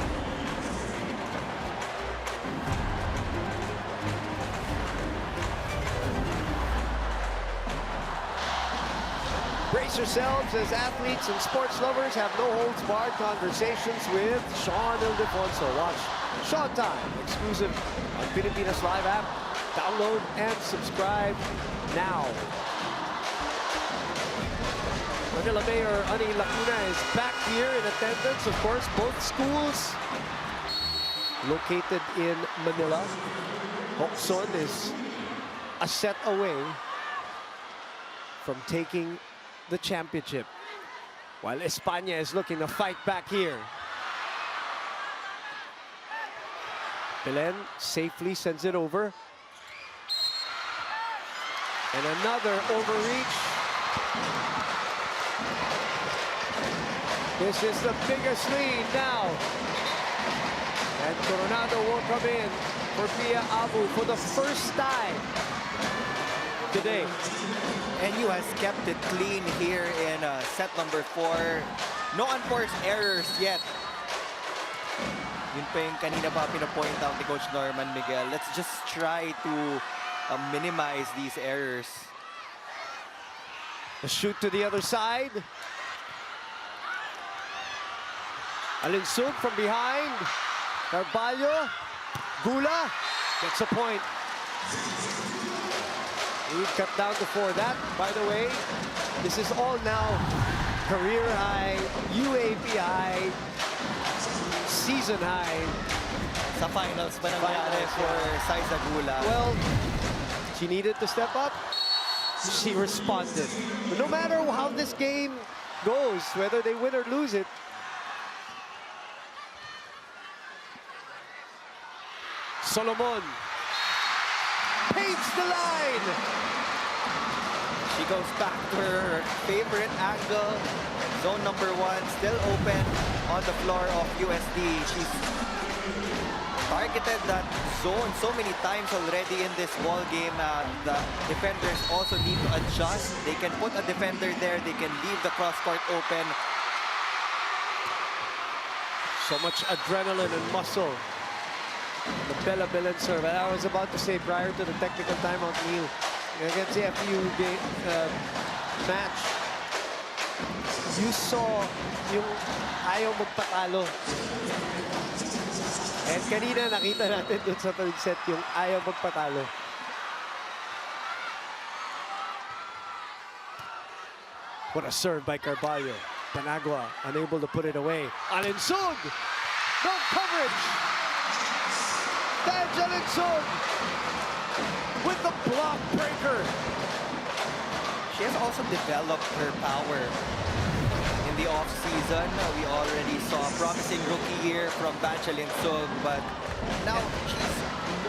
Brace yourselves as athletes and sports lovers have no holds barred conversations with Sean Ildefonso. Watch Sean Time, exclusive on Pilipinas Live app. Download and subscribe now. Manila Mayor Ani Lacuna is back here in attendance. Of course, both schools located in Manila. Hoxon is a set away from taking the championship, while España is looking to fight back here. Belen safely sends it over. And another overreach. This is the biggest lead now. And Coronado will come in for Pia Abu for the first time today. NU has kept it clean here in set number 4. No unforced errors yet. Yun pa yung kanina pa pinapoint out ni Coach Norman Miguel. Let's just try to minimize these errors. The shoot to the other side. Alinsug from behind. Carvalho. Gula gets a point. We've cut down to 4. That, by the way, this is all now career high, UAAP high, season high. Sa finals pa nangyari for Saisa Gula. Well, she needed to step up. She responded. But no matter how this game goes, whether they win or lose it, Solomon paints the line. She goes back to her favorite angle. Zone number 1 still open on the floor of USD. She's targeted that zone so many times already in this ball game. The defenders also need to adjust. They can put a defender there. They can leave the cross court open. So much adrenaline and muscle. The Bella Belen serve. And I was about to say prior to the technical timeout, Neil, against the FU match, you saw yung ayaw magpatalo. And kanina nakita natin dun sa third set yung ayaw magpatalo. What a serve by Carvalho. Panagua unable to put it away. Alinsug! No coverage! Alinsug with the block breaker. She has also developed her power in the off-season, we already saw a promising rookie year from Banchalin Sug, but now she's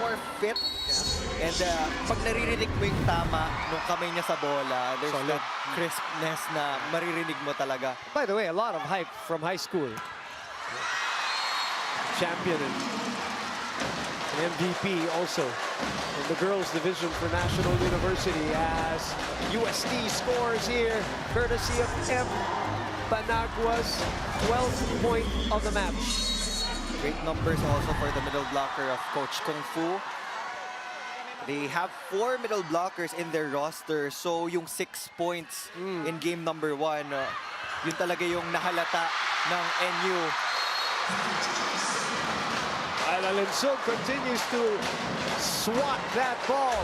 more fit. And pag naririnig mo yung tama nung kamay niya sa bola, there's Solid. that crispness na maririnig mo talaga. By the way, a lot of hype from high school. Champion and MVP also in the girls division for National University as UST scores here courtesy of M. Banagua's 12th point of the match. Great numbers also for the middle blocker of Coach Kung Fu. They have 4 middle blockers in their roster, so yung 6 points in game number 1, yun talaga yung nahalata ng NU. Linsog continues to swat that ball.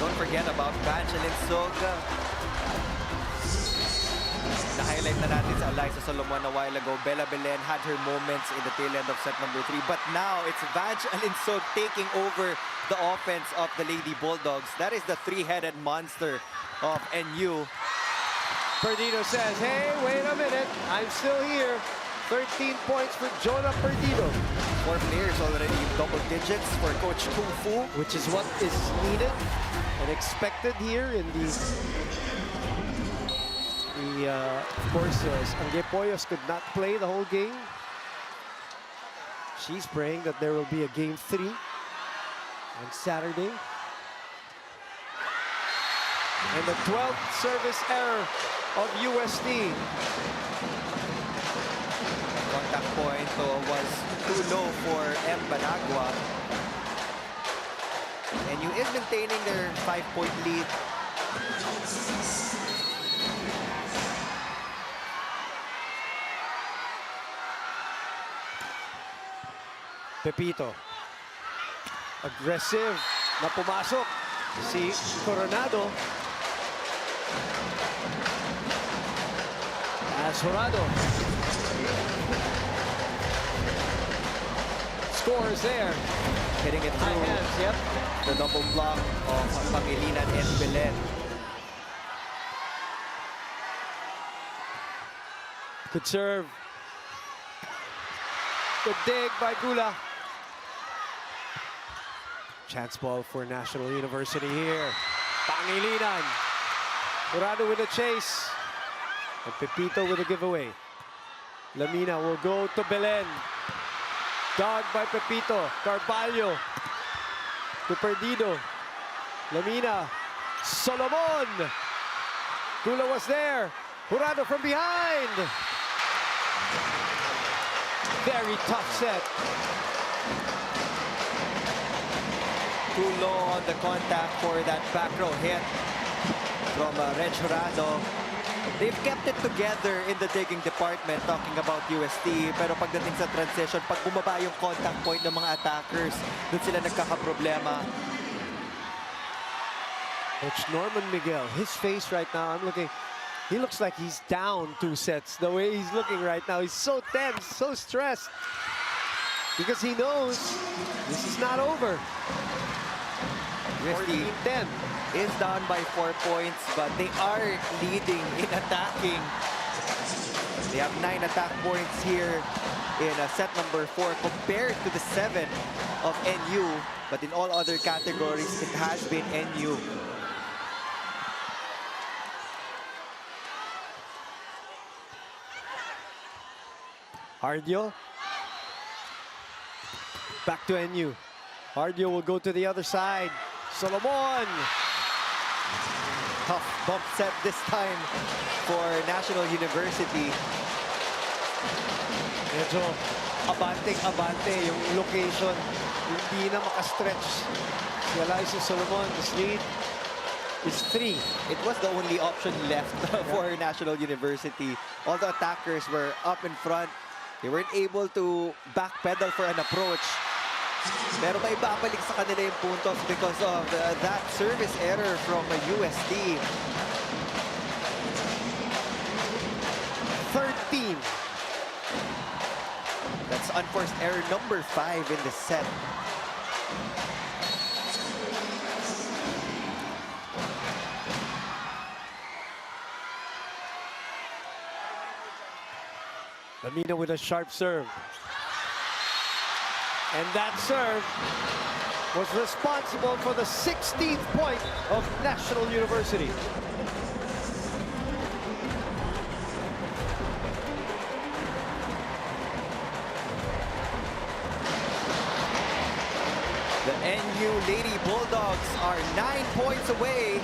Don't forget about Banchalin Sug. Na-highlight na natin sa Eliza Solomon a while ago. Bella Belen had her moments in the tail end of set number 3. But now it's Banchalin Sug taking over the offense of the Lady Bulldogs. That is the three-headed monster of NU. Perdido says, hey, wait a minute, I'm still here. 13 points for Jonah Perdido. 4 players already in double digits for Coach Kung Fu. Which is what is needed and expected here in the of course, Angge Poyos could not play the whole game. She's praying that there will be a game 3 on Saturday. And the 12th service error of UST. Contact point was too low for M. Banagua. NU is maintaining their 5-point lead. Pepito. Aggressive na pumasok si Coronado. As Jurado scores there. Hitting it High through hands, yep. the double block of Pangilinan and Belen. Good serve. Good dig by Gula. Chance ball for National University here. Pangilinan. Jurado with a chase. And Pepito with a giveaway. Lamina will go to Belen. Dogged by Pepito. Carvalho to Perdido. Lamina. Solomon. Gula was there. Jurado from behind. Very tough set. Too low on the contact for that back row hit from Reg Jurado. They've kept it together in the digging department, talking about UST. Pero pagdating sa transition, pag bumaba yung contact point ng mga attackers, doon sila nagkakaproblema. Coach Norman Miguel, his face right now, I'm looking, he looks like he's down 2 sets. The way he's looking right now, he's so tense, so stressed. Because he knows this is not over. UST 10 is down by 4 points, but they are leading in attacking. They have 9 attack points here in set number 4 compared to the 7 of NU. But in all other categories, it has been NU. Hardio. Back to NU. Hardio will go to the other side. Solomon. Tough bump set this time for National University. Medyo abante yung location. Hindi na makastretch. Si Eliza Solomon, this lead is 3. It was the only option left for National University. All the attackers were up in front. They weren't able to backpedal for an approach. Pero may babalik sa kanila yung puntos because of that service error from UST. 13. That's unforced error number 5 in the set. Lamina with a sharp serve. And that serve was responsible for the 16th point of National University. The NU Lady Bulldogs are 9 points away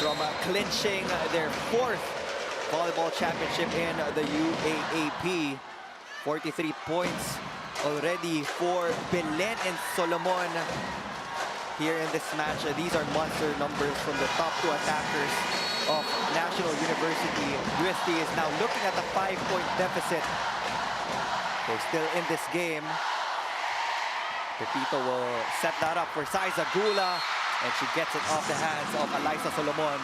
from clinching their 4th volleyball championship in the UAAP. 43 points already for Belen and Solomon here in this match. These are monster numbers from the top 2 attackers of National University. UST is now looking at a 5-point deficit. They're still in this game. Pepito will set that up for Saiza Gula, and she gets it off the hands of Alyssa Solomon.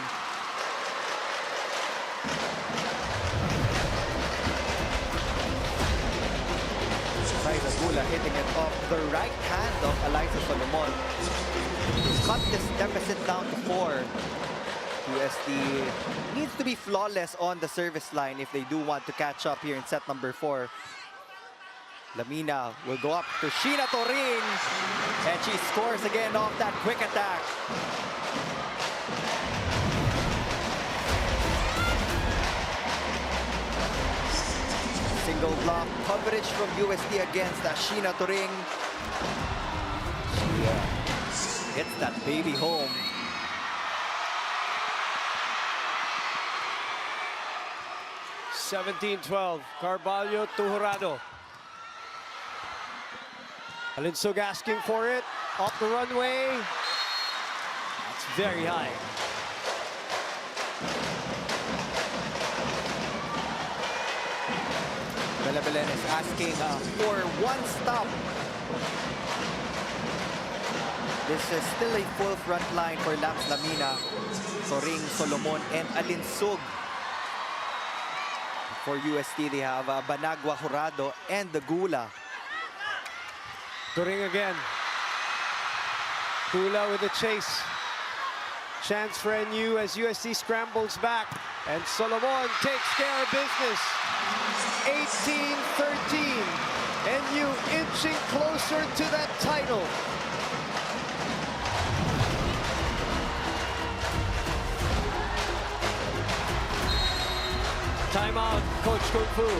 Saiza Gula hitting it off the right hand of Alyssa Solomon to cut this deficit down to 4. UST needs to be flawless on the service line if they do want to catch up here in set number 4. Lamina will go up to Sheena Toring, and she scores again off that quick attack. Single block coverage from UST against Sheena Toring. She hits that baby home. (17-12), Carvalho to Jurado. Alinsug asking for it, off the runway. That's very high. Belen is asking for 1 stop. This is still a full front line for Lams Lamina, Toring, Solomon, and Alinsug. For UST, they have Banagwa, Jurado, and the Gula. Toring again. Gula with a chase. Chance for NU as UST scrambles back. And Solomon takes care of business. 18-13. NU inching closer to that title. Timeout, Coach Kung Fu.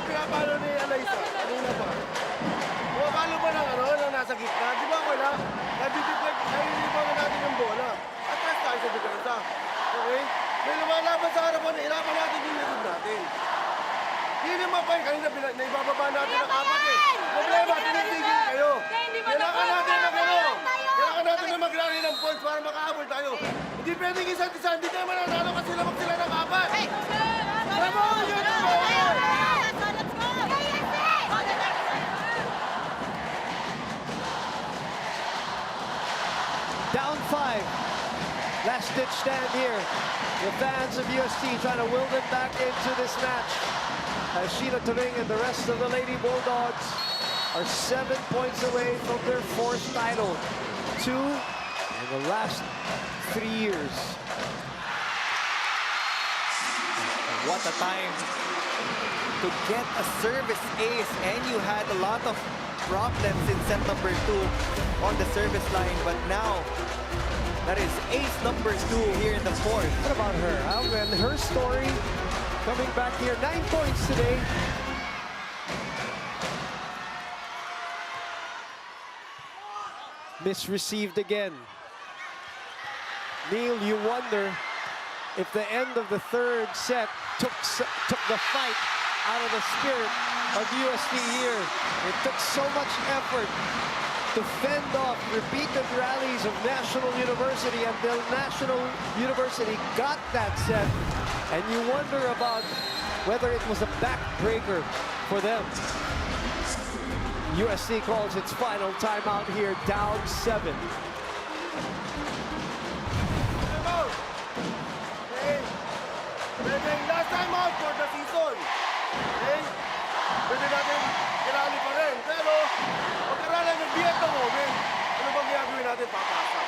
Pinapalo ni Alyssa, kanina pa. Pumapalo ba ng nasa gitna? Di ba wala? Nabibigyan natin yung bola. Atras tayo sa depensa. Okay? May lumalaban sa harapan, hirapan natin yung likod natin. Hindi naman pa kanina naibababa natin ang 4 eh. Problema, tinitigil kayo. Kailangan natin na gano'n. Kailangan natin na maglari ng points para makahabol tayo. Hindi pwedeng isa't-isa, hindi tayo mananalo kasi lamang sila ng 4. Bravo! Yun ang goal! Down 5. Last ditch stand here. The fans of UST trying to will them back into this match. As Sheena Toring and the rest of the Lady Bulldogs are 7 points away from their 4th title. 2 in the last 3 years. What a time to get a service ace, and you had a lot of problems in set number 2 on the service line, but now that is ace number 2 here in the 4th. What about her? And her story coming back here, 9 points today. Misreceived again. Neil, you wonder if the end of the 3rd set took the fight out of the spirit of UST here. It took so much effort to fend off repeated rallies of National University until National University got that set. And you wonder about whether it was a backbreaker for them. USC calls its final timeout here, down 7. Last time out for the season. Okay? Pwede natin kilali pa rin. Pero, pagkaralan ng biyeta mo, ano bang gagawin natin? Papasa.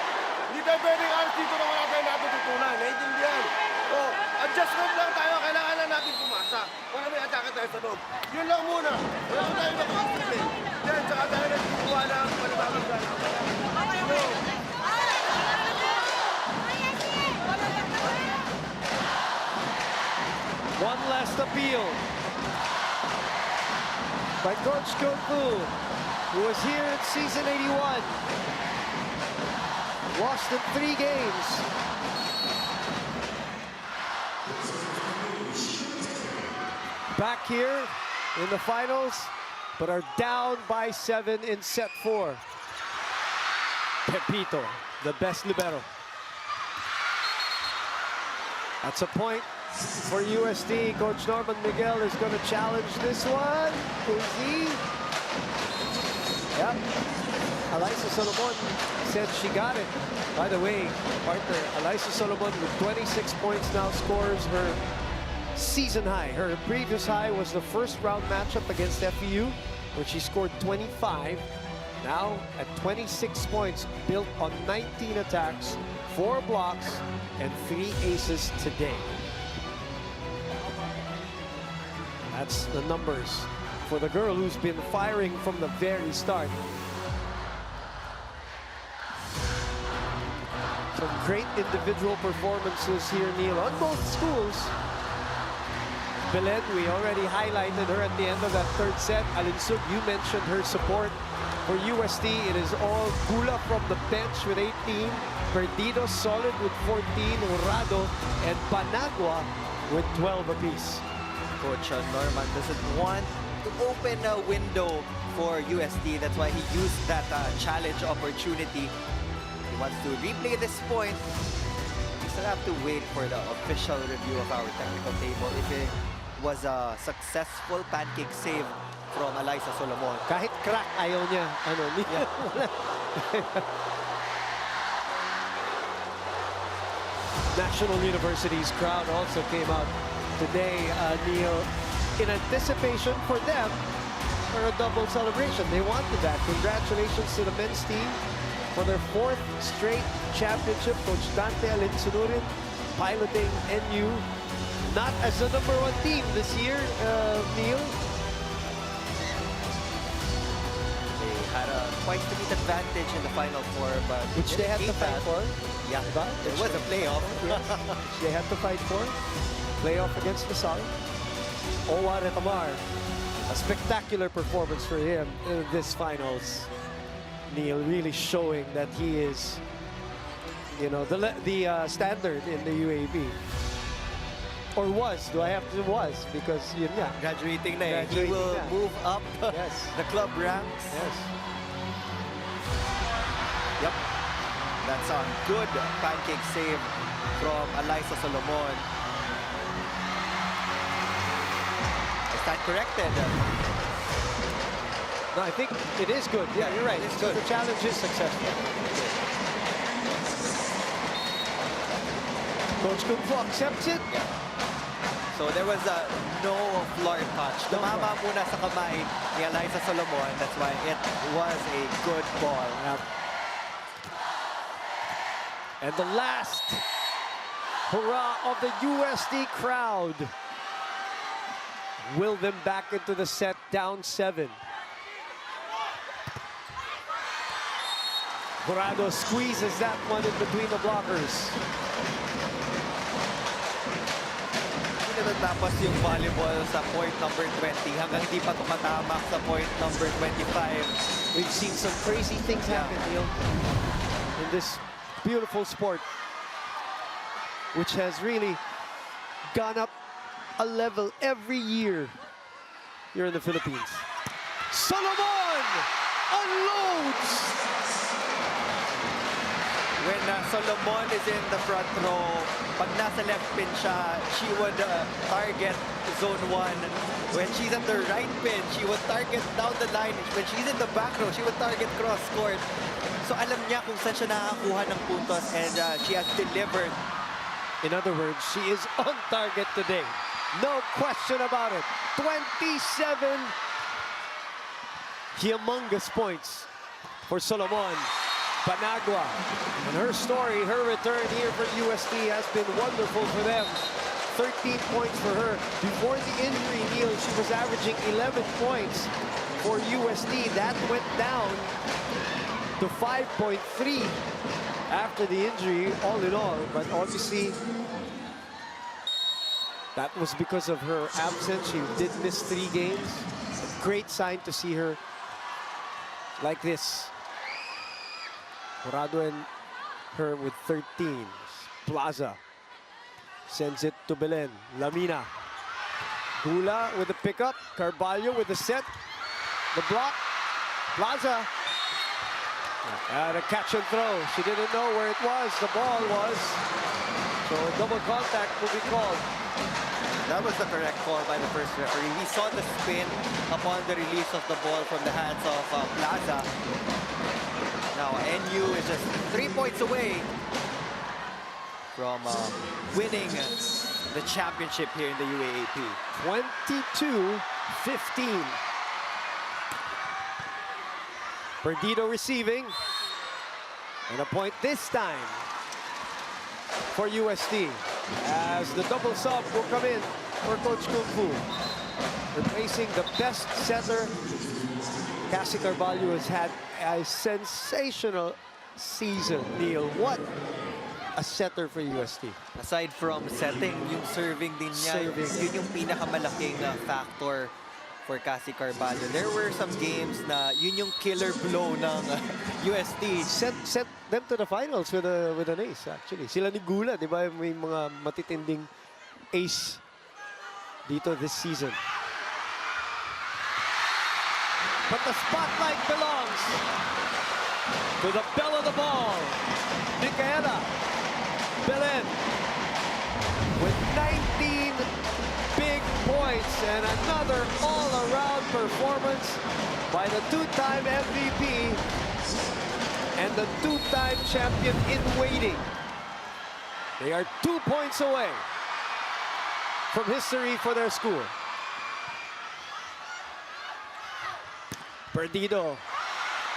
Hindi tayo pwedeng alis dito na wala tayo natututunan. Naiintindihan. O, adjustment lang tayo. Kailangan lang natin pumasa. Para may atake tayo sa loob. Yun lang muna. Wala ko tayo nakakasili. Yan, tsaka tayo nagkukuha ng panibagong gano'n. One last appeal by Coach Kung Fu, who was here in season 81. Lost in 3 games. Back here in the finals, but are down by 7 in set 4. Pepito, the best libero. That's a point for UST. Coach Norman Miguel is going to challenge this one. Is he? Yep. Alyssa Solomon said she got it. By the way, partner, Alyssa Solomon with 26 points now scores her season high. Her previous high was the first round matchup against FEU, where she scored 25. Now at 26 points, built on 19 attacks, 4 blocks, and 3 aces today. That's the numbers for the girl who's been firing from the very start. Some great individual performances here, Neil, on both schools. Belen, we already highlighted her at the end of that third set. Alinsug, you mentioned her support for UST. It is all Gula from the bench with 18, Perdido solid with 14, Urado and Panagua with 12 apiece. Coach Norman doesn't want to open a window for UST. That's why he used that challenge opportunity. He wants to replay this point. We still have to wait for the official review of our technical table. If it was a successful pancake save from Alyssa Solomon. Kahit crack, ayaw niya. Ano, National University's crowd also came out today, Neil, in anticipation for them for a double celebration. They wanted that. Congratulations to the men's team for their 4th straight championship. Coach Dante Alinsunurin piloting NU, not as the #1 team this year, Neil. They had a quite a bit advantage in the Final Four, but Which they had to fight for. Yeah, it was a playoff. Which they had to fight for. Playoff against Lasal. Owa Retamar, a spectacular performance for him in this finals. Neil really showing that he is, you know, the standard in the UAAP. Or was, do I have to was? Because yun nga. Graduating na eh. He Graduating will na. move up Yes. the club ranks. Yes. Yep. That's a good pancake save from Alyssa Solomon. Is that corrected? No, I think it is good. Yeah, you're right. It's So good. the challenge is successful. Coach Kung Fu accepts it. Yeah. So there was a no floor touch. Tumama muna sa kamay ni Alyssa Solomon. That's why it was a good ball. And the last hurrah of the USD crowd will them back into the set down 7. Jurado squeezes that one in between the blockers. Hindi natatapos yung volleyball sa point number 20 hanggang hindi pa tumatamak sa point number 25. We've seen some crazy things happen, Neil, in this beautiful sport, which has really gone up a level every year here in the Philippines. Solomon unloads! When Solomon is in the front row, pag nasa left pin siya, she would target zone 1. When she's at the right pin, she would target down the line. When she's in the back row, she would target cross court. So alam niya kung saan siya nakakuha ng puntos, and she has delivered. In other words, she is on target today. No question about it. 27 humongous points for Solomon. Panagua. And her story, her return here for UST has been wonderful for them. 13 points for her. Before the injury, Neil, she was averaging 11 points for UST. That went down to 5.3 after the injury, all in all. But obviously, that was because of her absence. She did miss 3 games. A great sign to see her like this. Corrado and her with 13. Plaza sends it to Belen. Lamina. Gula with the pickup. Carvalho with the set. The block. Plaza. And a catch and throw. She didn't know where it was. The ball was. So double contact will be called. That was the correct call by the first referee. We saw the spin upon the release of the ball from the hands of Plaza. Now NU is just 3 points away from winning the championship here in the UAAP. 22-15. Perdido receiving. And a point this time for UST. As the double sub will come in for Coach Kung Fu. Replacing the best setter. Cassie Carvalho has had a sensational season, Neil. What a setter for UST. Aside from setting, yung serving din niya, yun yung pinakamalaking factor for Cassie Carvalho. There were some games na yun yung killer blow ng UST. Set them to the finals with an ace, actually. Sila ni Gula, di ba? May mga matitinding ace dito this season. But the spotlight belongs to the bell of the ball. Micaela Belen with 19 big points and another all-around performance by the 2-time MVP and the 2-time champion in waiting. They are 2 points away from history for their school. Perdido,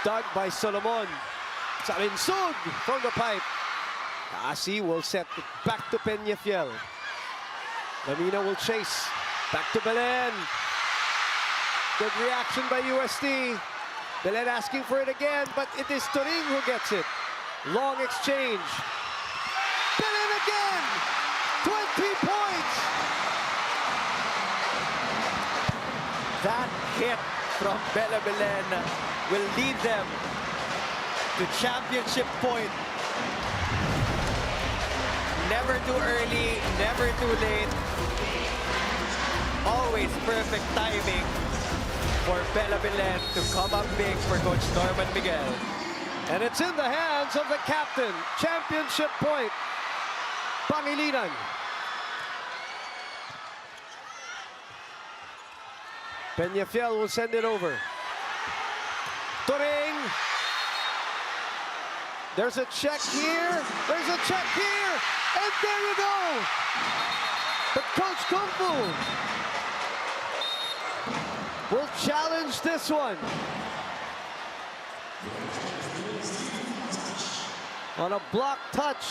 dug by Solomon. Salinsug from the pipe. Asi will set it back to Peñafiel. Lamina will chase. Back to Belen. Good reaction by UST. Belen asking for it again, but it is Turing who gets it. Long exchange. Belen again! 20 points! That hit from Bella Belen will lead them to championship point. Never too early, never too late. Always perfect timing for Bella Belen to come up big for Coach Norman Miguel. And it's in the hands of the captain. Championship point. Pangilinan. Peñafiel will send it over. Turing. There's a check here. There's a check here. And there you go. But Coach Kung Fu will challenge this one. On a block touch.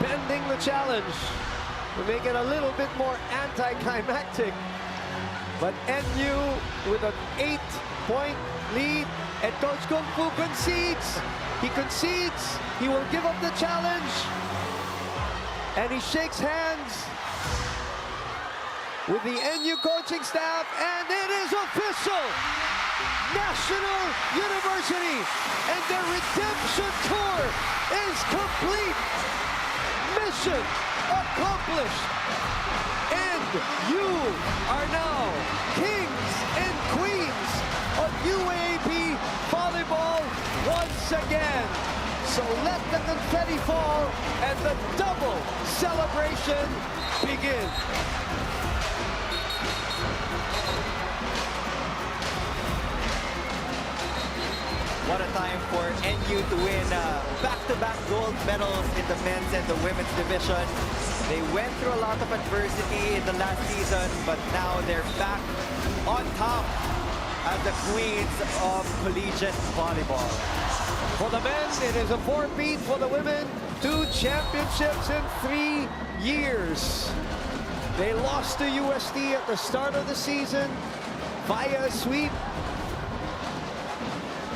Bending the challenge to make it a little bit more anticlimactic. But NU with an 8-point lead, and Coach Kung Fu concedes. He concedes. He will give up the challenge. And he shakes hands with the NU coaching staff, and it is official. National University and their redemption tour is complete. Mission accomplished. And you are now kings and queens of UAAP volleyball once again. So let the confetti fall and the double celebration begin. What a time for NU to win back-to-back gold medals in the men's and the women's division. They went through a lot of adversity in the last season, but now they're back on top as the queens of collegiate volleyball. For the men, it is a 4-peat. For the women, 2 championships in 3 years. They lost to UST at the start of the season via a sweep,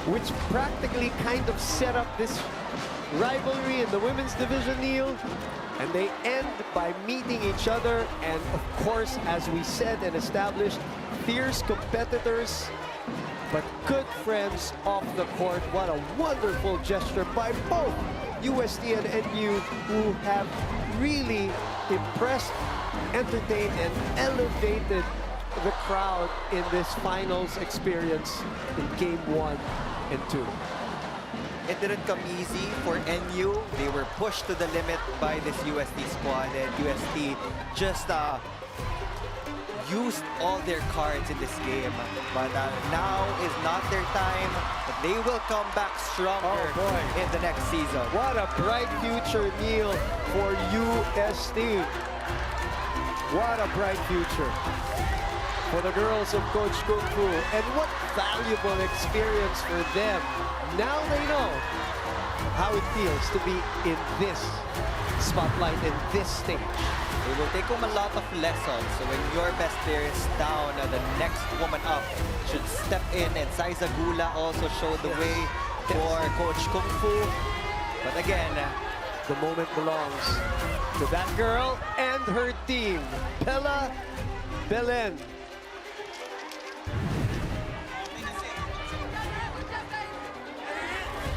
which practically kind of set up this rivalry in the women's division, Neil. And they end by meeting each other. And of course, as we said and established, fierce competitors, but good friends off the court. What a wonderful gesture by both UST and NU, who have really impressed, entertained, and elevated the crowd in this finals experience in game 1 and 2. It didn't come easy for NU. They were pushed to the limit by this UST squad, and UST just used all their cards in this game. But now is not their time. But they will come back stronger in the next season. What a bright future, Neil, for UST. What a bright future for the girls of Coach Kung Fu. And what valuable experience for them. Now they know how it feels to be in this spotlight, in this stage. It will take them a lot of lessons. So when your best player is down, the next woman up should step in. And Saiza Gula also showed the way for Coach Kung Fu. But again, the moment belongs to that girl and her team, Bella Belen.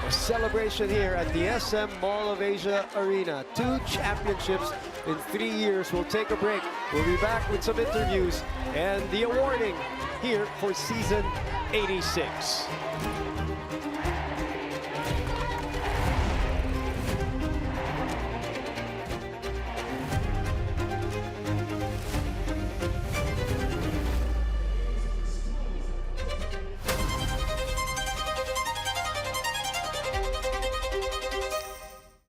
A celebration here at the SM Mall of Asia Arena. 2 championships in 3 years. We'll take a break. We'll be back with some interviews and the awarding here for season 86.